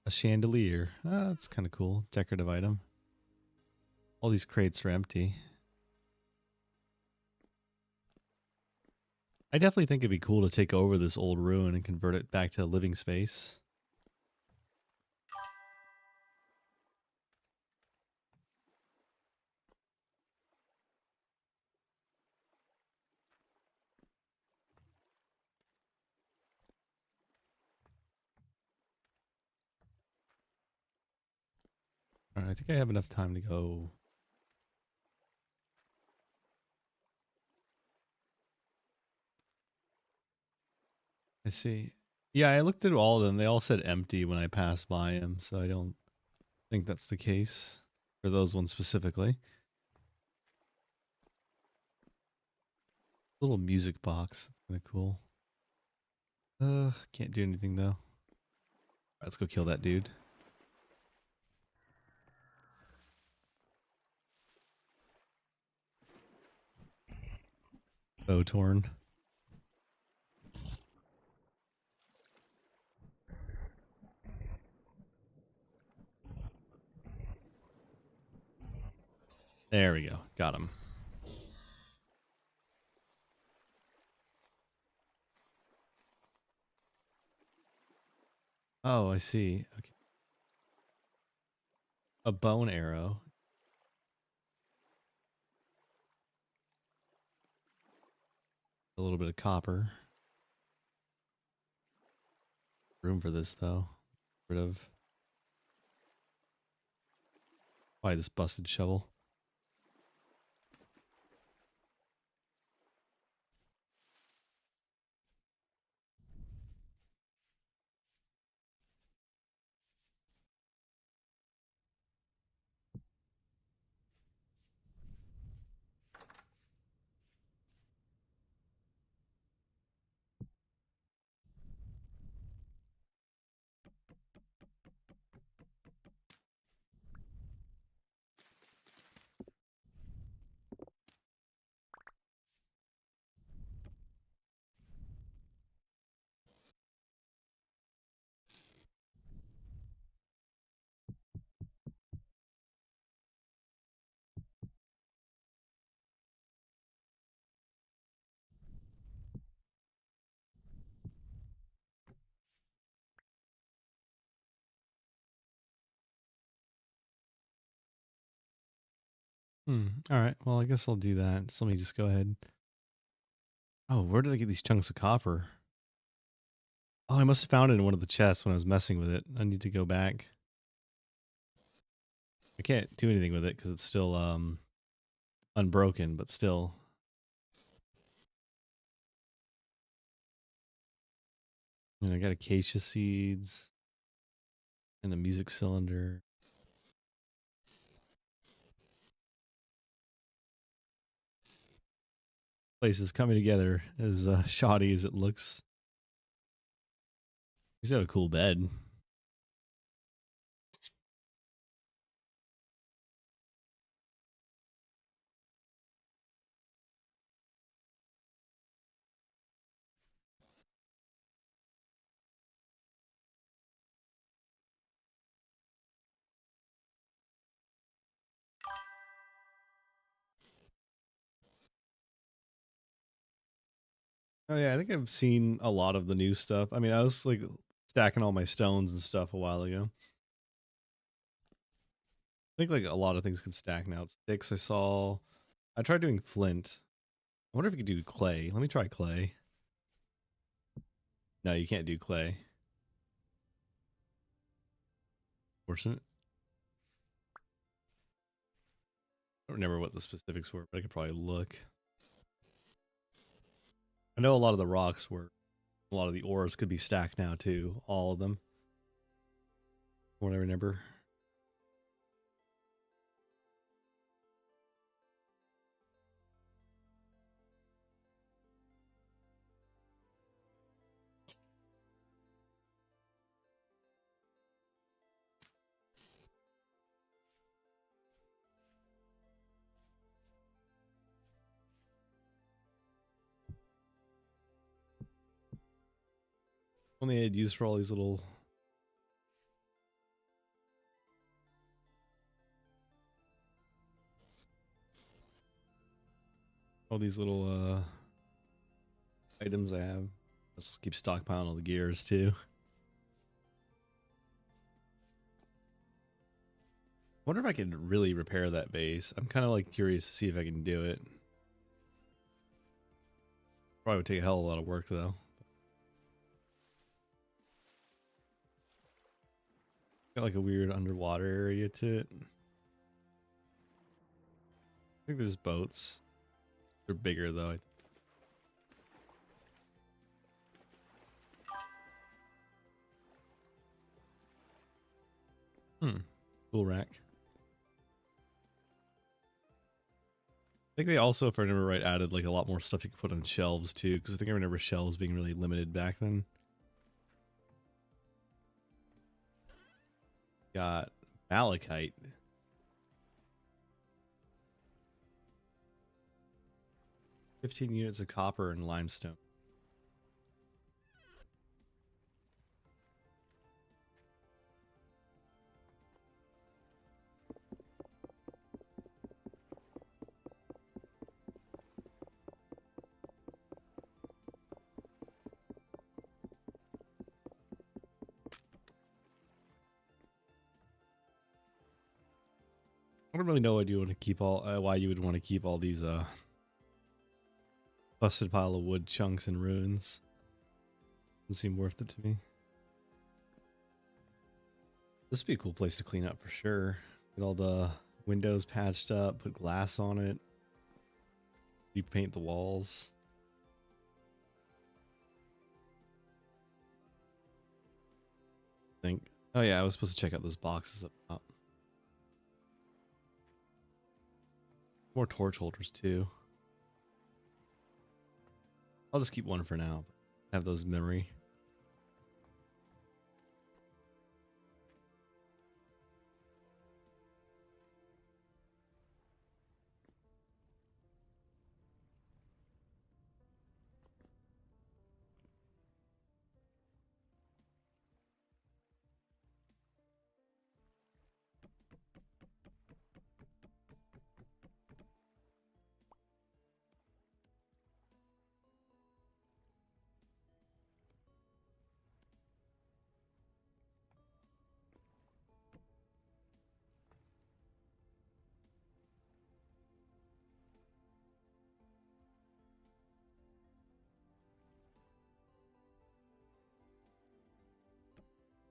A chandelier. Ah, that's kind of cool. Decorative item. All these crates are empty. I definitely think it'd be cool to take over this old ruin and convert it back to a living space. All right, I think I have enough time to go. I see. Yeah, I looked at all of them. They all said empty when I passed by them, so I don't think that's the case for those ones specifically. Little music box. That's kind of cool. Can't do anything though. Let's go kill that dude. Bow torn. There we go. Got him. Oh, I see. Okay. A bone arrow. A little bit of copper. Room for this though. Rid of. Why this busted shovel? All right. Well, I guess I'll do that. So let me just go ahead. Oh, where did I get these chunks of copper? Oh, I must have found it in one of the chests when I was messing with it. I need to go back. I can't do anything with it because it's still unbroken, but still. And I got acacia seeds and a music cylinder. Place is coming together as shoddy as it looks. He's got a cool bed. Oh yeah, I think I've seen a lot of the new stuff. I mean, I was like stacking all my stones and stuff a while ago. I think like a lot of things can stack now. Sticks I saw. I tried doing flint. I wonder if you could do clay. Let me try clay. No, you can't do clay. Fortunate. I don't remember what the specifics were, but I could probably look. I know a lot of the rocks were, a lot of the ores could be stacked now too. All of them. From what I remember. Only I had used for all these little. All these little items I have. Let's just keep stockpiling all the gears too. Wonder if I could really repair that base. I'm kind of like curious to see if I can do it. Probably would take a hell of a lot of work though. Got like a weird underwater area to it. I think there's boats. They're bigger though. Cool rack. I think they also, if I remember right, added like a lot more stuff you could put on shelves too. Because I think I remember shelves being really limited back then. Got malachite. 15 units of copper and limestone. I don't really know why you want to keep all why you would want to keep all these busted pile of wood chunks and ruins. Doesn't seem worth it to me. This would be a cool place to clean up for sure. Get all the windows patched up, put glass on it, repaint the walls. I think. Oh yeah, I was supposed to check out those boxes up top. More torch holders too. I'll just keep one for now. Have those in memory.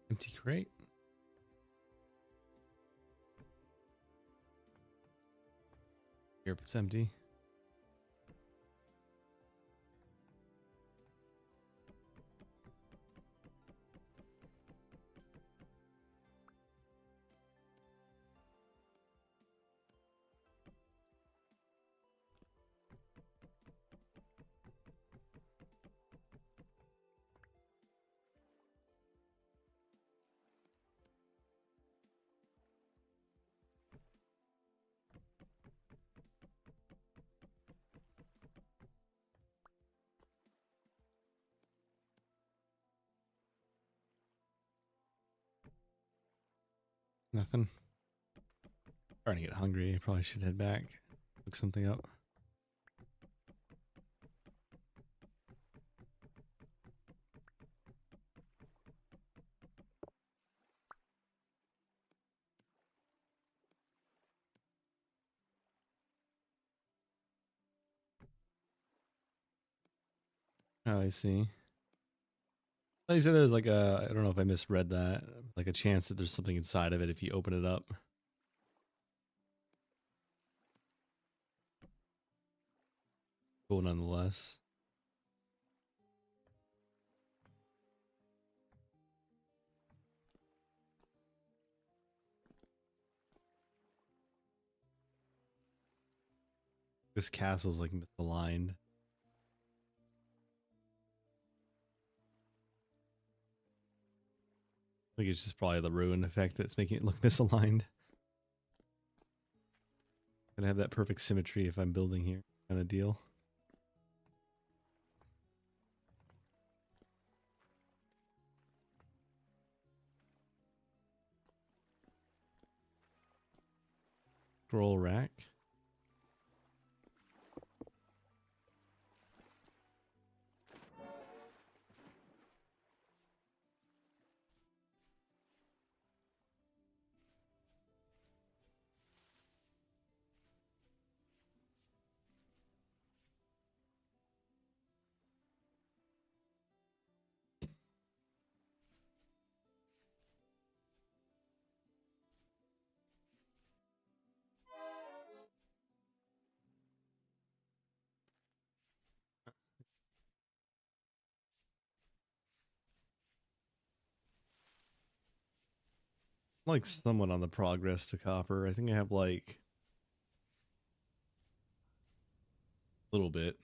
Empty crate. Here if it's empty. Nothing. Starting to get hungry. I probably should head back. Look something up. Oh, I see. Like you said, there's like I don't know if I misread that, like a chance that there's something inside of it if you open it up. Cool nonetheless. This castle's like misaligned. I think it's just probably the ruin effect that's making it look misaligned. Gonna have that perfect symmetry if I'm building here, kind of deal. Scroll rack. I'm like somewhat on the progress to copper. I think I have like a little bit.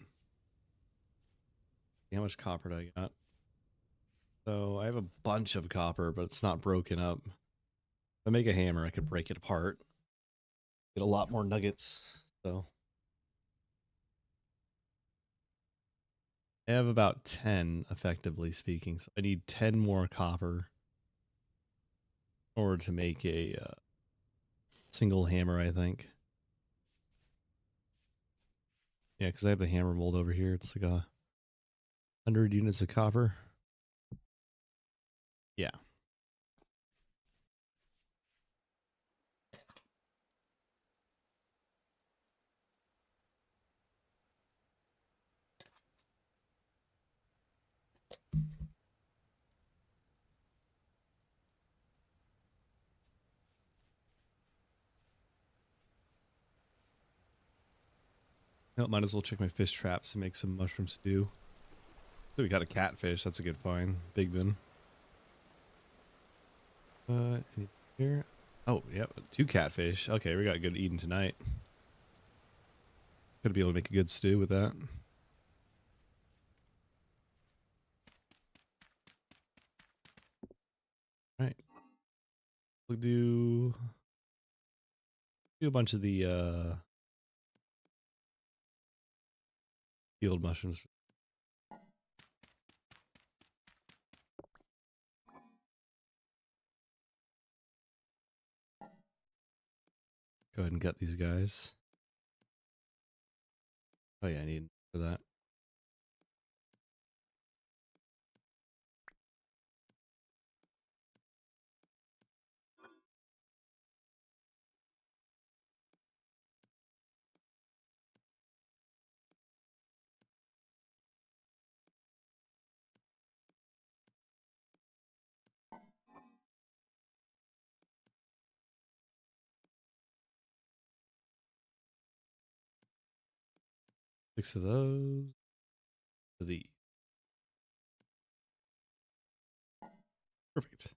How much copper do I got? So I have a bunch of copper, but it's not broken up. If I make a hammer, I could break it apart. Get a lot more nuggets. So I have about 10, effectively speaking. So I need 10 more copper in order to make a single hammer, I think. Yeah, because I have the hammer mold over here. It's like 100 units of copper. Yeah. Oh, might as well check my fish traps and make some mushroom stew. So we got a catfish. That's a good find. Big bin. Anything here? Oh, yep. 2 catfish. Okay, we got good eating tonight. Could be able to make a good stew with that. All right. We'll do a bunch of the field mushrooms. Go ahead and gut these guys. Oh yeah, I need for that. 6 of those. The perfect.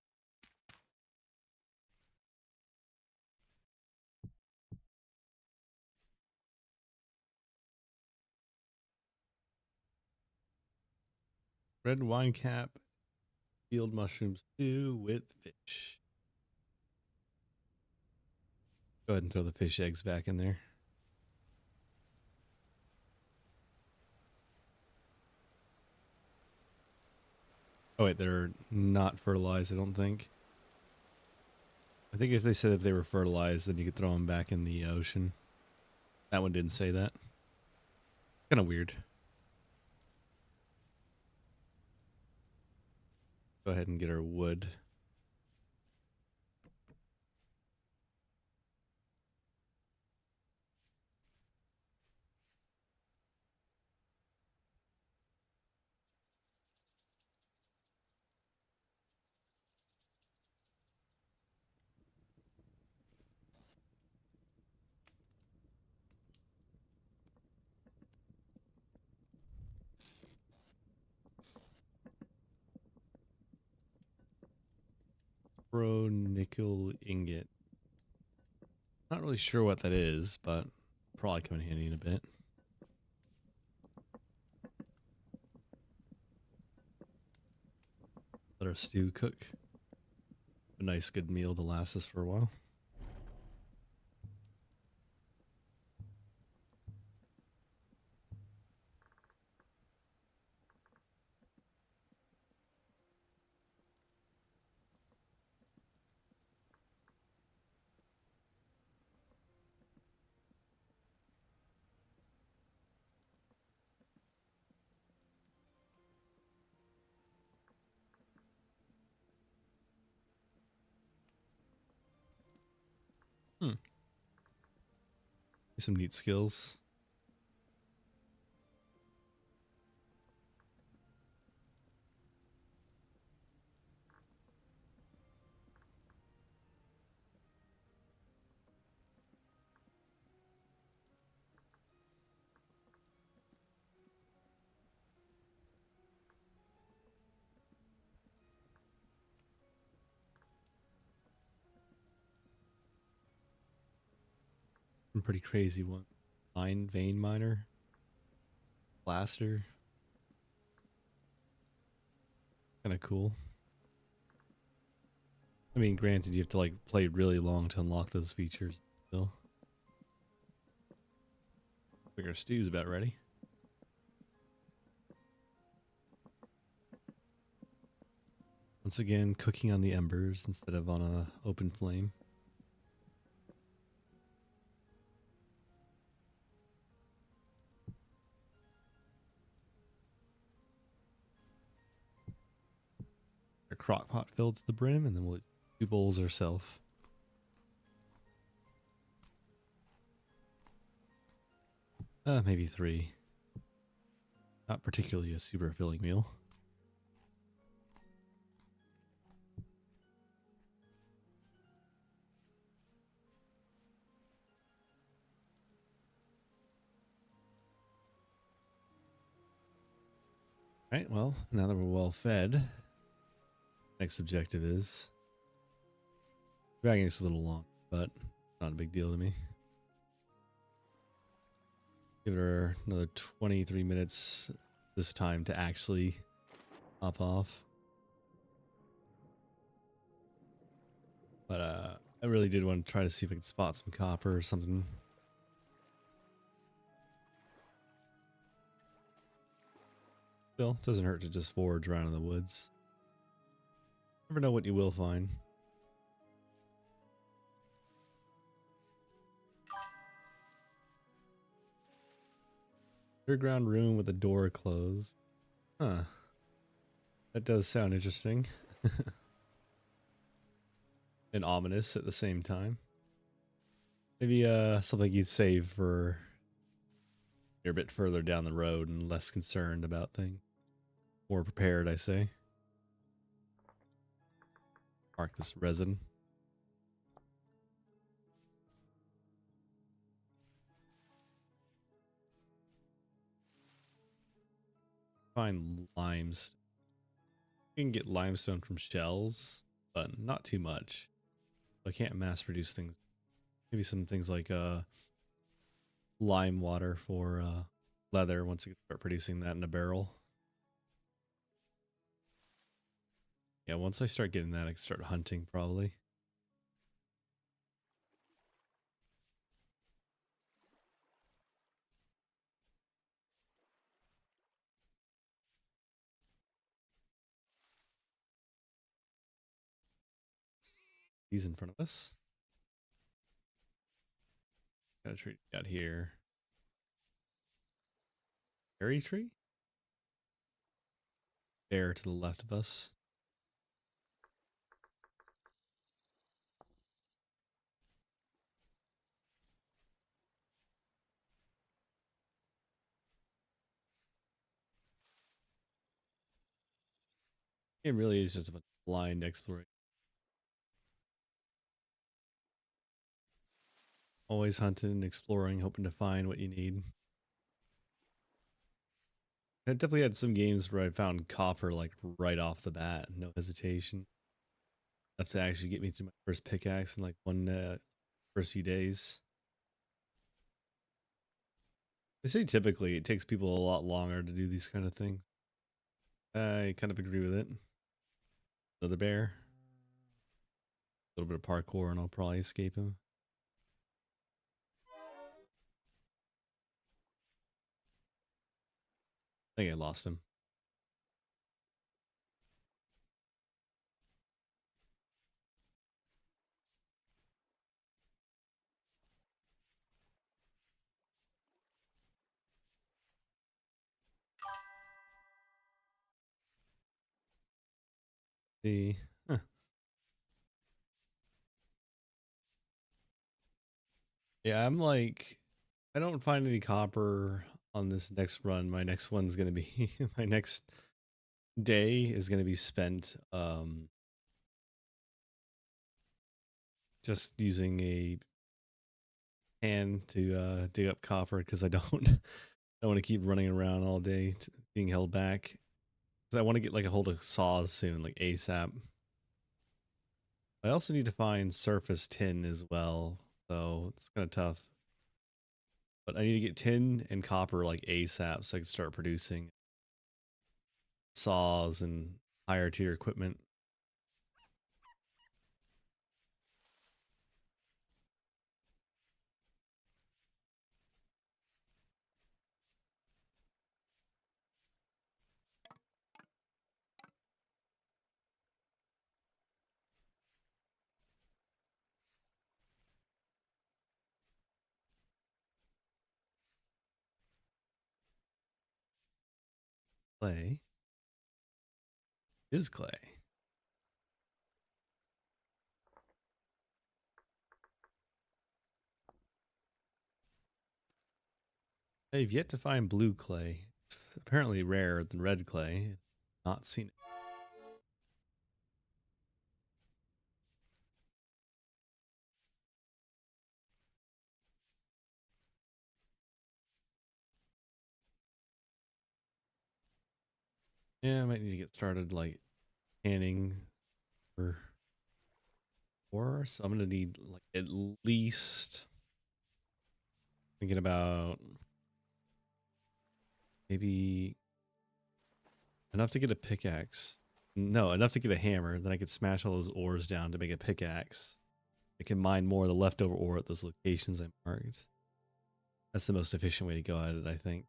Red wine cap, field mushrooms stew with fish. Go ahead and throw the fish eggs back in there. Oh wait, they're not fertilized, I don't think. I think if they said if they were fertilized, then you could throw them back in the ocean. That one didn't say that. Kind of weird. Go ahead and get our wood. Pro nickel ingot. Not really sure what that is, but probably come in handy in a bit. Let our stew cook. A nice good meal to last us for a while. Hmm. Some neat skills. Some pretty crazy one. Vein miner. Blaster. Kind of cool. I mean, granted, you have to like play really long to unlock those features. Still, I think our stew's about ready. Once again, cooking on the embers instead of on a open flame. Our crock pot filled to the brim, and then we'll eat 2 bowls ourselves. Maybe 3. Not particularly a super filling meal. Right, well, now that we're well fed, next objective is dragging this a little long, but not a big deal to me. Give her another 23 minutes this time to actually hop off. But I really did want to try to see if I could spot some copper or something. Still, doesn't hurt to just forage around in the woods. Never know what you will find. Underground room with a door closed. Huh. That does sound interesting. And ominous at the same time. Maybe something you'd save for you're a bit further down the road and less concerned about things. More prepared, I say. Mark this resin. Find limes. You can get limestone from shells, but not too much. I can't mass produce things. Maybe some things like lime water for leather once you start producing that in a barrel. Yeah, once I start getting that, I can start hunting probably. He's in front of us. Got a tree out here. Berry tree? Bear to the left of us. It really is just a blind exploration. Always hunting, exploring, hoping to find what you need. I definitely had some games where I found copper like right off the bat, no hesitation. Enough to actually get me to my first pickaxe in like first few days. They say typically it takes people a lot longer to do these kind of things. I kind of agree with it. Another bear. A little bit of parkour and I'll probably escape him. I think I lost him. See. Huh. Yeah, I'm like, I don't find any copper on this next run. My next one's gonna be my next day is gonna be spent just using a hand to dig up copper because I don't I want to keep running around all day being held back. Because I want to get like a hold of saws soon, like ASAP. I also need to find surface tin as well, so it's kind of tough. But I need to get tin and copper like ASAP so I can start producing saws and higher tier equipment. Clay is clay. I've yet to find blue clay. It's apparently rarer than red clay. Not seen it. Yeah, I might need to get started like canning for ore. So I'm gonna need like at least thinking about maybe enough to get a pickaxe. No, enough to get a hammer. Then I could smash all those ores down to make a pickaxe. I can mine more of the leftover ore at those locations I marked. That's the most efficient way to go at it, I think.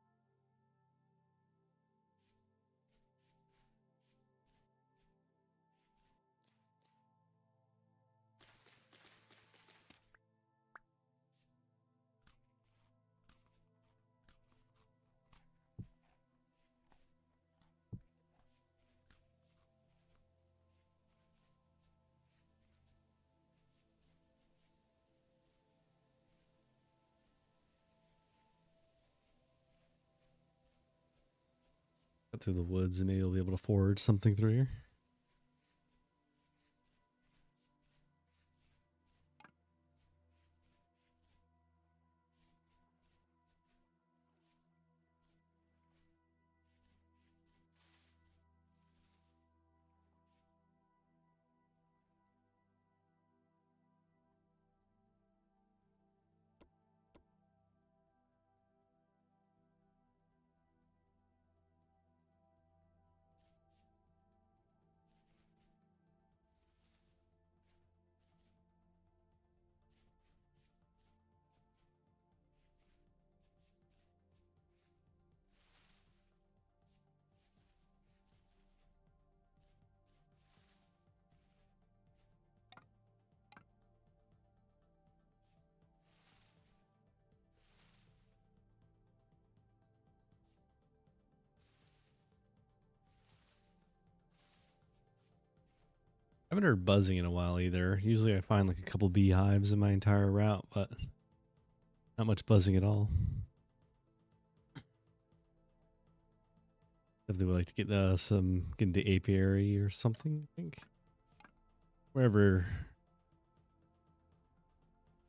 Cut through the woods and maybe you'll be able to forge something through here. I haven't heard buzzing in a while either. Usually I find like a couple beehives in my entire route, but not much buzzing at all. If they would like to get get into apiary or something, I think. Wherever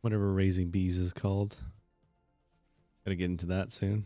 whatever raising bees is called. Gotta get into that soon.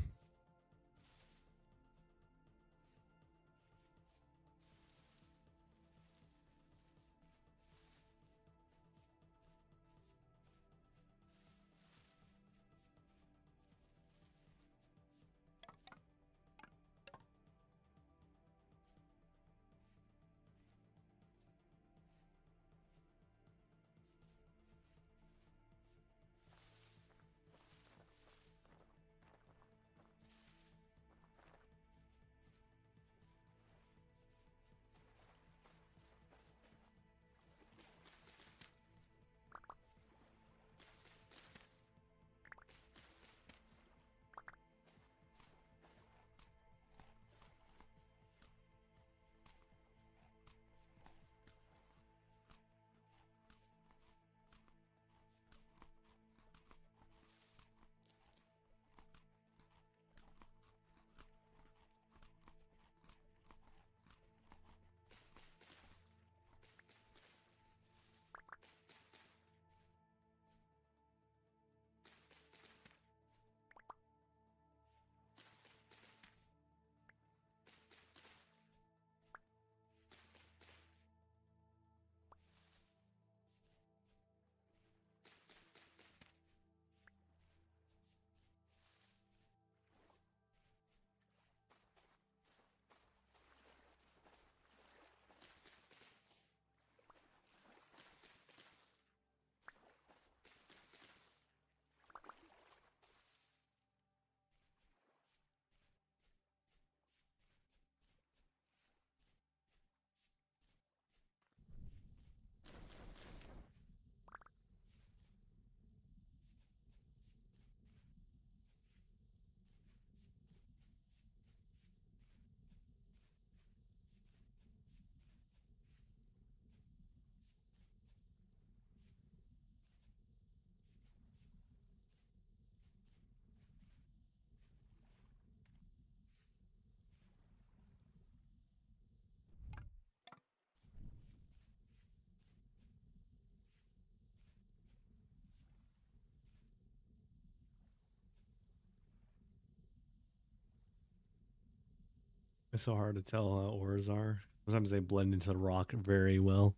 It's so hard to tell how ores are. Sometimes they blend into the rock very well.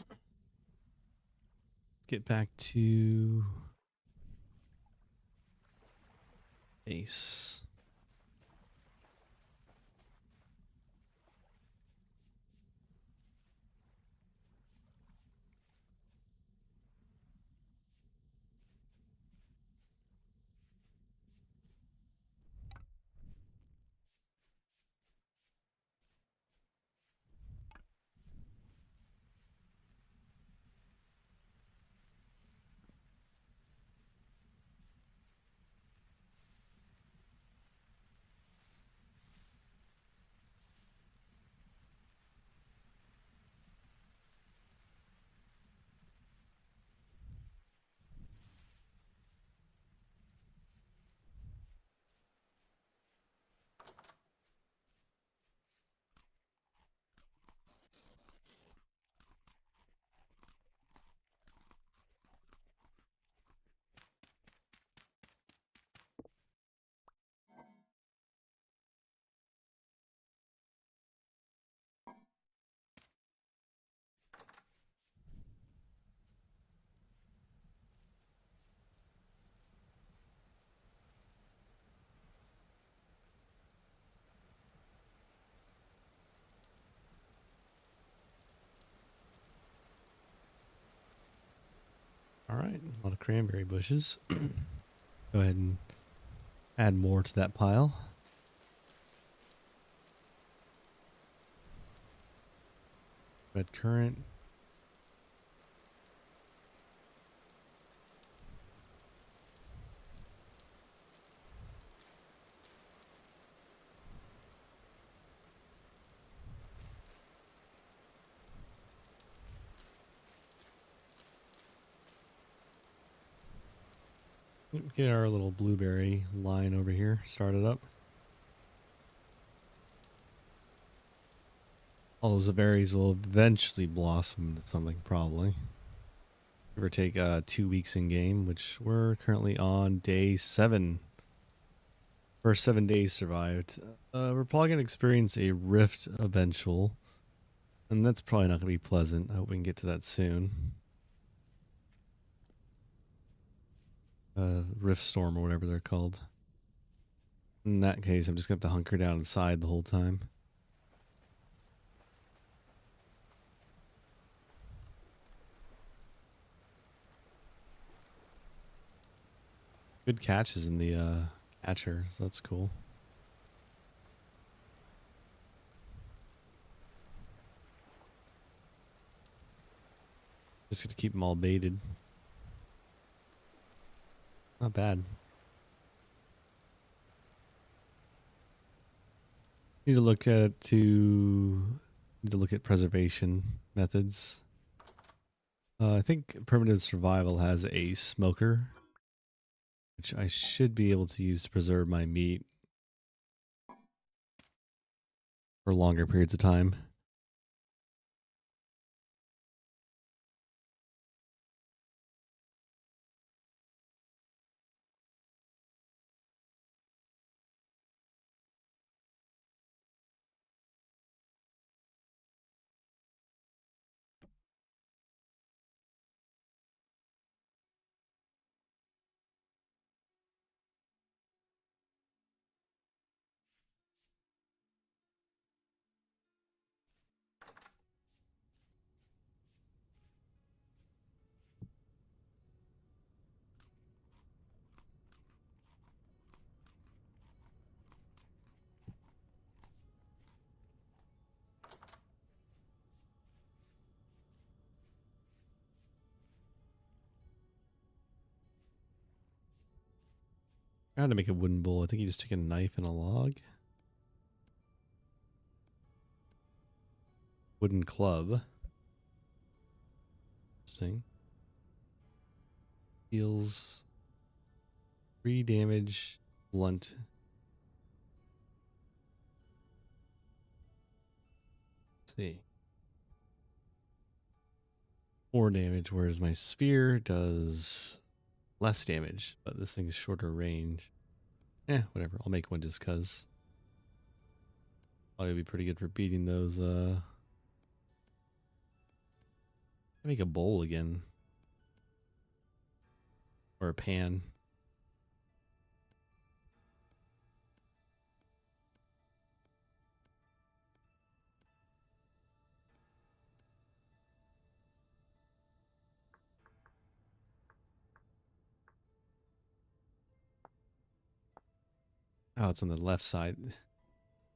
Let's get back to base. All right, a lot of cranberry bushes. Go ahead and add more to that pile. Red currant. Get our little blueberry line over here started up. All those berries will eventually blossom into something, probably. Give or take 2 weeks in game, which we're currently on day 7. First 7 days survived. We're probably going to experience a rift eventual, and that's probably not going to be pleasant. I hope we can get to that soon. Rift storm or whatever they're called. In that case, I'm just going to have to hunker down inside the whole time. Good catches in the catcher, so that's cool. Just gonna keep them all baited. Not bad. Need to look at preservation methods. I think primitive survival has a smoker, which I should be able to use to preserve my meat for longer periods of time. How to make a wooden bowl. I think you just take a knife and a log. Wooden club. Interesting. Deals 3 damage, blunt. Let's see. 4 damage, whereas my spear does less damage, but this thing is shorter range. Whatever. I'll make one just cuz. Probably be pretty good for beating those. Make a bowl again. Or a pan. Oh, it's on the left side.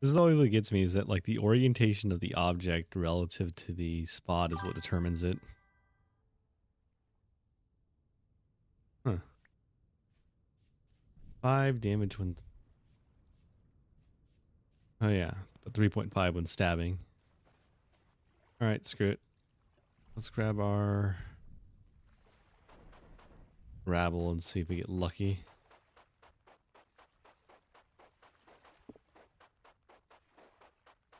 This is always what gets me, is that like the orientation of the object relative to the spot is what determines it. Huh. 5 damage when... Oh yeah, but 3.5 when stabbing. Alright, screw it. Let's grab our... rabble and see if we get lucky.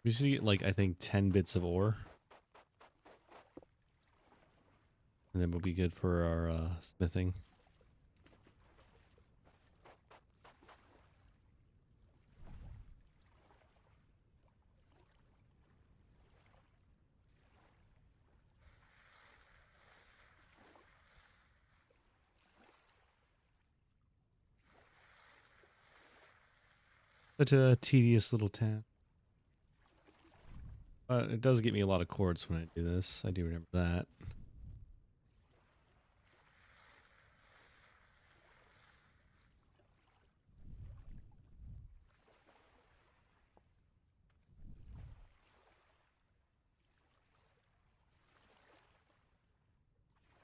We should get like, I think 10 bits of ore. And then we'll be good for our smithing. Such a tedious little task. But it does get me a lot of quartz when I do this. I do remember that.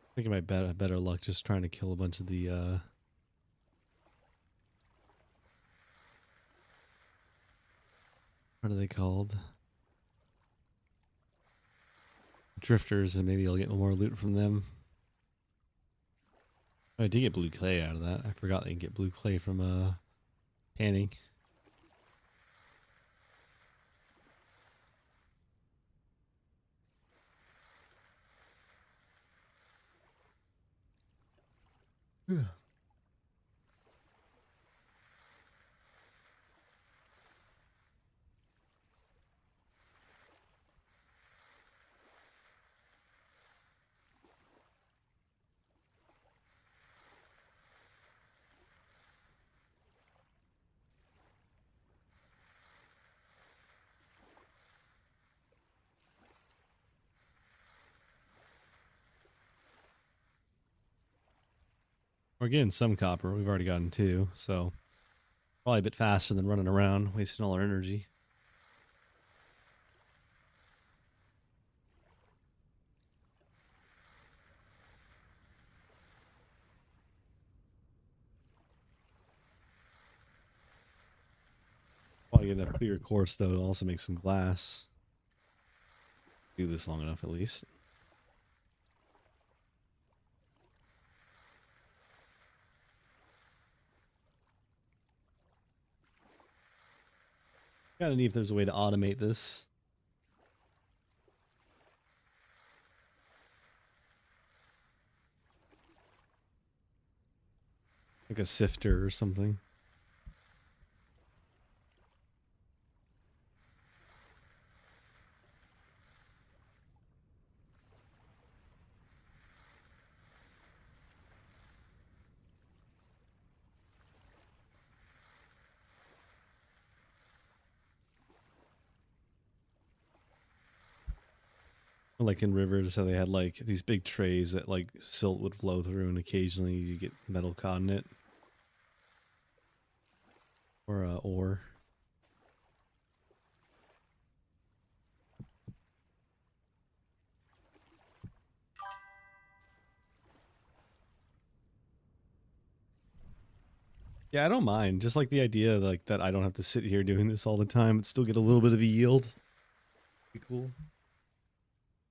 I think I might better luck just trying to kill a bunch of the what are they called? Drifters, and maybe I'll get more loot from them. Oh, I did get blue clay out of that. I forgot they can get blue clay from panning. Yeah. We're getting some copper. We've already gotten 2, so probably a bit faster than running around, wasting all our energy. Probably get a clear course though to also make some glass. Do this long enough at least. Gotta need if there's a way to automate this. Like a sifter or something. Like in rivers, how they had like these big trays that like silt would flow through, and occasionally you get metal caught in it. Or ore. Yeah, I don't mind. Just like the idea like that I don't have to sit here doing this all the time, but still get a little bit of a yield. Be cool.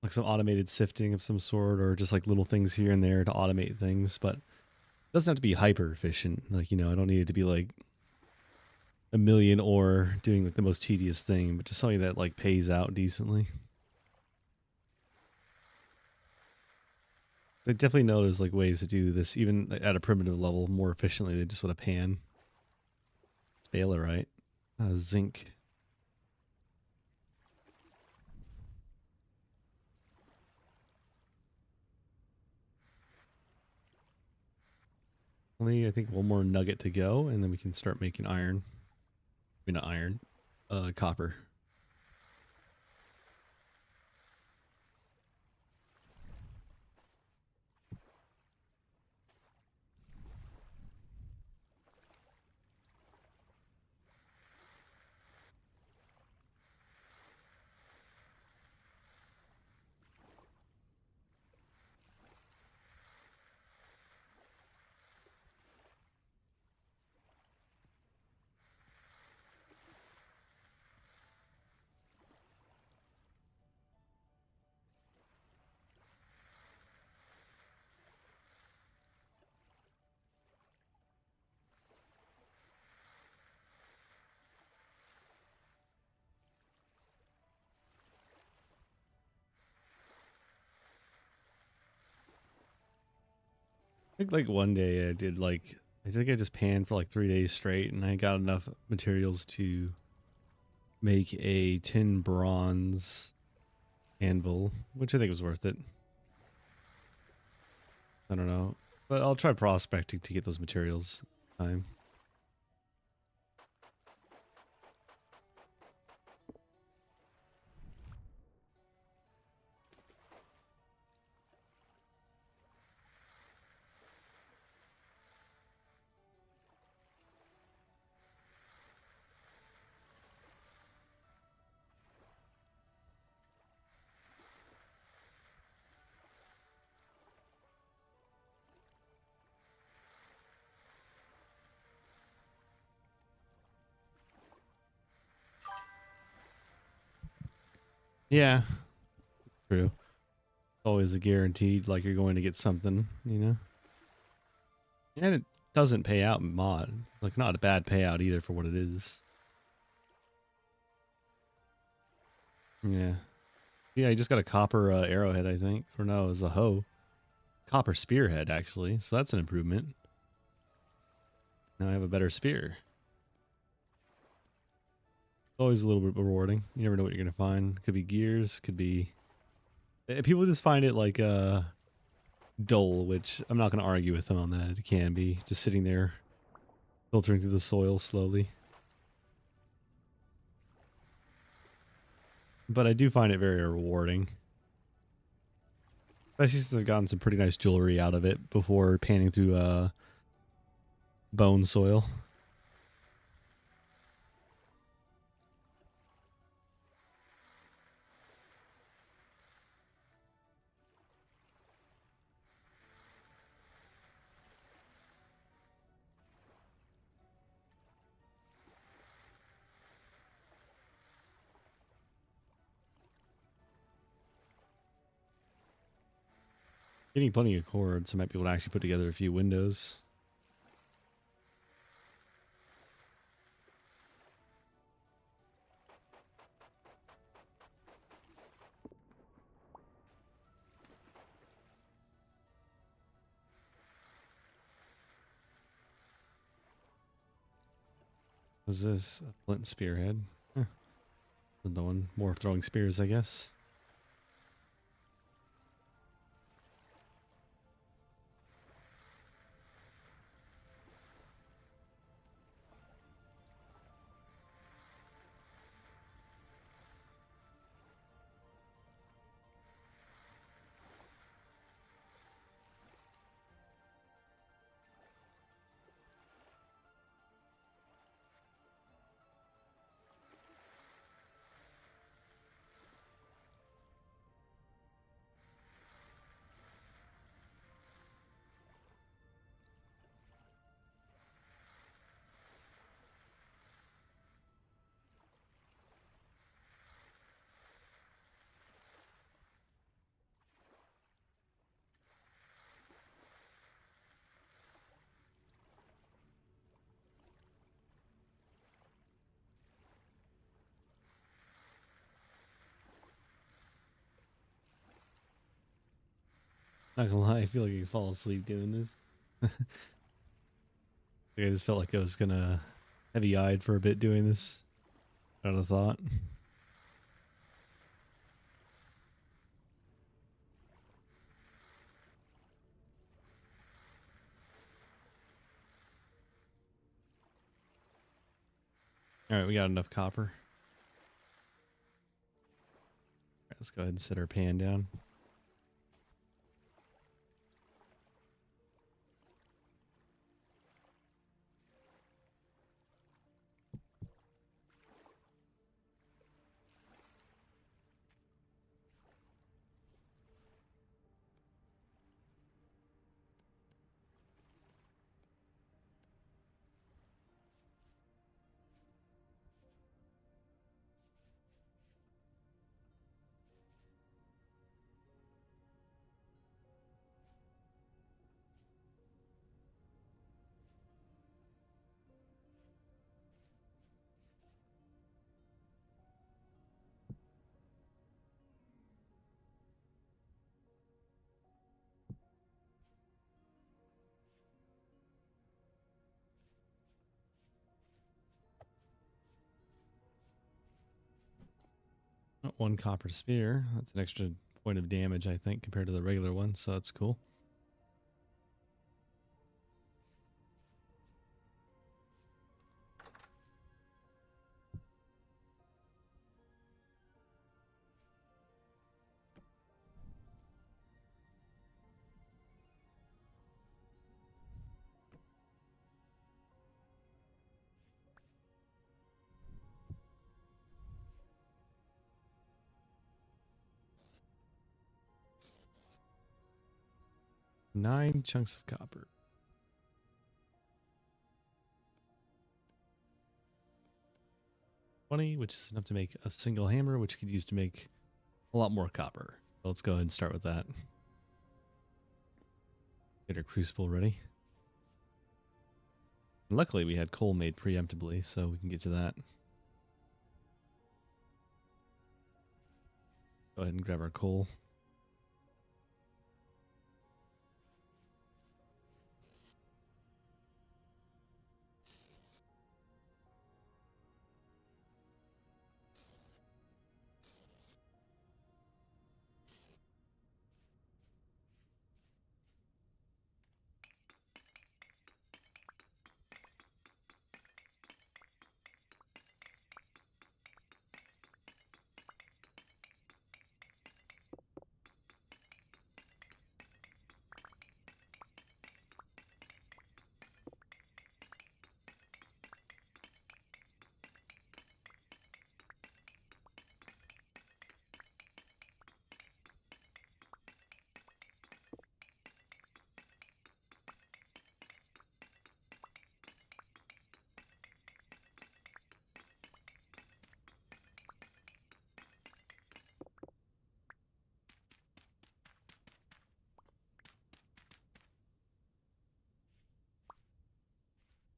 Like some automated sifting of some sort, or just like little things here and there to automate things, but it doesn't have to be hyper efficient. Like, you know, I don't need it to be like a million ore doing like the most tedious thing, but just something that like pays out decently. I definitely know there's like ways to do this even at a primitive level more efficiently than just with a pan. It's balerite, zinc. Only I think one more nugget to go, and then we can start making iron. I mean, not iron, copper. I think like one day I did like I think I just panned for like 3 days straight, and I got enough materials to make a tin bronze anvil, which I think was worth it. I don't know, but I'll try prospecting to get those materials time. Yeah, true. Always a guaranteed like you're going to get something, you know? And it doesn't pay out in mod. Like not a bad payout either for what it is. Yeah. Yeah, I just got a copper arrowhead, I think. Or no, it was a hoe. Copper spearhead, actually. So that's an improvement. Now I have a better spear. Always a little bit rewarding. You never know what you're going to find. Could be gears, could be... People just find it like dull, which I'm not going to argue with them on that. It can be. Just sitting there, filtering through the soil slowly. But I do find it very rewarding. Especially since I've gotten some pretty nice jewelry out of it before panning through bone soil. Getting plenty of cords, I might be able to actually put together a few windows. Was this a flint spearhead? Huh. Another one. More throwing spears, I guess. Not gonna lie, I feel like I could fall asleep doing this. I just felt like I was gonna heavy-eyed for a bit doing this. Out of thought. All right, we got enough copper. All right, let's go ahead and set our pan down. Oh, one copper sphere. That's an extra point of damage, I think, compared to the regular one. So that's cool. Nine chunks of copper. 20, which is enough to make a single hammer, which could use to make a lot more copper. So let's go ahead and start with that. Get our crucible ready. Luckily, we had coal made preemptively, so we can get to that. Go ahead and grab our coal.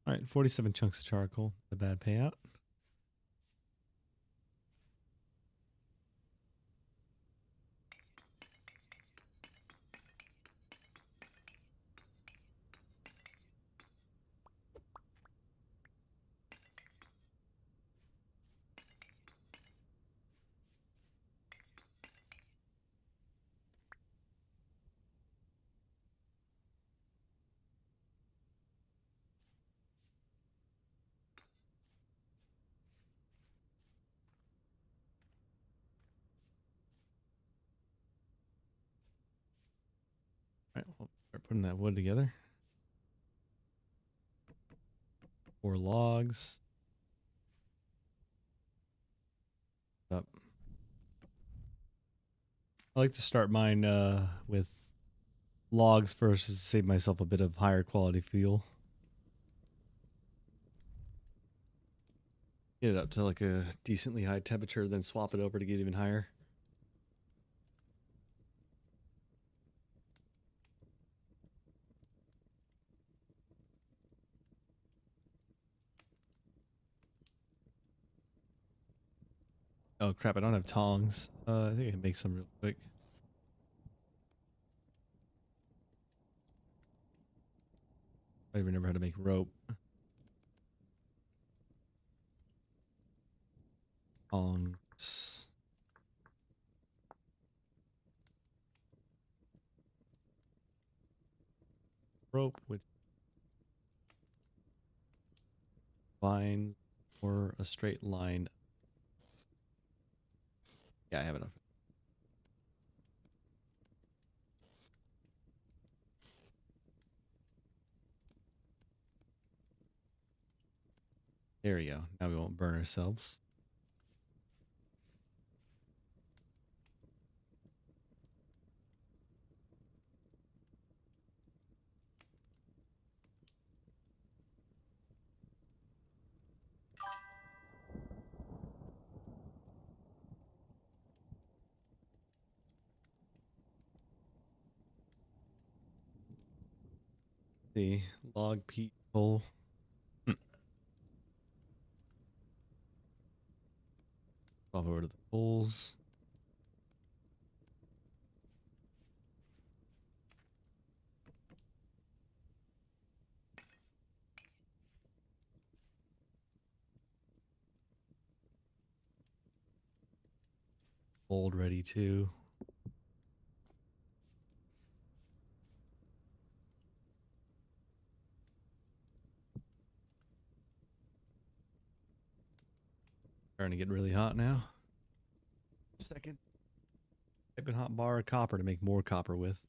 All right, 47 chunks of charcoal. A bad payout. All right, we'll start putting that wood together. 4 logs. Up. I like to start mine with logs first, just to save myself a bit of higher quality fuel. Get it up to like a decently high temperature, then swap it over to get even higher. Oh crap, I don't have tongs. I think I can make some real quick. I even remember how to make rope. Tongs. Rope with vines. or a straight line. Yeah, I have enough. There we go. Now we won't burn ourselves. The log peat coal. Off over to the coals. Old ready too. Starting to get really hot now. Second. Type in hot bar of copper to make more copper with.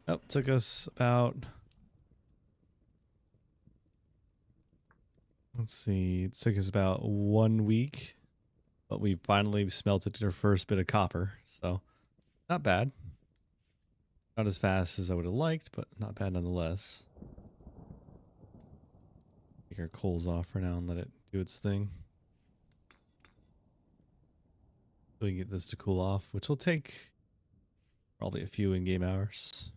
Oh, took us about, let's see, it took us about 1 week, but we finally smelted our first bit of copper. So not bad. Not as fast as I would have liked, but not bad nonetheless. Take our coals off for now and let it do its thing. So we can get this to cool off, which will take probably a few in-game hours.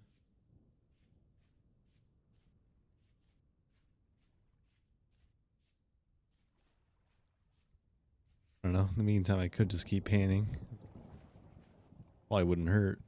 I don't know. In the meantime, I could just keep panning. Probably wouldn't hurt.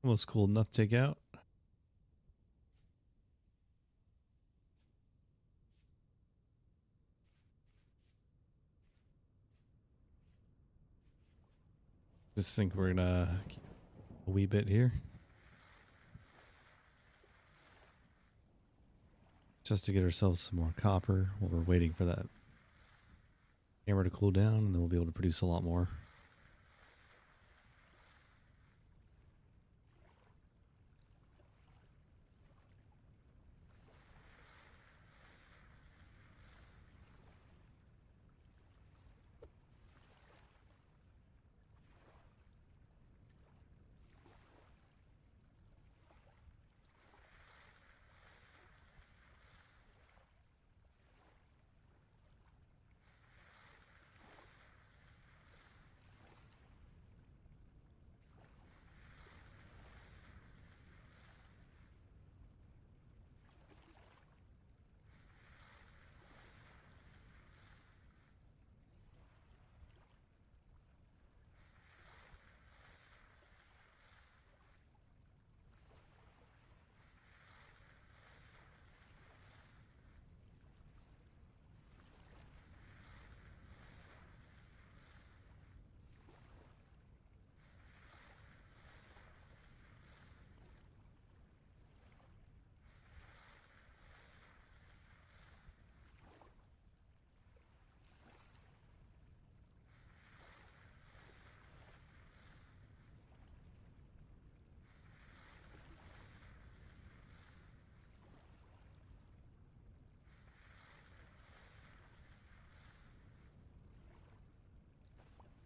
Almost cool enough to take out. Just think we're gonna keep a wee bit here. Just to get ourselves some more copper while we're waiting for that hammer to cool down, and then we'll be able to produce a lot more.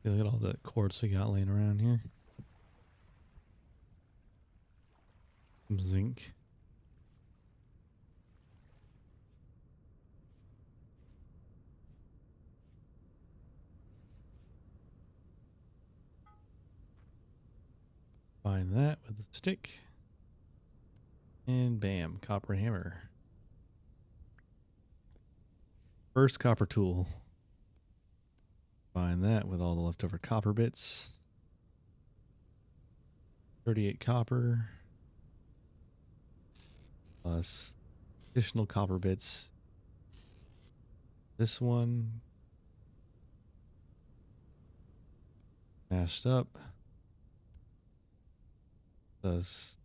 Look at all the quartz we got laying around here. Some zinc. Find that with the stick. And bam, copper hammer. First copper tool. Find that with all the leftover copper bits. 38 copper. Plus additional copper bits. This one. Mashed up. Does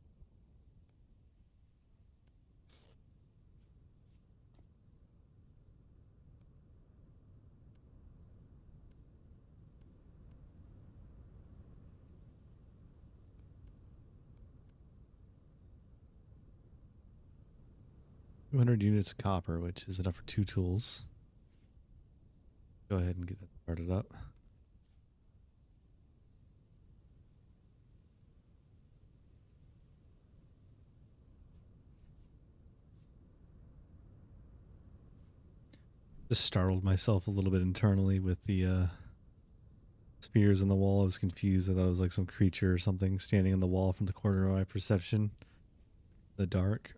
200 units of copper, which is enough for 2 tools. Go ahead and get that started up. Just startled myself a little bit internally with the spears in the wall. I was confused. I thought it was like some creature or something standing on the wall from the corner of my perception. The dark.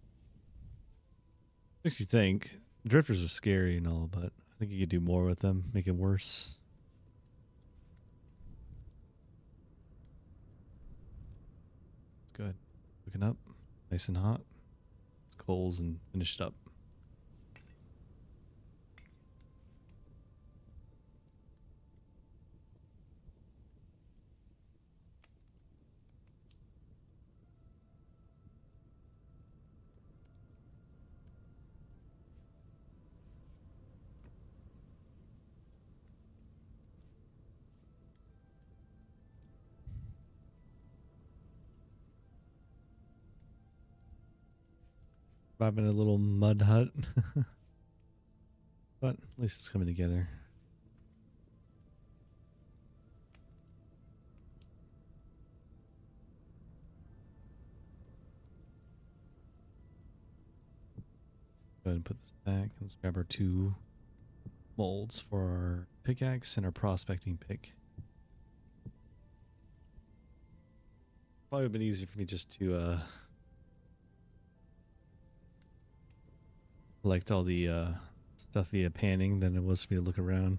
Makes you think. Drifters are scary and all, but I think you could do more with them, make it worse. It's good. Cooking up. Nice and hot. Coals and finish it up. I'm in a little mud hut. But at least it's coming together. Go ahead and put this back. Let's grab our 2 molds for our pickaxe and our prospecting pick. Probably would have been easier for me just to collect all the stuff via panning than it was for me to look around.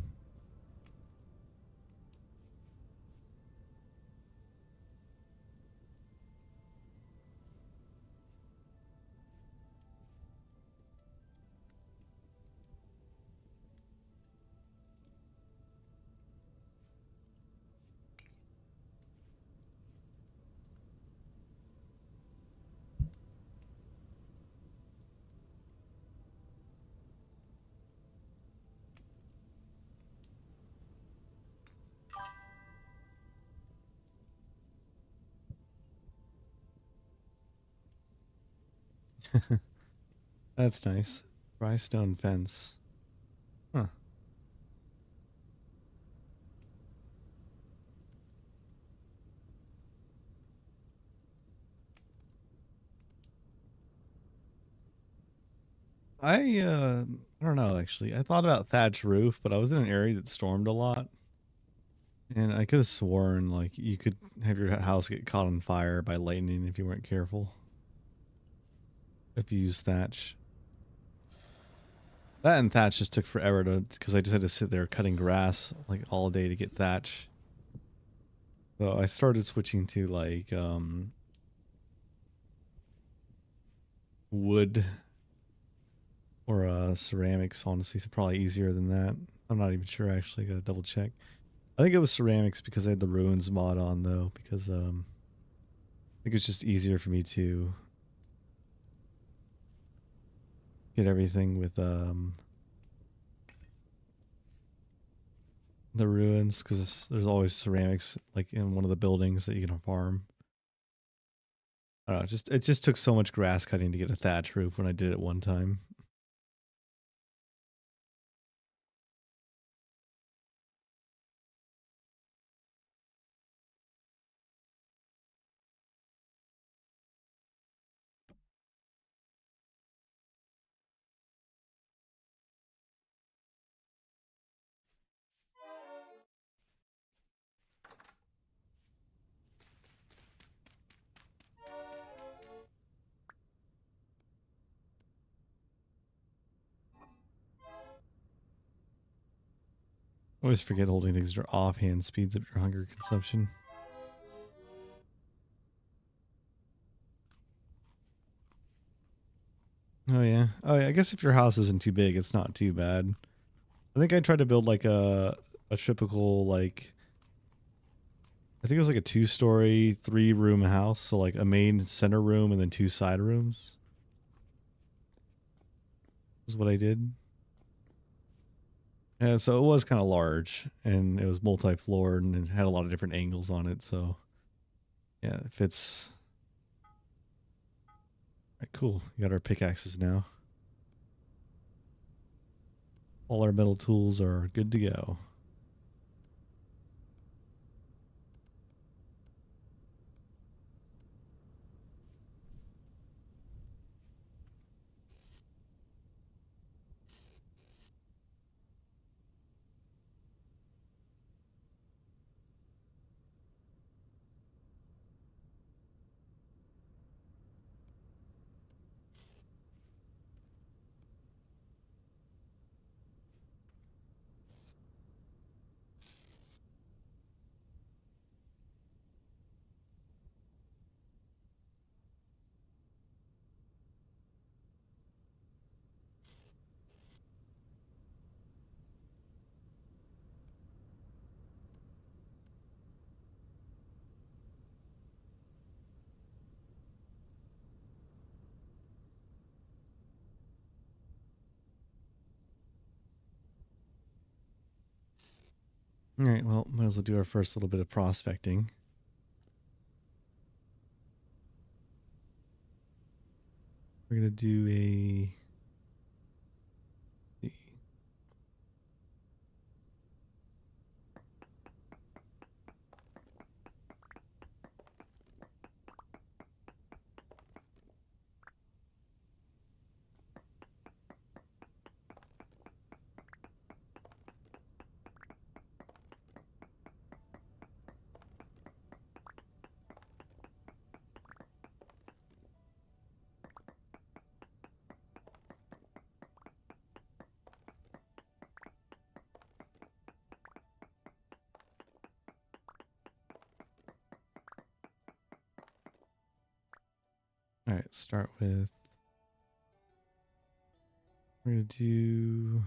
That's nice. Dry stone fence. Huh. I don't know actually. I thought about thatch roof, but I was in an area that stormed a lot. And I could have sworn like you could have your house get caught on fire by lightning if you weren't careful. If you use thatch. That and thatch just took forever to because I just had to sit there cutting grass like all day to get thatch. So I started switching to like wood or ceramics. Honestly, it's probably easier than that. I'm not even sure actually. Gotta double check. I think it was ceramics because I had the ruins mod on though because I think it's just easier for me to get everything with the ruins because there's always ceramics like in one of the buildings that you can farm. I don't know, it just took so much grass cutting to get a thatch roof when I did it one time. I always forget holding things that are offhand speeds up your hunger consumption. Oh yeah. Oh yeah. I guess if your house isn't too big, it's not too bad. I think I tried to build like a typical like I think it was like a 2-story, 3-room house. So like a main center room and then 2 side rooms. Is what I did. Yeah, so it was kind of large and it was multi-floored and it had a lot of different angles on it. So yeah, it fits. All right, cool. We got our pickaxes now. All our metal tools are good to go. All right, well, might as well do our first little bit of prospecting. We're gonna do a. All right, start with. We're gonna do.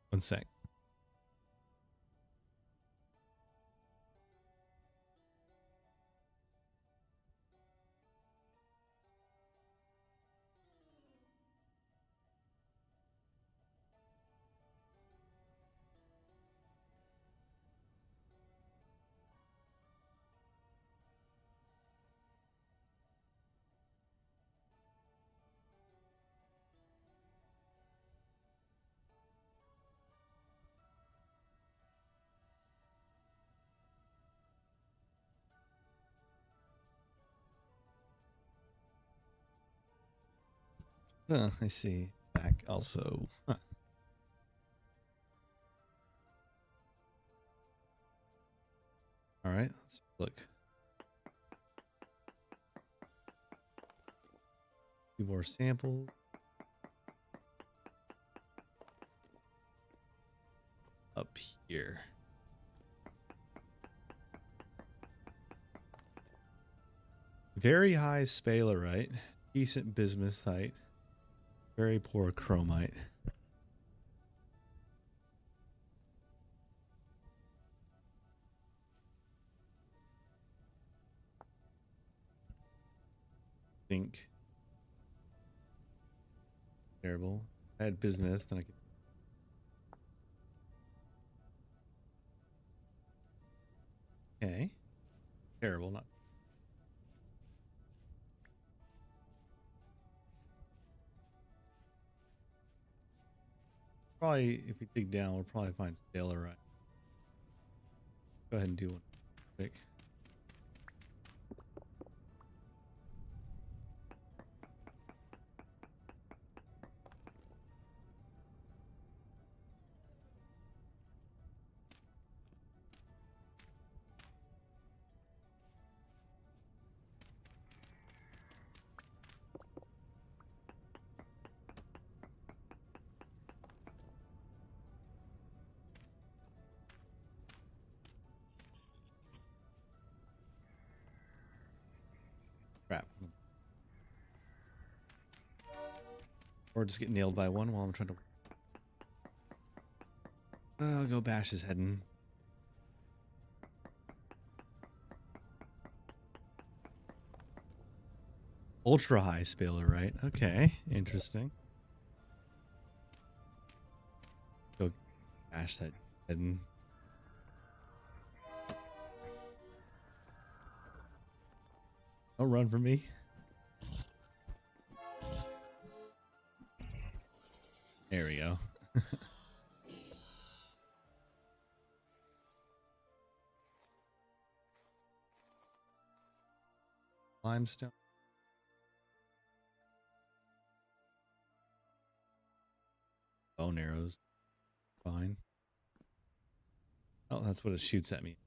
One sec. I see. Back also. Huh. All right, let's look. Few more samples. Up here. Very high sphalerite, decent bismuthite, very poor chromite. Zinc. Terrible. I had bismuth, then I could. Okay. Terrible, not. Probably, if we dig down, we'll probably find sphalerite. Go ahead and do one quick. Crap. Or just get nailed by one while I'm trying to. I'll go bash his head in. Ultra high sphalerite. Okay, interesting. Go bash that head in. Don't run from me. There we go. Limestone. Bone arrows. Fine. Oh, that's what it shoots at me.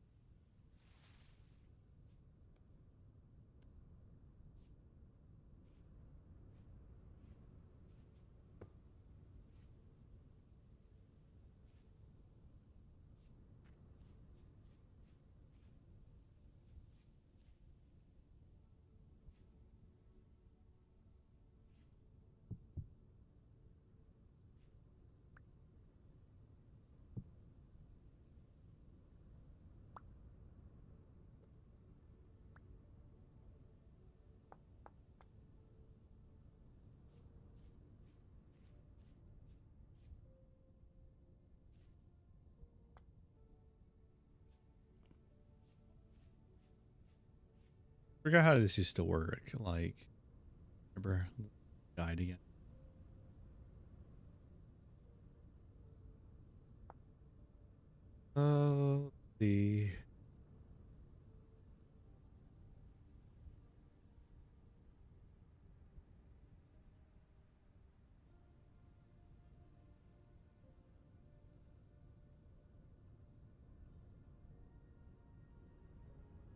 Forgot how this used to work. Like, remember, died again. Oh, the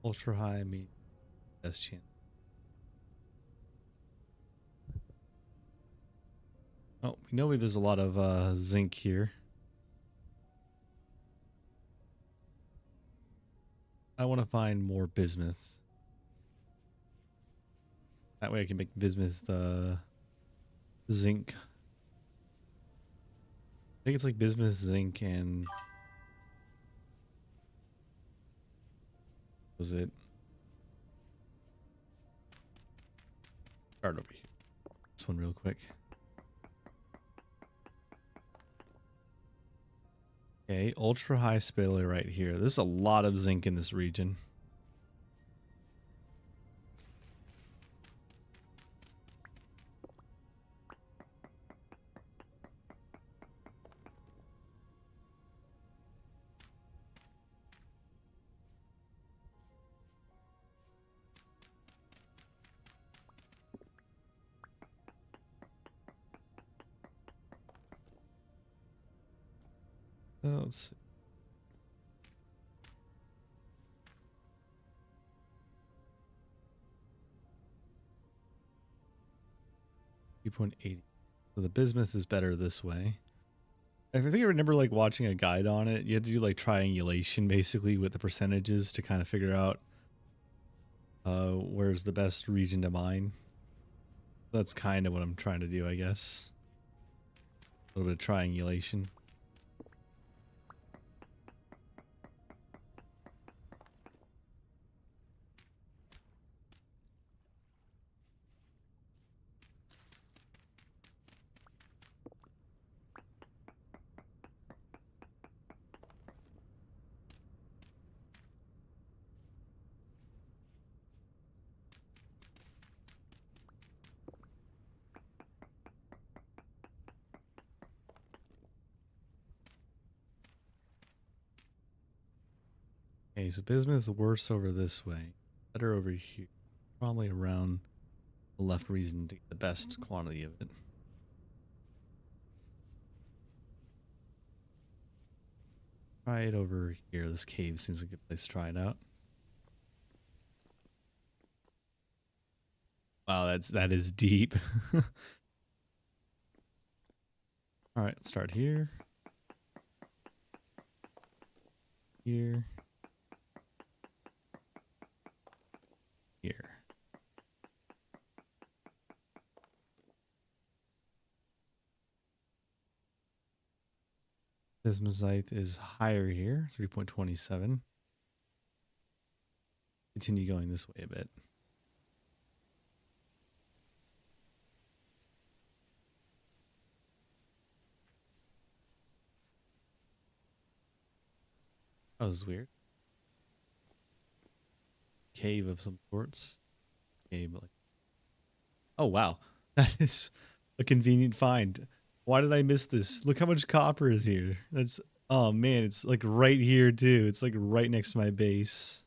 ultra high mean best chance. Oh, we know there's a lot of zinc here. I want to find more bismuth. That way I can make bismuth zinc. I think it's like bismuth, zinc, and was it? Start over here. This one real quick. Okay, ultra high sphalerite right here. There's a lot of zinc in this region. Let's see. $3.80. So the bismuth is better this way. I think I remember like watching a guide on it. You had to do like triangulation basically with the percentages to kind of figure out where's the best region to mine. That's kind of what I'm trying to do, I guess. A little bit of triangulation. Okay, so bismuth is worse over this way. Better over here. Probably around the left region to get the best quantity of it. Try it over here. This cave seems like a good place to try it out. Wow, that is deep. All right, let's start here. Here. Here. Bismuthite is higher here, 3.27. Continue going this way a bit. That was weird. Cave of some sorts. Cave, like, oh wow, that is a convenient find. Why did I miss this? Look how much copper is here. That's, oh man, it's like right here too. It's like right next to my base.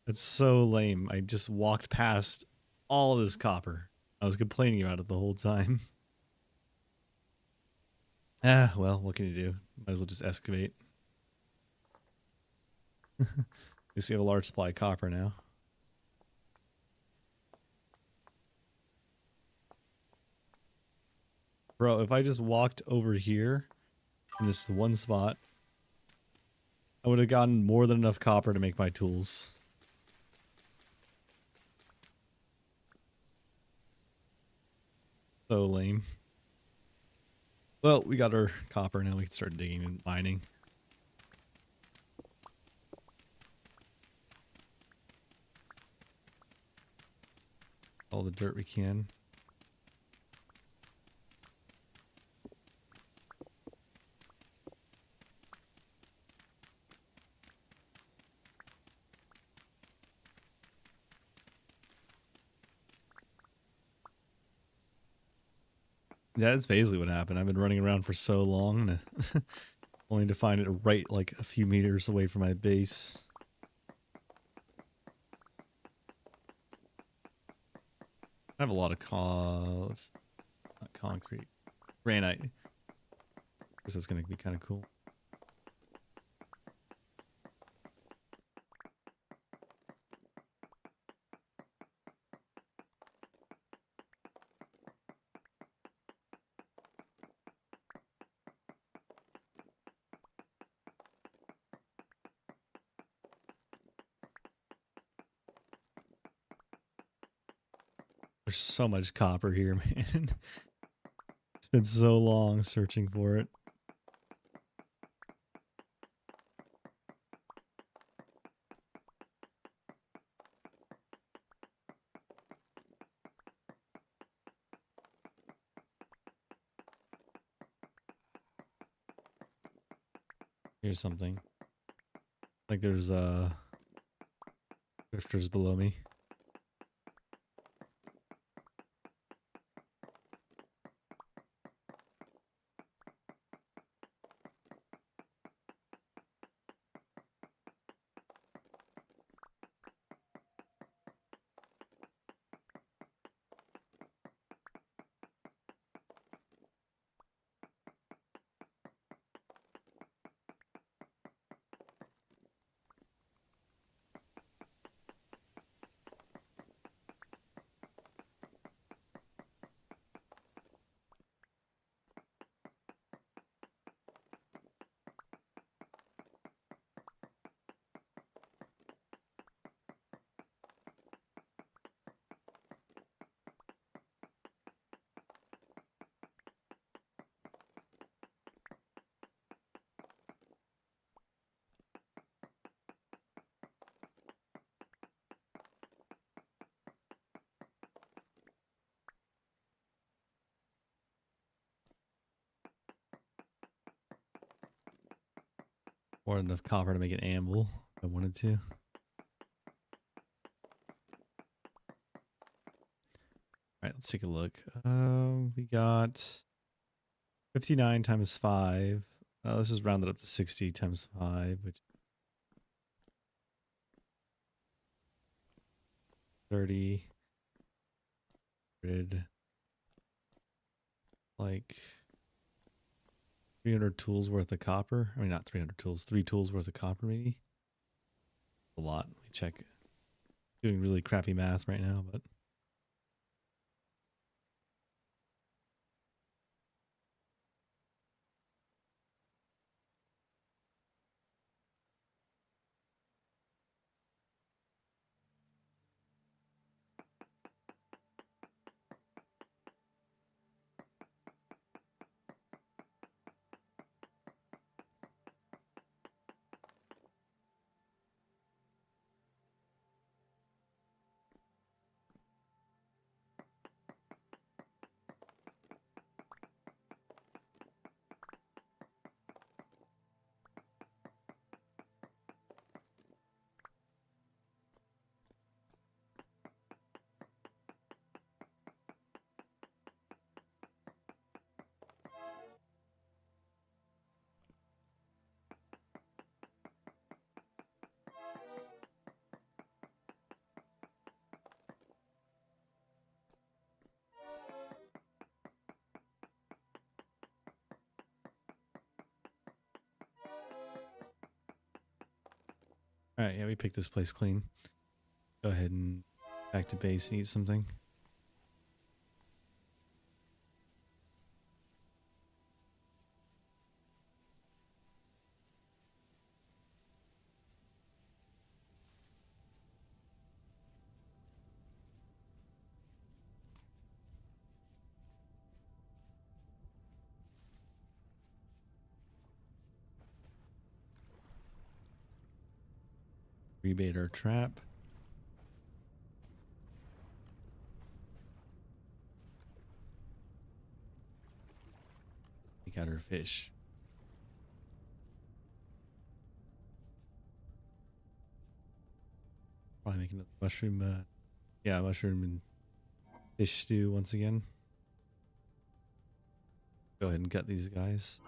That's so lame. I just walked past all this copper. I was complaining about it the whole time. Ah, well, what can you do? Might as well just excavate. You see a large supply of copper now. Bro, if I just walked over here in this one spot, I would have gotten more than enough copper to make my tools. So lame. Well, we got our copper now. We can start digging and mining. All the dirt we can. Yeah, that's basically what happened. I've been running around for so long, only to find it right like a few meters away from my base. I have a lot of not concrete, granite. I guess that's gonna be kind of cool. There's so much copper here, man. It's been so long searching for it. Here's something. Like there's drifters below me. Or enough copper to make an anvil if I wanted to. All right, let's take a look. We got 59 times 5. Let's just round it up to 60 times 5, which 30. Like 300 tools worth of copper. I mean, not 300 tools, 3 tools worth of copper, maybe. A lot. Let me check. Doing really crappy math right now, but. All right, yeah, we picked this place clean. Go ahead and back to base and eat something. Rebait our trap. Take out our fish. Probably make another mushroom. Yeah, mushroom and fish stew once again. Go ahead and gut these guys.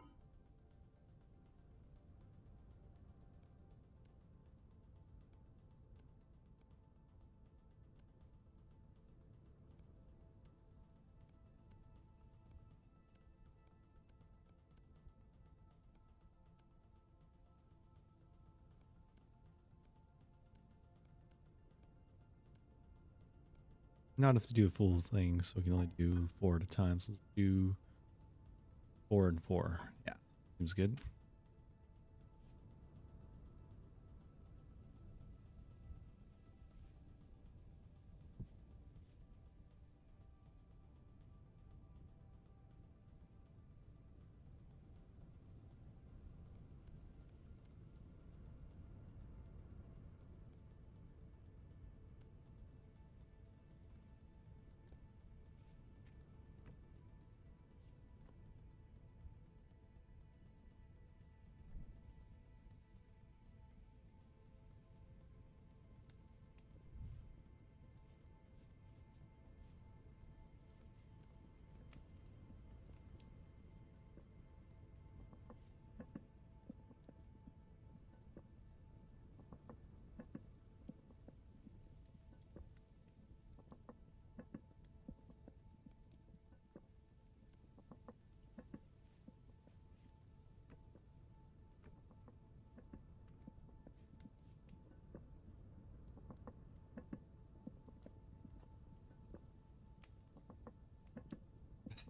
Not enough to do a full thing, so we can only do 4 at a time. So let's do 4 and 4. Yeah, seems good.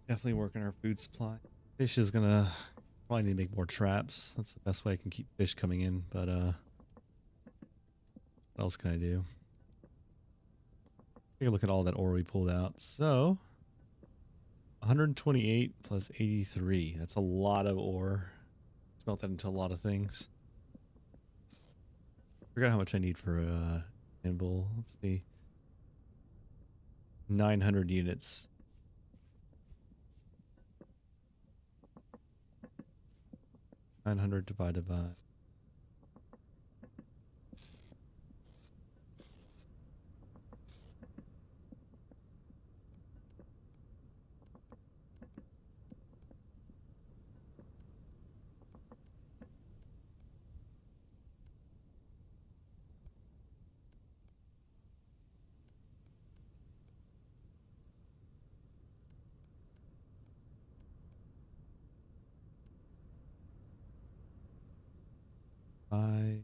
Definitely working our food supply. Fish is gonna probably need to make more traps. That's the best way I can keep fish coming in. But what else can I do? Take a look at all that ore we pulled out. So 128 plus 83. That's a lot of ore. Let's melt that into a lot of things. Forgot how much I need for anvil. Let's see. 900 units. 900 divided by Bye.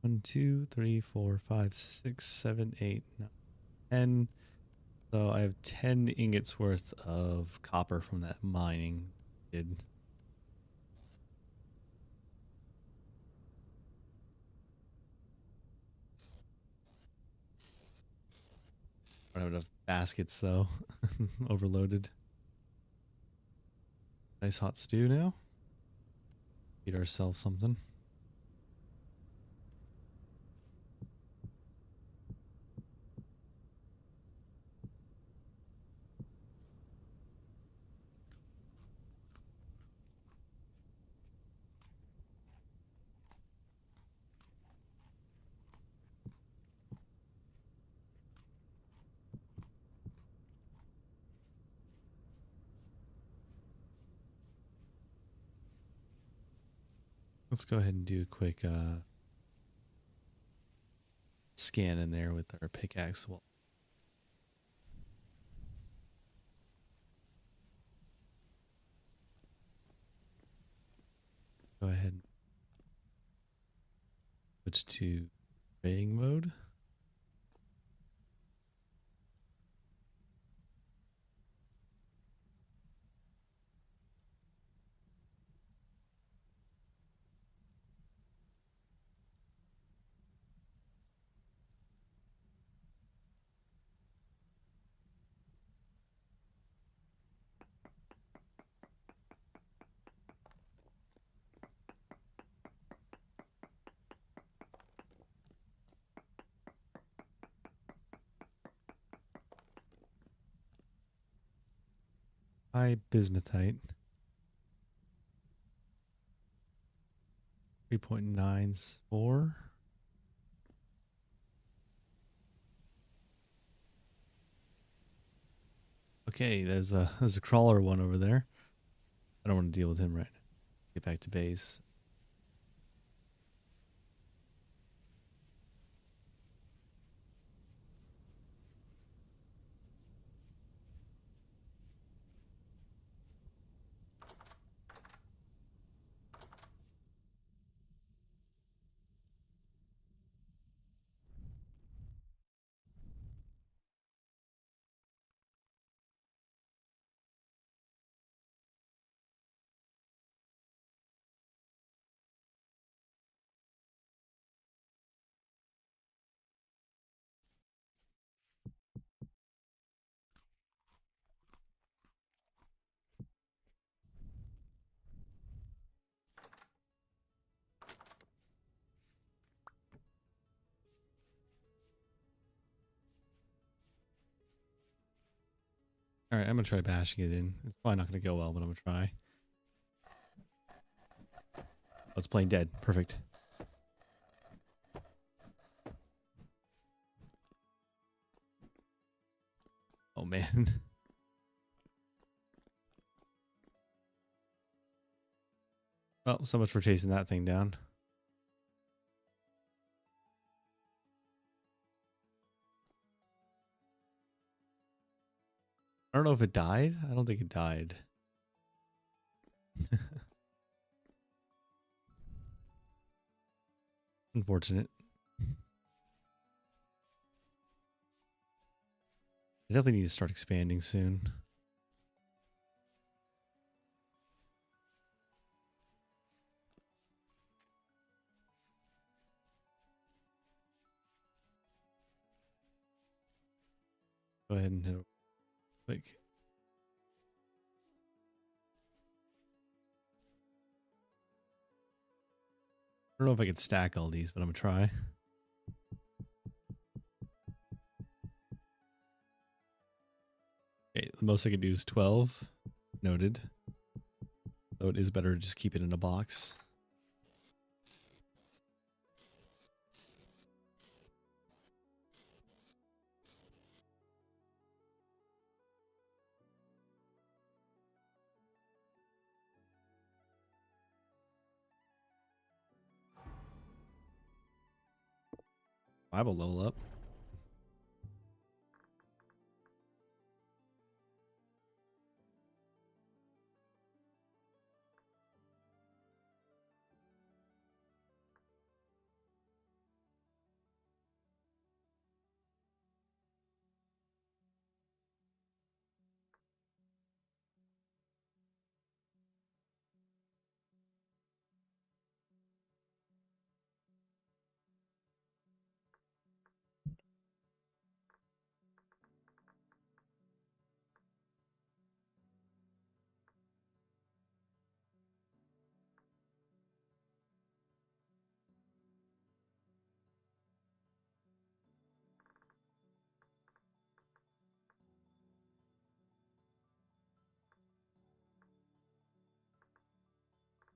One, two, three, four, five, six, seven, eight, nine, 10. So I have 10 ingots worth of copper from that mining did. I don't have enough baskets though. Overloaded. Nice hot stew now. Eat ourselves something. Let's go ahead and do a quick scan in there with our pickaxe. Well, go ahead and switch to praying mode. High bismuthite. 3.94. Okay, there's a crawler one over there. I don't want to deal with him right now. Get back to base. All right, I'm gonna try bashing it in. It's probably not gonna go well, but I'm gonna try. Oh, it's playing dead. Perfect. Oh man. Well, so much for chasing that thing down. I don't know if it died. I don't think it died. Unfortunate. I definitely need to start expanding soon. Go ahead and hit it quick. I don't know if I could stack all these, but I'm gonna try. Okay, the most I could do is 12. Noted. So it is better to just keep it in a box. Survival level up.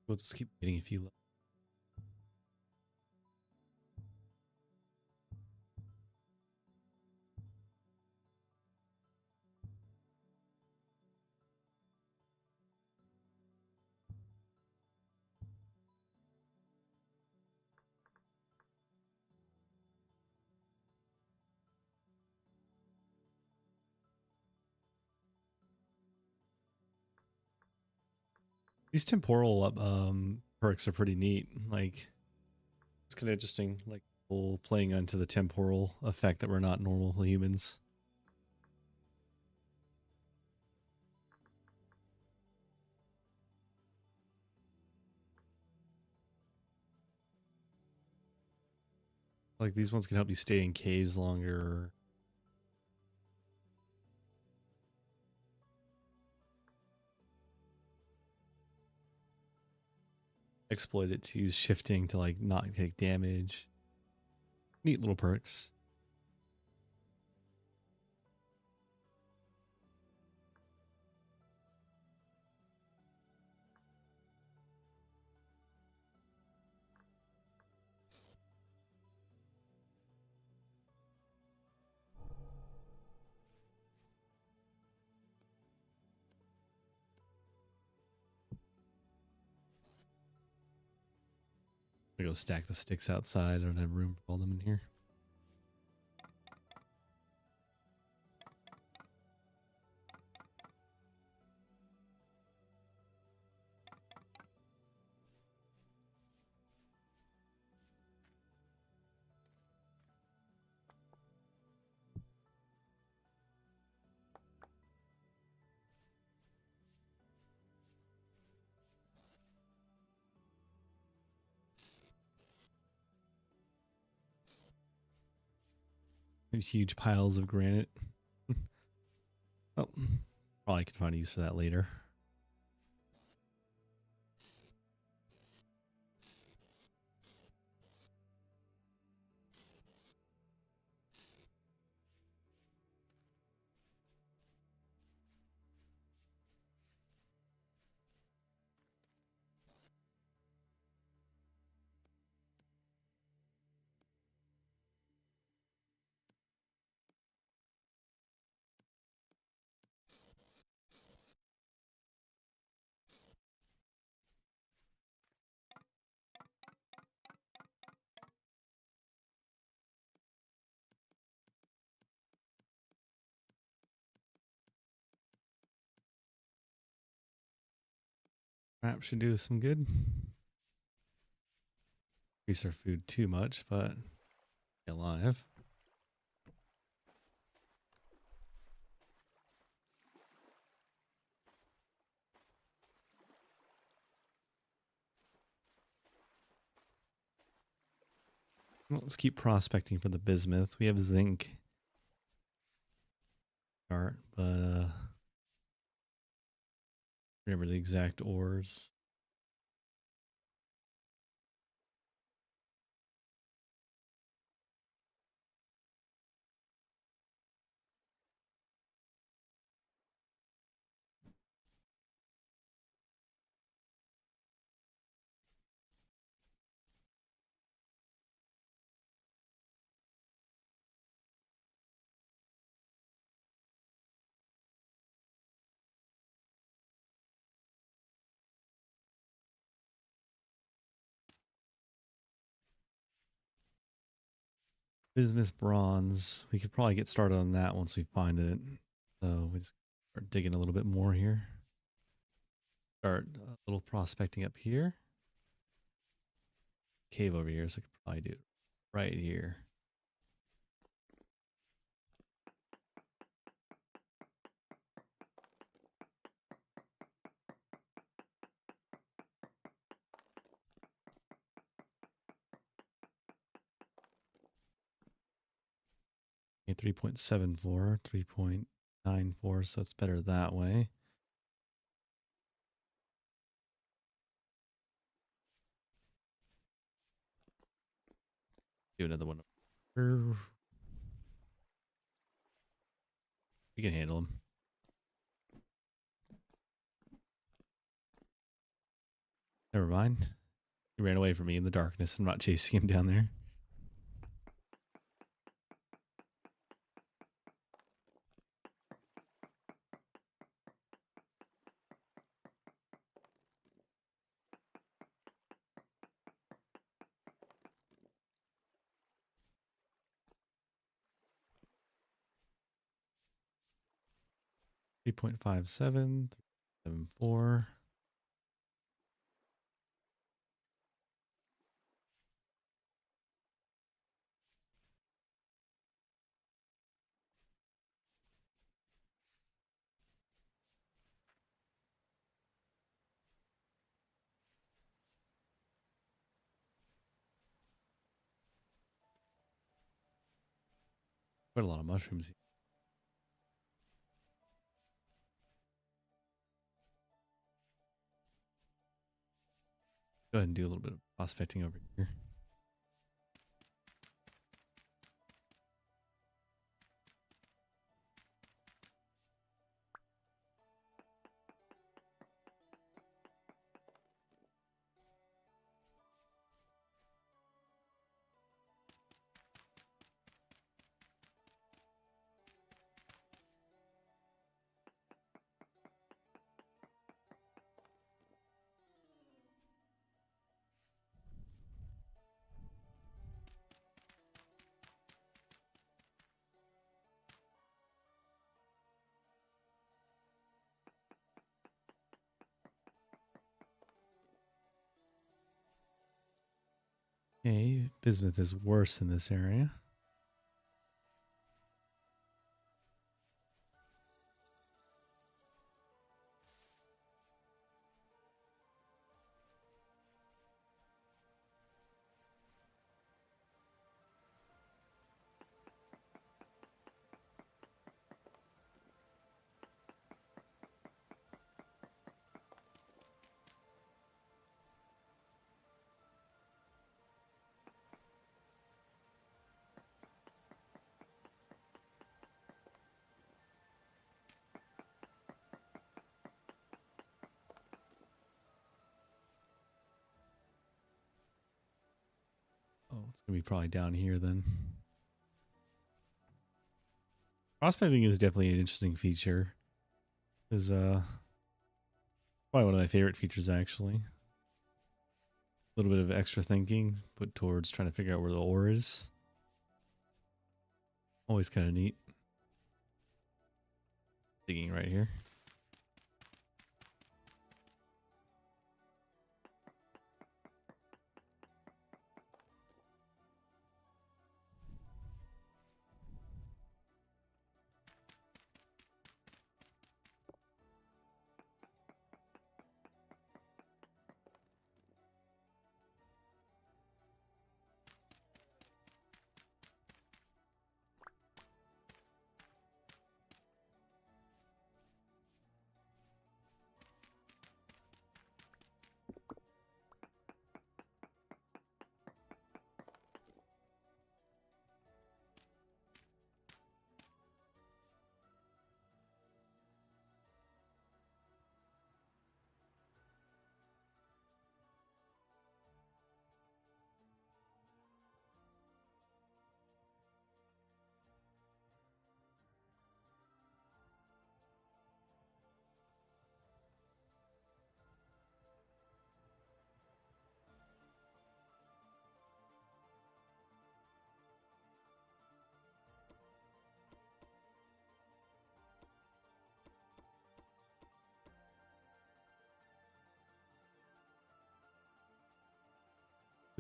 We'll just keep getting a few. These temporal perks are pretty neat. Like it's kind of interesting. Like playing onto the temporal effect that we're not normal humans. Like these ones can help you stay in caves longer. Exploit it to use shifting to like not take damage. Neat little perks. I'm gonna go stack the sticks outside. I don't have room for all them in here. There's huge piles of granite. Oh, probably can find a use for that later. Perhaps should do some good. Increase our food too much, but stay alive. Well, let's keep prospecting for the bismuth. We have zinc. Art, but remember the exact ores. Bismuth bronze. We could probably get started on that once we find it. So we just start digging a little bit more here. Start a little prospecting up here. Cave over here, so I could probably do it right here. Okay, 3.74, 3.94, so it's better that way. Do another one. We can handle him. Never mind. He ran away from me in the darkness. I'm not chasing him down there. Three 3.57, 3.74. Quite a lot of mushrooms here. Go ahead and do a little bit of prospecting over here. Okay, bismuth is worse in this area. Oh, it's gonna be probably down here then. Prospecting is definitely an interesting feature. Is probably one of my favorite features actually. A little bit of extra thinking put towards trying to figure out where the ore is. Always kind of neat. Digging right here.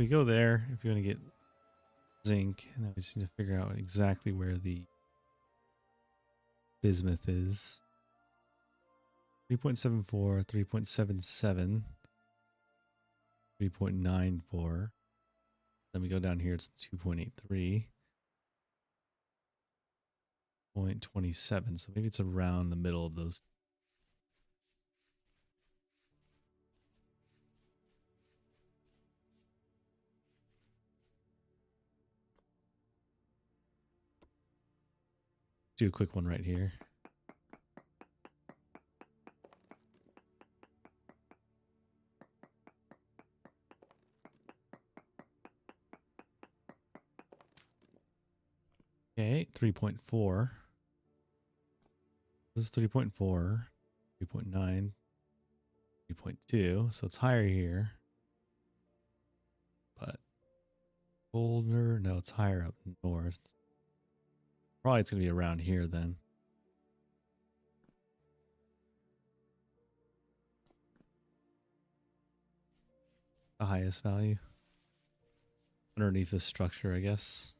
We go there if you want to get zinc, and then we just need to figure out exactly where the bismuth is. 3.74, 3.77, 3.94. Then we go down here, it's 2.83. 0.27, so maybe it's around the middle of those. Do a quick one right here. Okay, 3.4. This is 3.4, 3.9, 3.2, so it's higher here. But Boulder, no, it's higher up north. Probably it's going to be around here then. The highest value. Underneath this structure, I guess.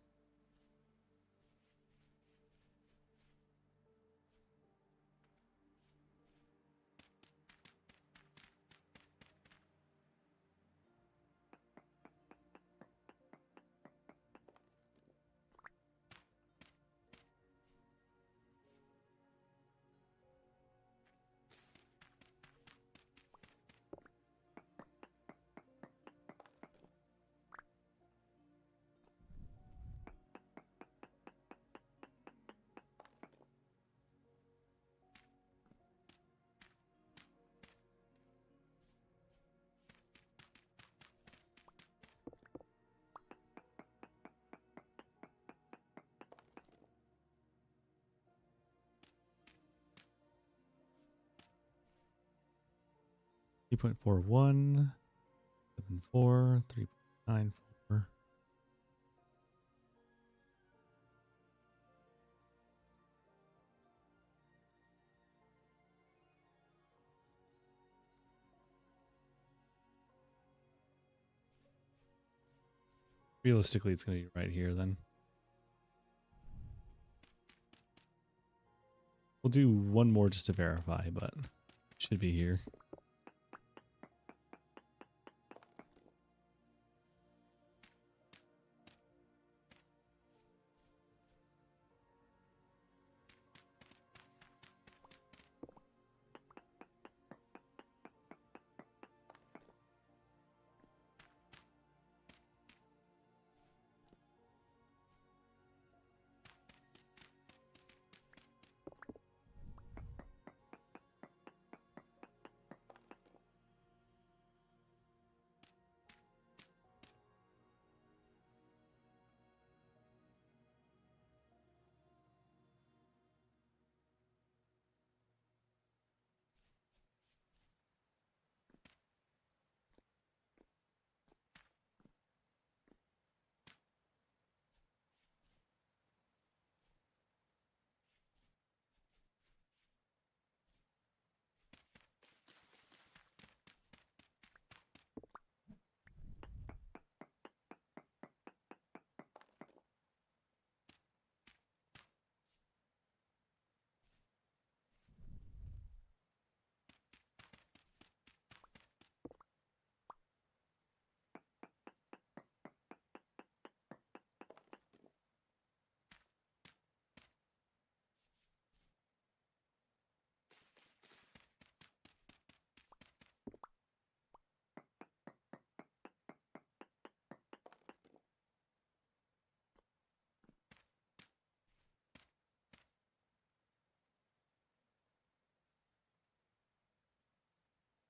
Three 3.41, 7.4, 3.94. Realistically, it's going to be right here then. We'll do one more just to verify, but it should be here.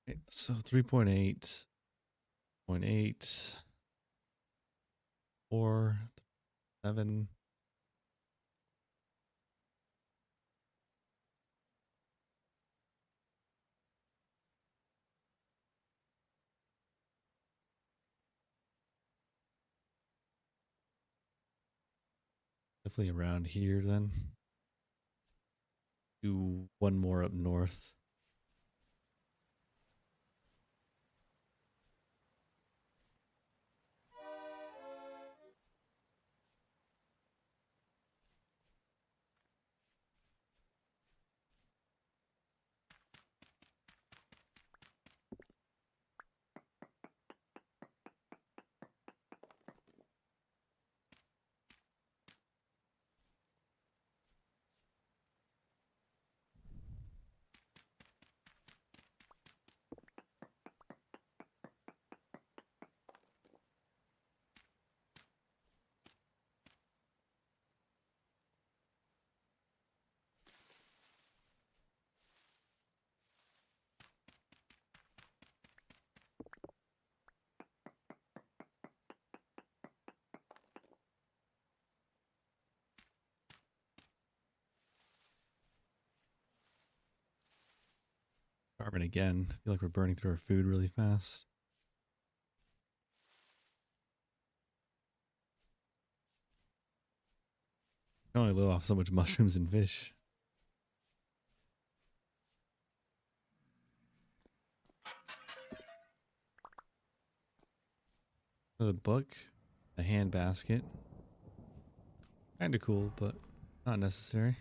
Okay, so 3.8, 0.8, 4, 7. Definitely around here then. Do one more up north. Starving again. I feel like we're burning through our food really fast. I can only live off so much mushrooms and fish. Another book, a hand basket. Kind of cool, but not necessary.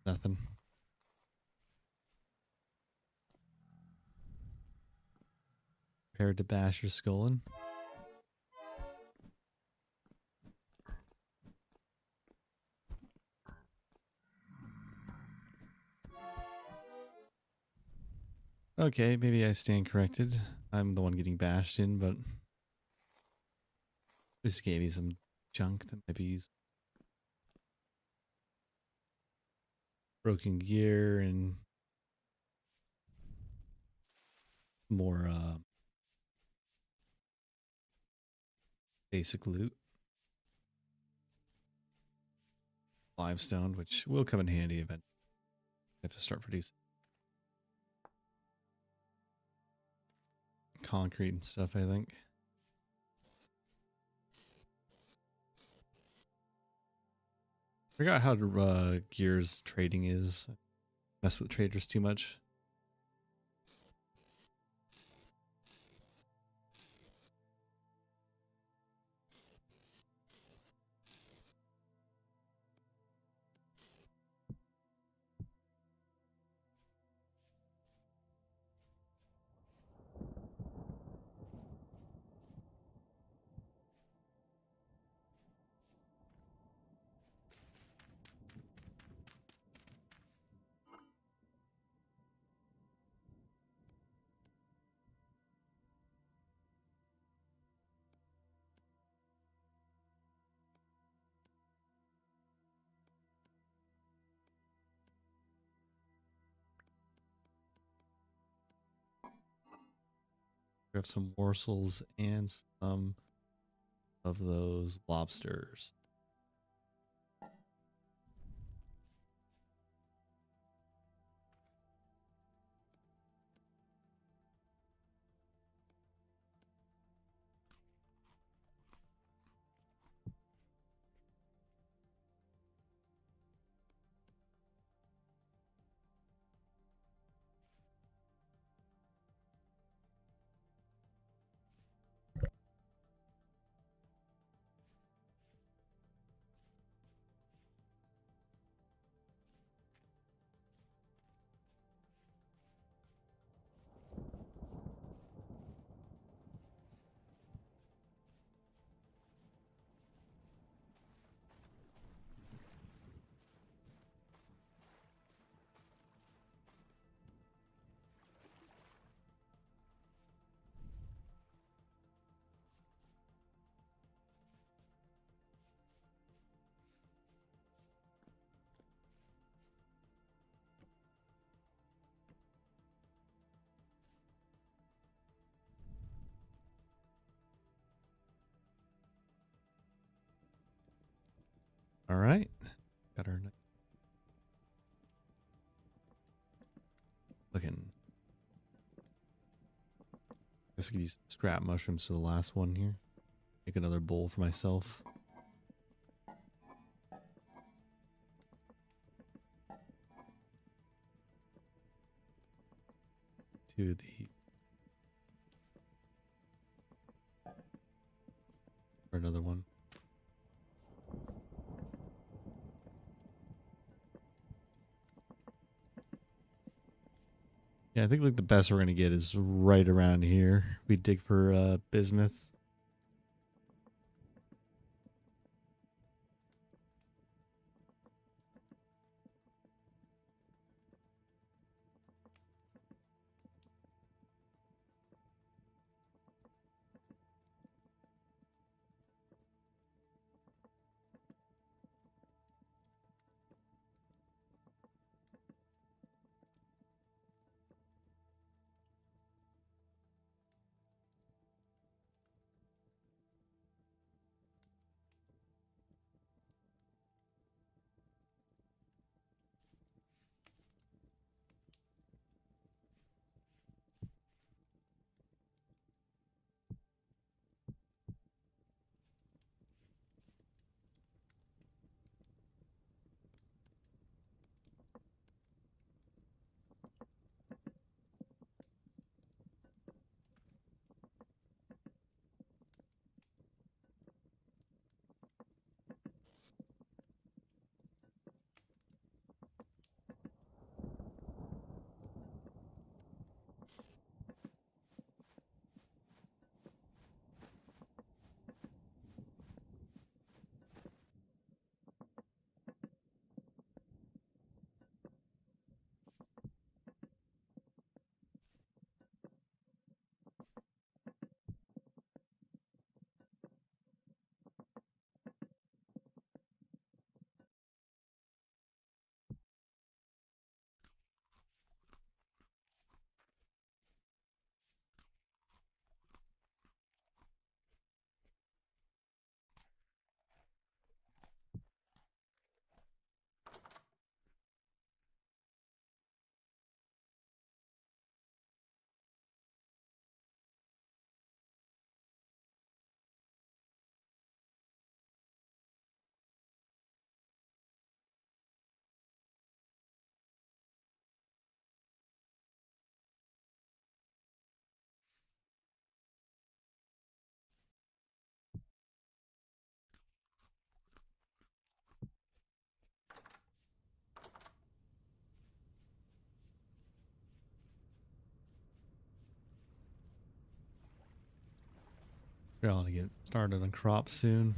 Nothing. Prepared to bash your skull in. Okay, maybe I stand corrected. I'm the one getting bashed in, but this gave me some junk that might be used. Broken gear and more basic loot. Limestone, which will come in handy eventually. I have to start producing concrete and stuff, I think. Forgot how gears trading is. Mess with traders too much. Grab some morsels and some of those lobsters. All right. Got our looking. Guess I could use scrap mushrooms for the last one here. Make another bowl for myself. To the for another one. Yeah, I think like the best we're gonna get is right around here. We dig for bismuth. We're all gonna get started on crops soon.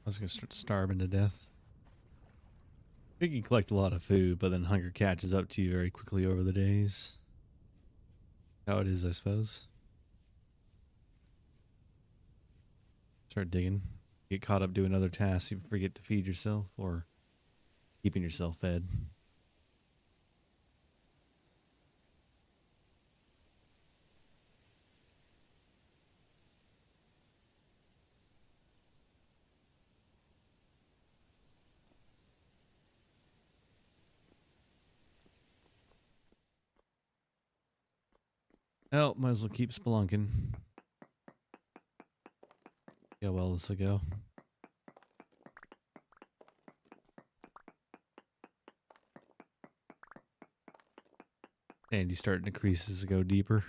I was gonna start starving to death. You can collect a lot of food, but then hunger catches up to you very quickly over the days. How it is, I suppose. Start digging. Get caught up doing other tasks. You forget to feed yourself or keeping yourself fed. Oh, might as well keep spelunking. See how well this will go. And you start to increase as you go deeper.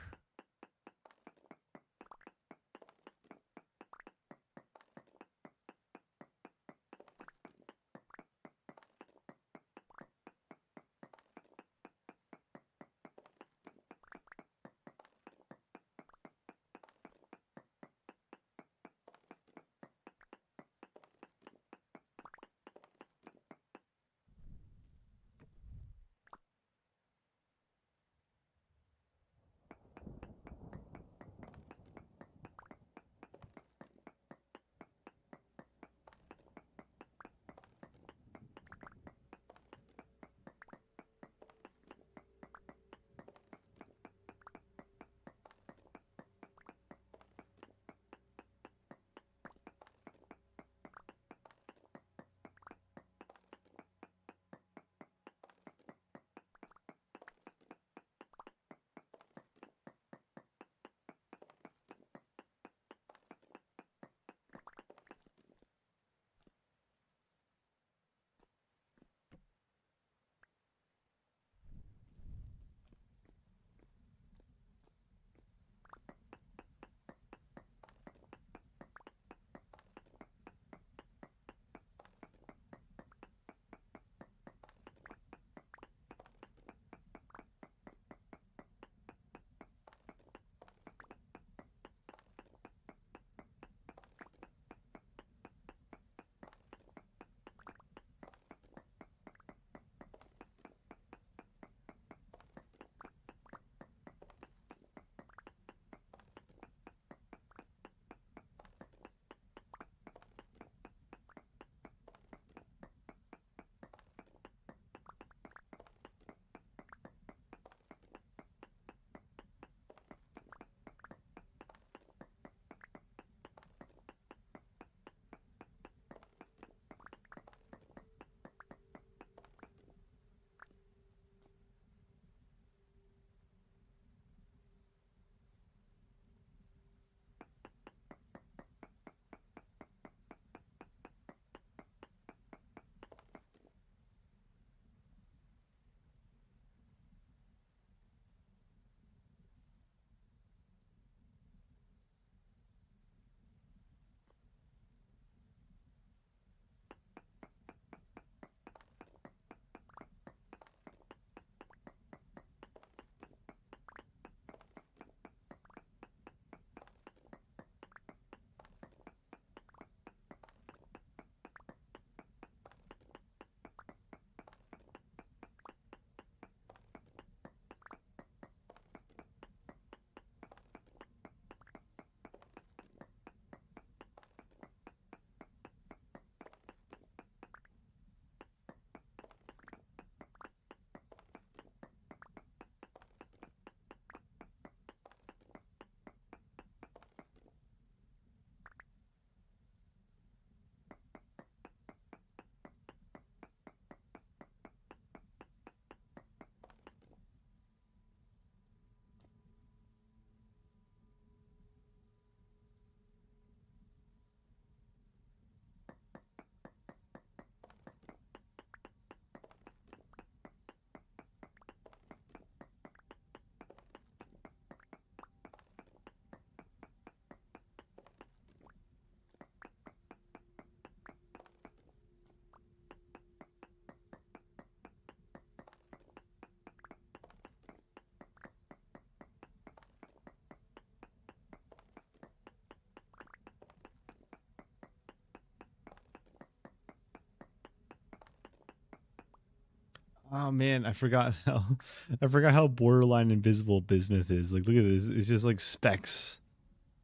Oh man, I forgot how borderline invisible bismuth is. Like, look at this. It's just like specks.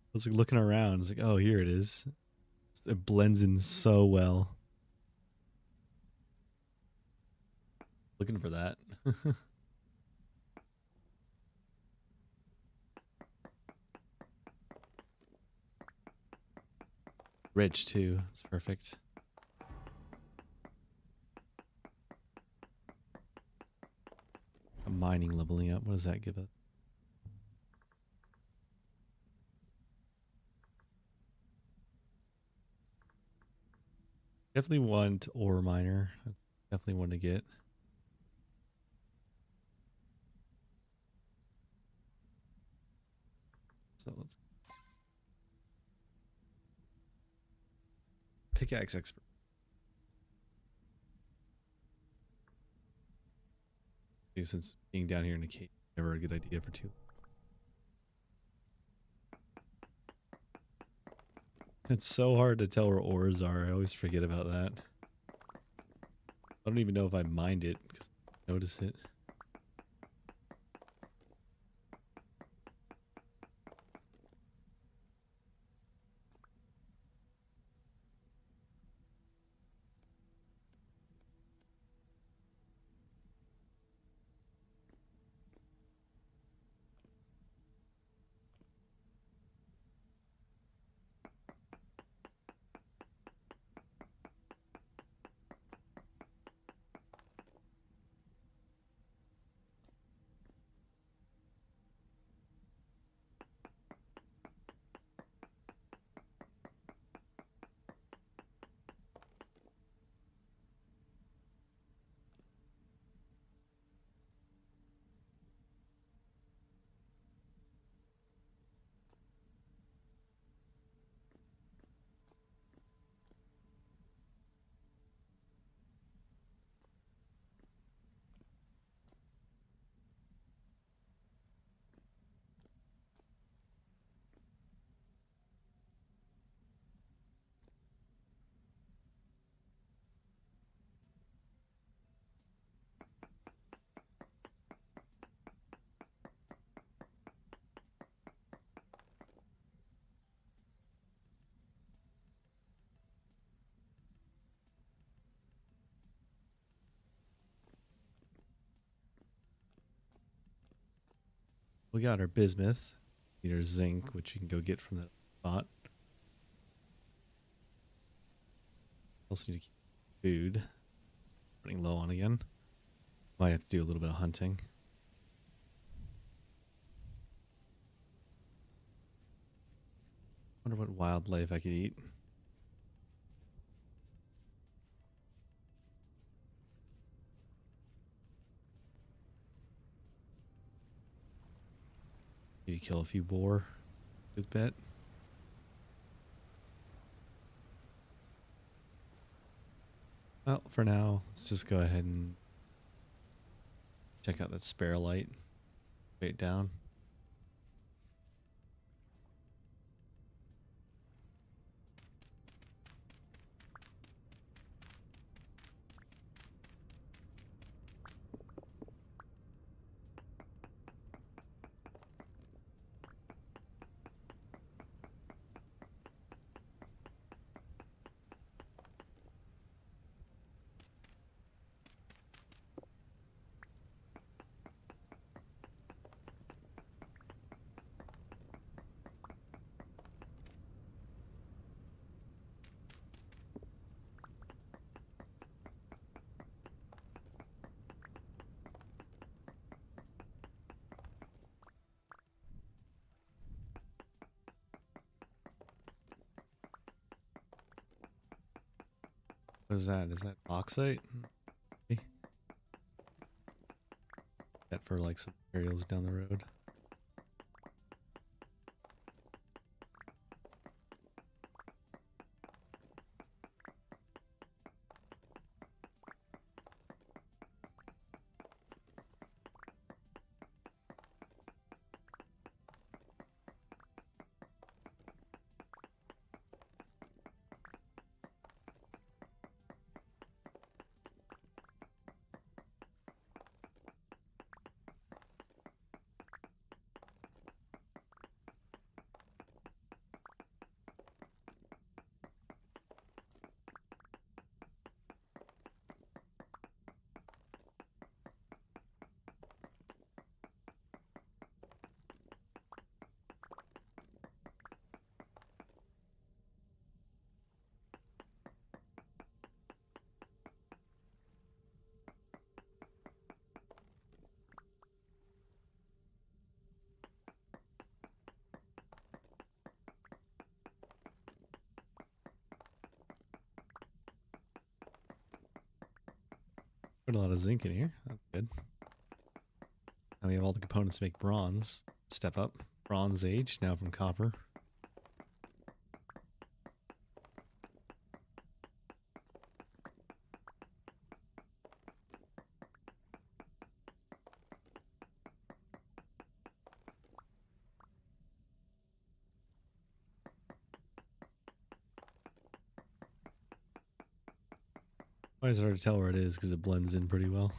I was like looking around. It's like, oh, here it is. It blends in so well. Looking for that. Rich too. It's perfect. Mining leveling up. What does that give us? Definitely want ore miner. Definitely one to get. So let's pickaxe expert. Since being down here in the cave, never a good idea for too. It's so hard to tell where ores are. I always forget about that. I don't even know if I mined it because I notice it. We got our bismuth. Need our zinc, which you can go get from that spot. Also need to keep food. Running low on again. Might have to do a little bit of hunting. Wonder what wildlife I could eat. Maybe kill a few boar. Good bet. Well, for now, let's just go ahead and check out that spare light. Wait down. What is that? Is that bauxite? Okay. That for like some materials down the road. Put a lot of zinc in here. That's good. Now we have all the components to make bronze. Step up. Bronze age, now from copper. Always hard to tell where it is because it blends in pretty well.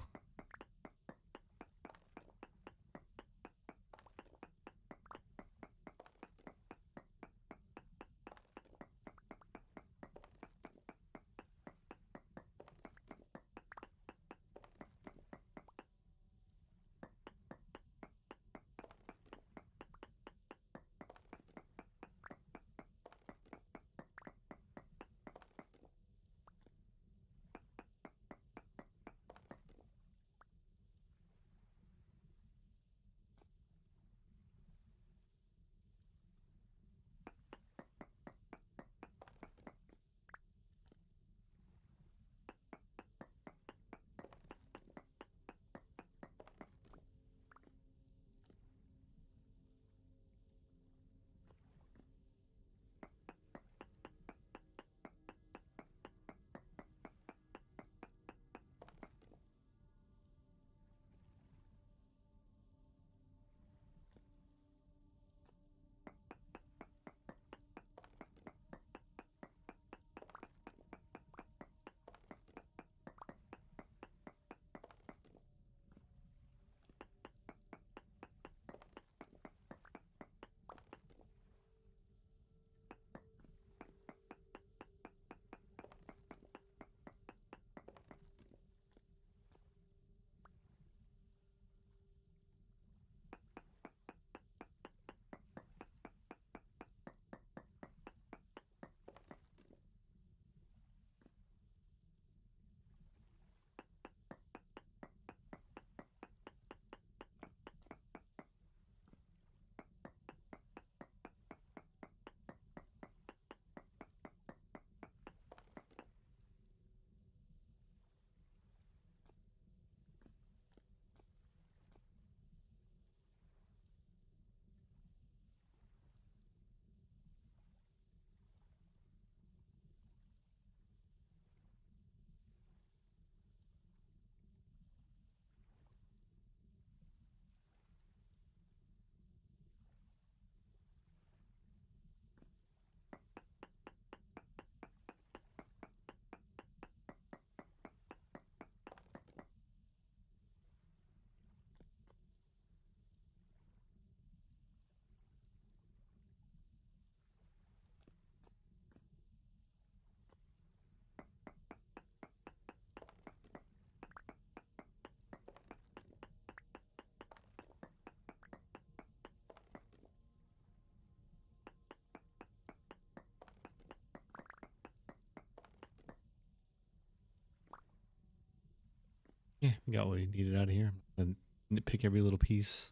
Yeah, we got what we needed out of here. And nitpick every little piece.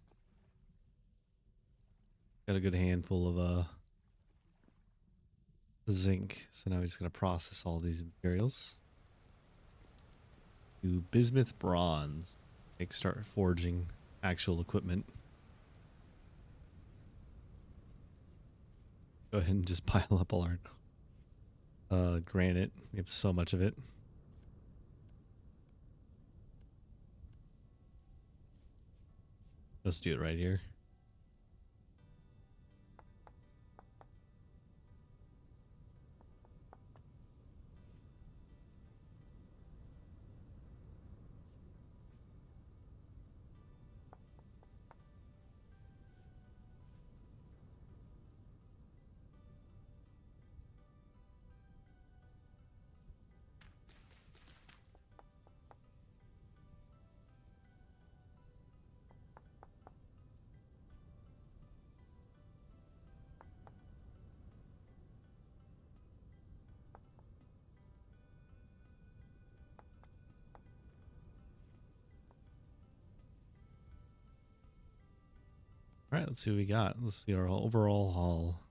Got a good handful of zinc. So now we're just gonna process all these materials. Do bismuth bronze. Like start forging actual equipment. Go ahead and just pile up all our granite. We have so much of it. Let's do it right here. All right, let's see what we got. Let's see our overall haul.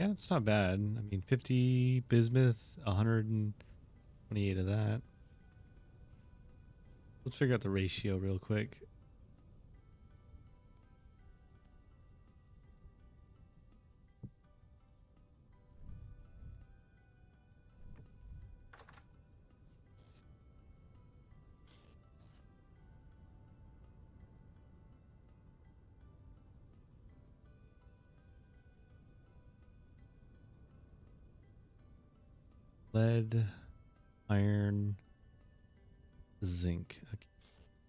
Yeah, it's not bad. I mean, 50 bismuth, 128 of that. Let's figure out the ratio real quick. Lead, iron, zinc. Okay,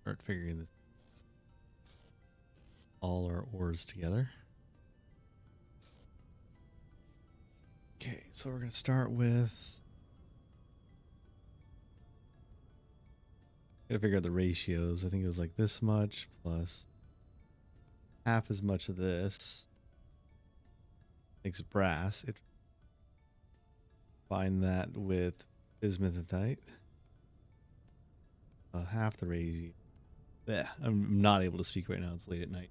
start figuring this all our ores together. Okay, so we're gonna start with. Gotta figure out the ratios. I think it was like this much plus half as much of this makes brass. It find that with bismuthite. Half the ratio. Yeah, I'm not able to speak right now. It's late at night.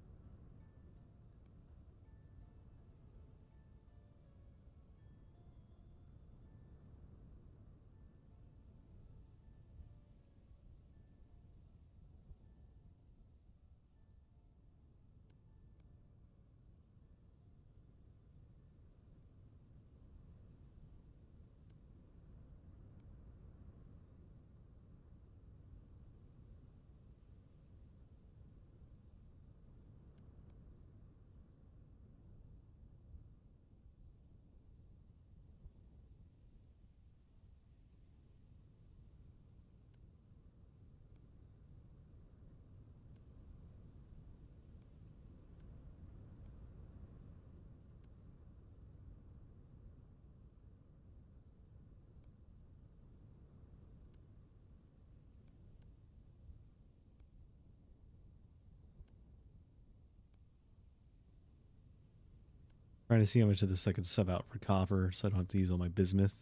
Trying to see how much of this I could sub out for copper so I don't have to use all my bismuth.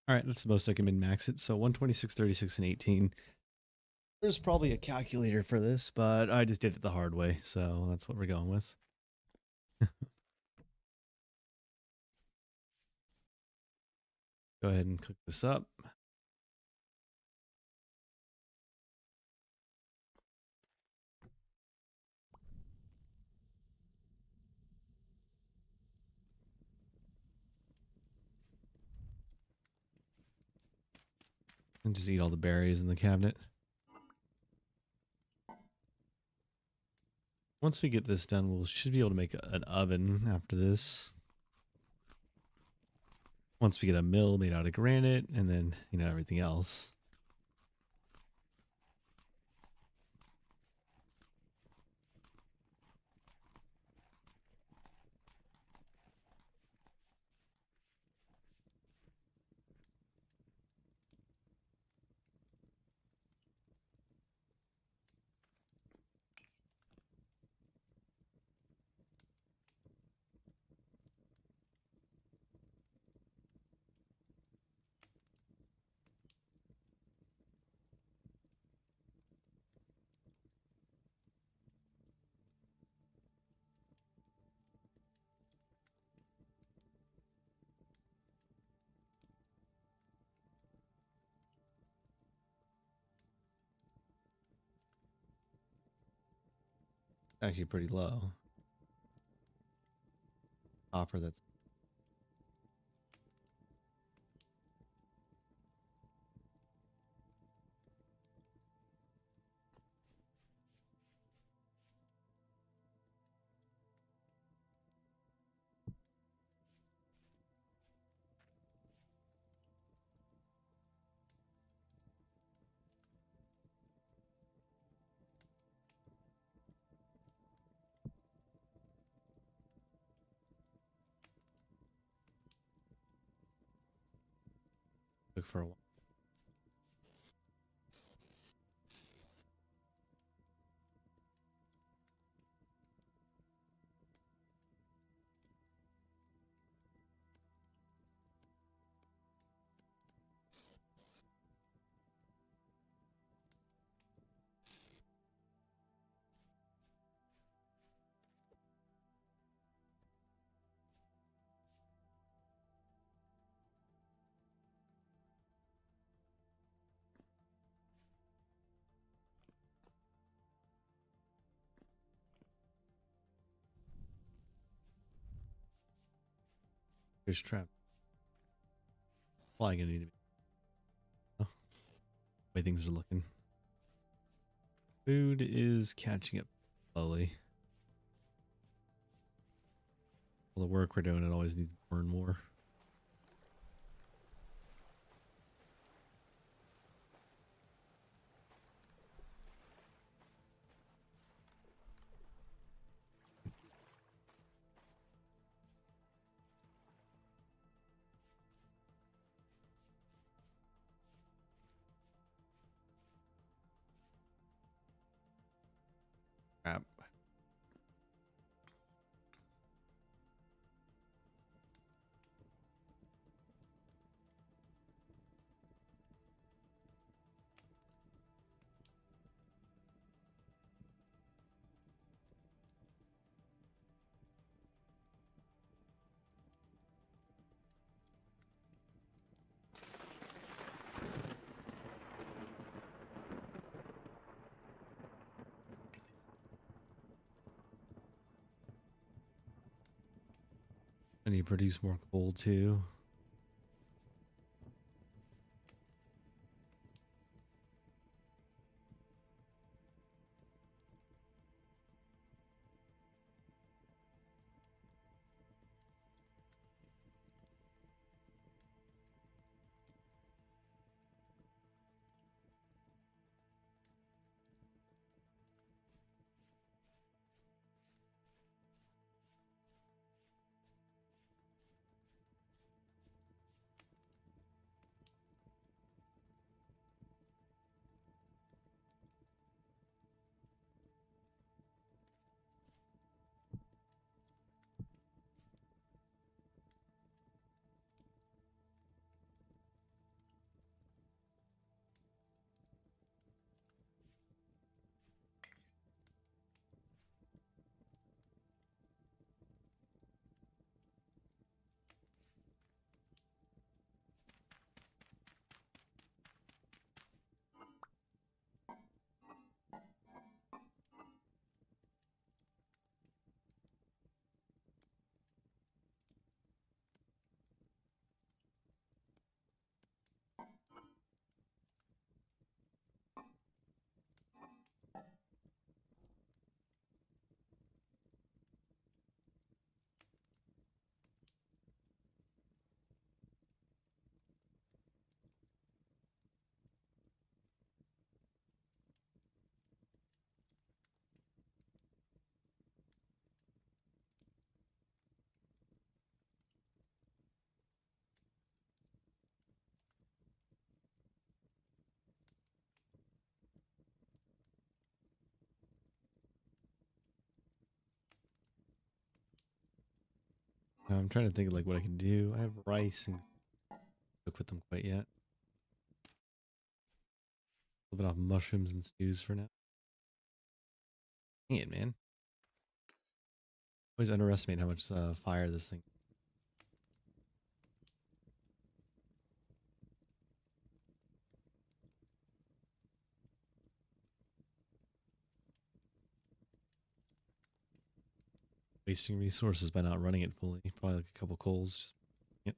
All right, that's the most I can min max it. So 126, 36, and 18. There's probably a calculator for this, but I just did it the hard way. So that's what we're going with. Go ahead and cook this up. And just eat all the berries in the cabinet. Once we get this done, we should be able to make an oven after this. Once we get a mill made out of granite and then, you know, everything else. Actually pretty low. Copper, that's took for a while. Here's trap. Probably gonna need to be. Oh, way things are looking. Food is catching up slowly. All the work we're doing, it always needs more and more. Crap. I need to produce more coal too. I'm trying to think of like what I can do. I have rice and cook with them quite yet. A little bit of mushrooms and stews for now. Dang it, man. Always underestimate how much fire this thing. Wasting resources by not running it fully. Probably like a couple coals. Yep.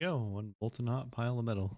Go, one molten hot pile of metal.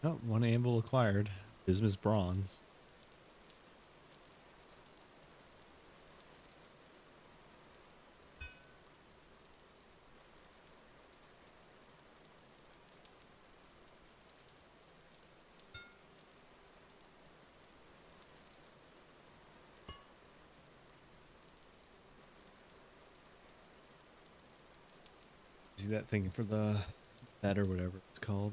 Oh, one anvil acquired. Bismuth bronze. See that thing for the that or whatever it's called.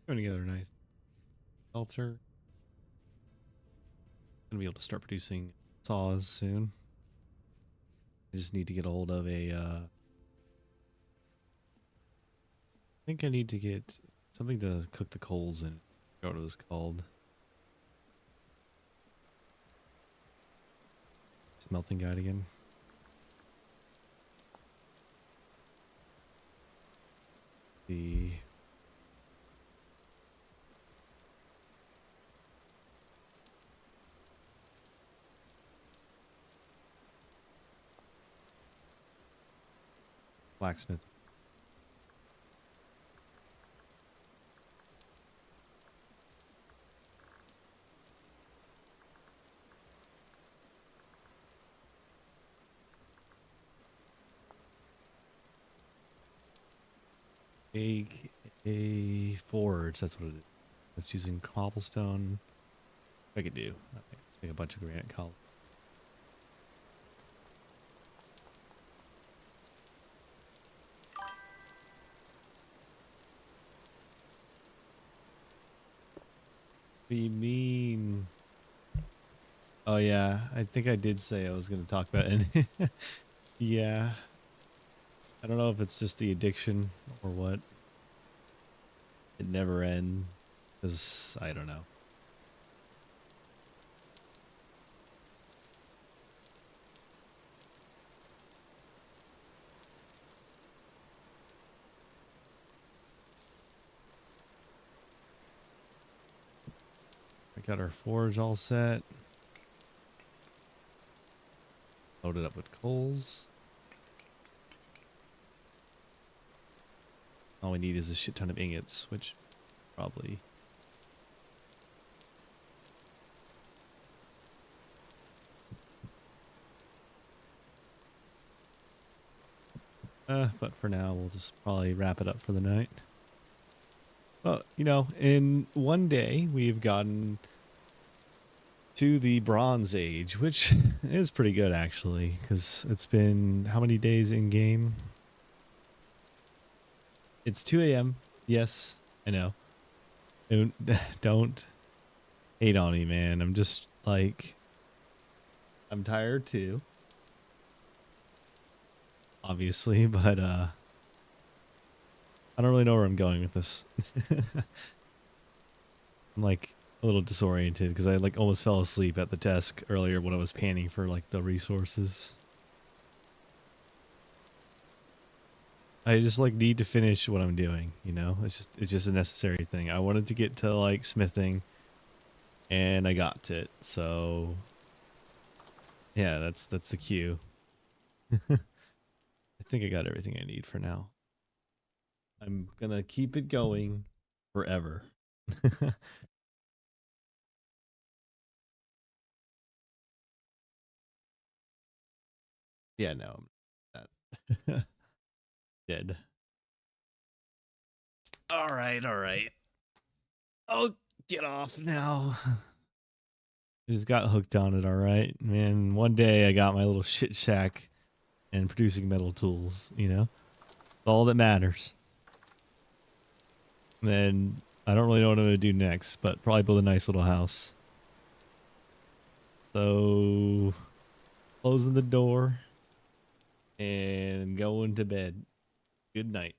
Putting together a nice shelter. Gonna be able to start producing saws soon. I just need to get a hold of a I think I need to get something to cook the coals in. I forgot what it was called. Smelting guide again. The blacksmith. A forge. That's what it is. It's using cobblestone. I could do. Let's make a bunch of granite cobble. What do you mean? Oh yeah, I think I did say I was going to talk about it. Yeah. I don't know if it's just the addiction or what. It never ends. Because I don't know. I got our forge all set. Loaded up with coals. All we need is a shit ton of ingots, which probably... but for now, we'll just probably wrap it up for the night. Well, you know, in one day, we've gotten to the Bronze Age, which is pretty good, actually, because it's been how many days in game? It's 2 a.m. Yes, I know. Don't hate on me, man. I'm just like, I'm tired too. Obviously, but I don't really know where I'm going with this. I'm like a little disoriented because I like almost fell asleep at the desk earlier when I was panning for like the resources. I just like need to finish what I'm doing, you know? It's just a necessary thing. I wanted to get to like smithing and I got to it. So yeah, that's the cue. I think I got everything I need for now. I'm gonna keep it going forever. Yeah, no, I'm not dead. All right, all right. I'll get off now. I just got hooked on it, all right? Man, one day I got my little shit shack and producing metal tools, you know? It's all that matters. And then I don't really know what I'm going to do next, but probably build a nice little house. So, closing the door and going to bed. Good night.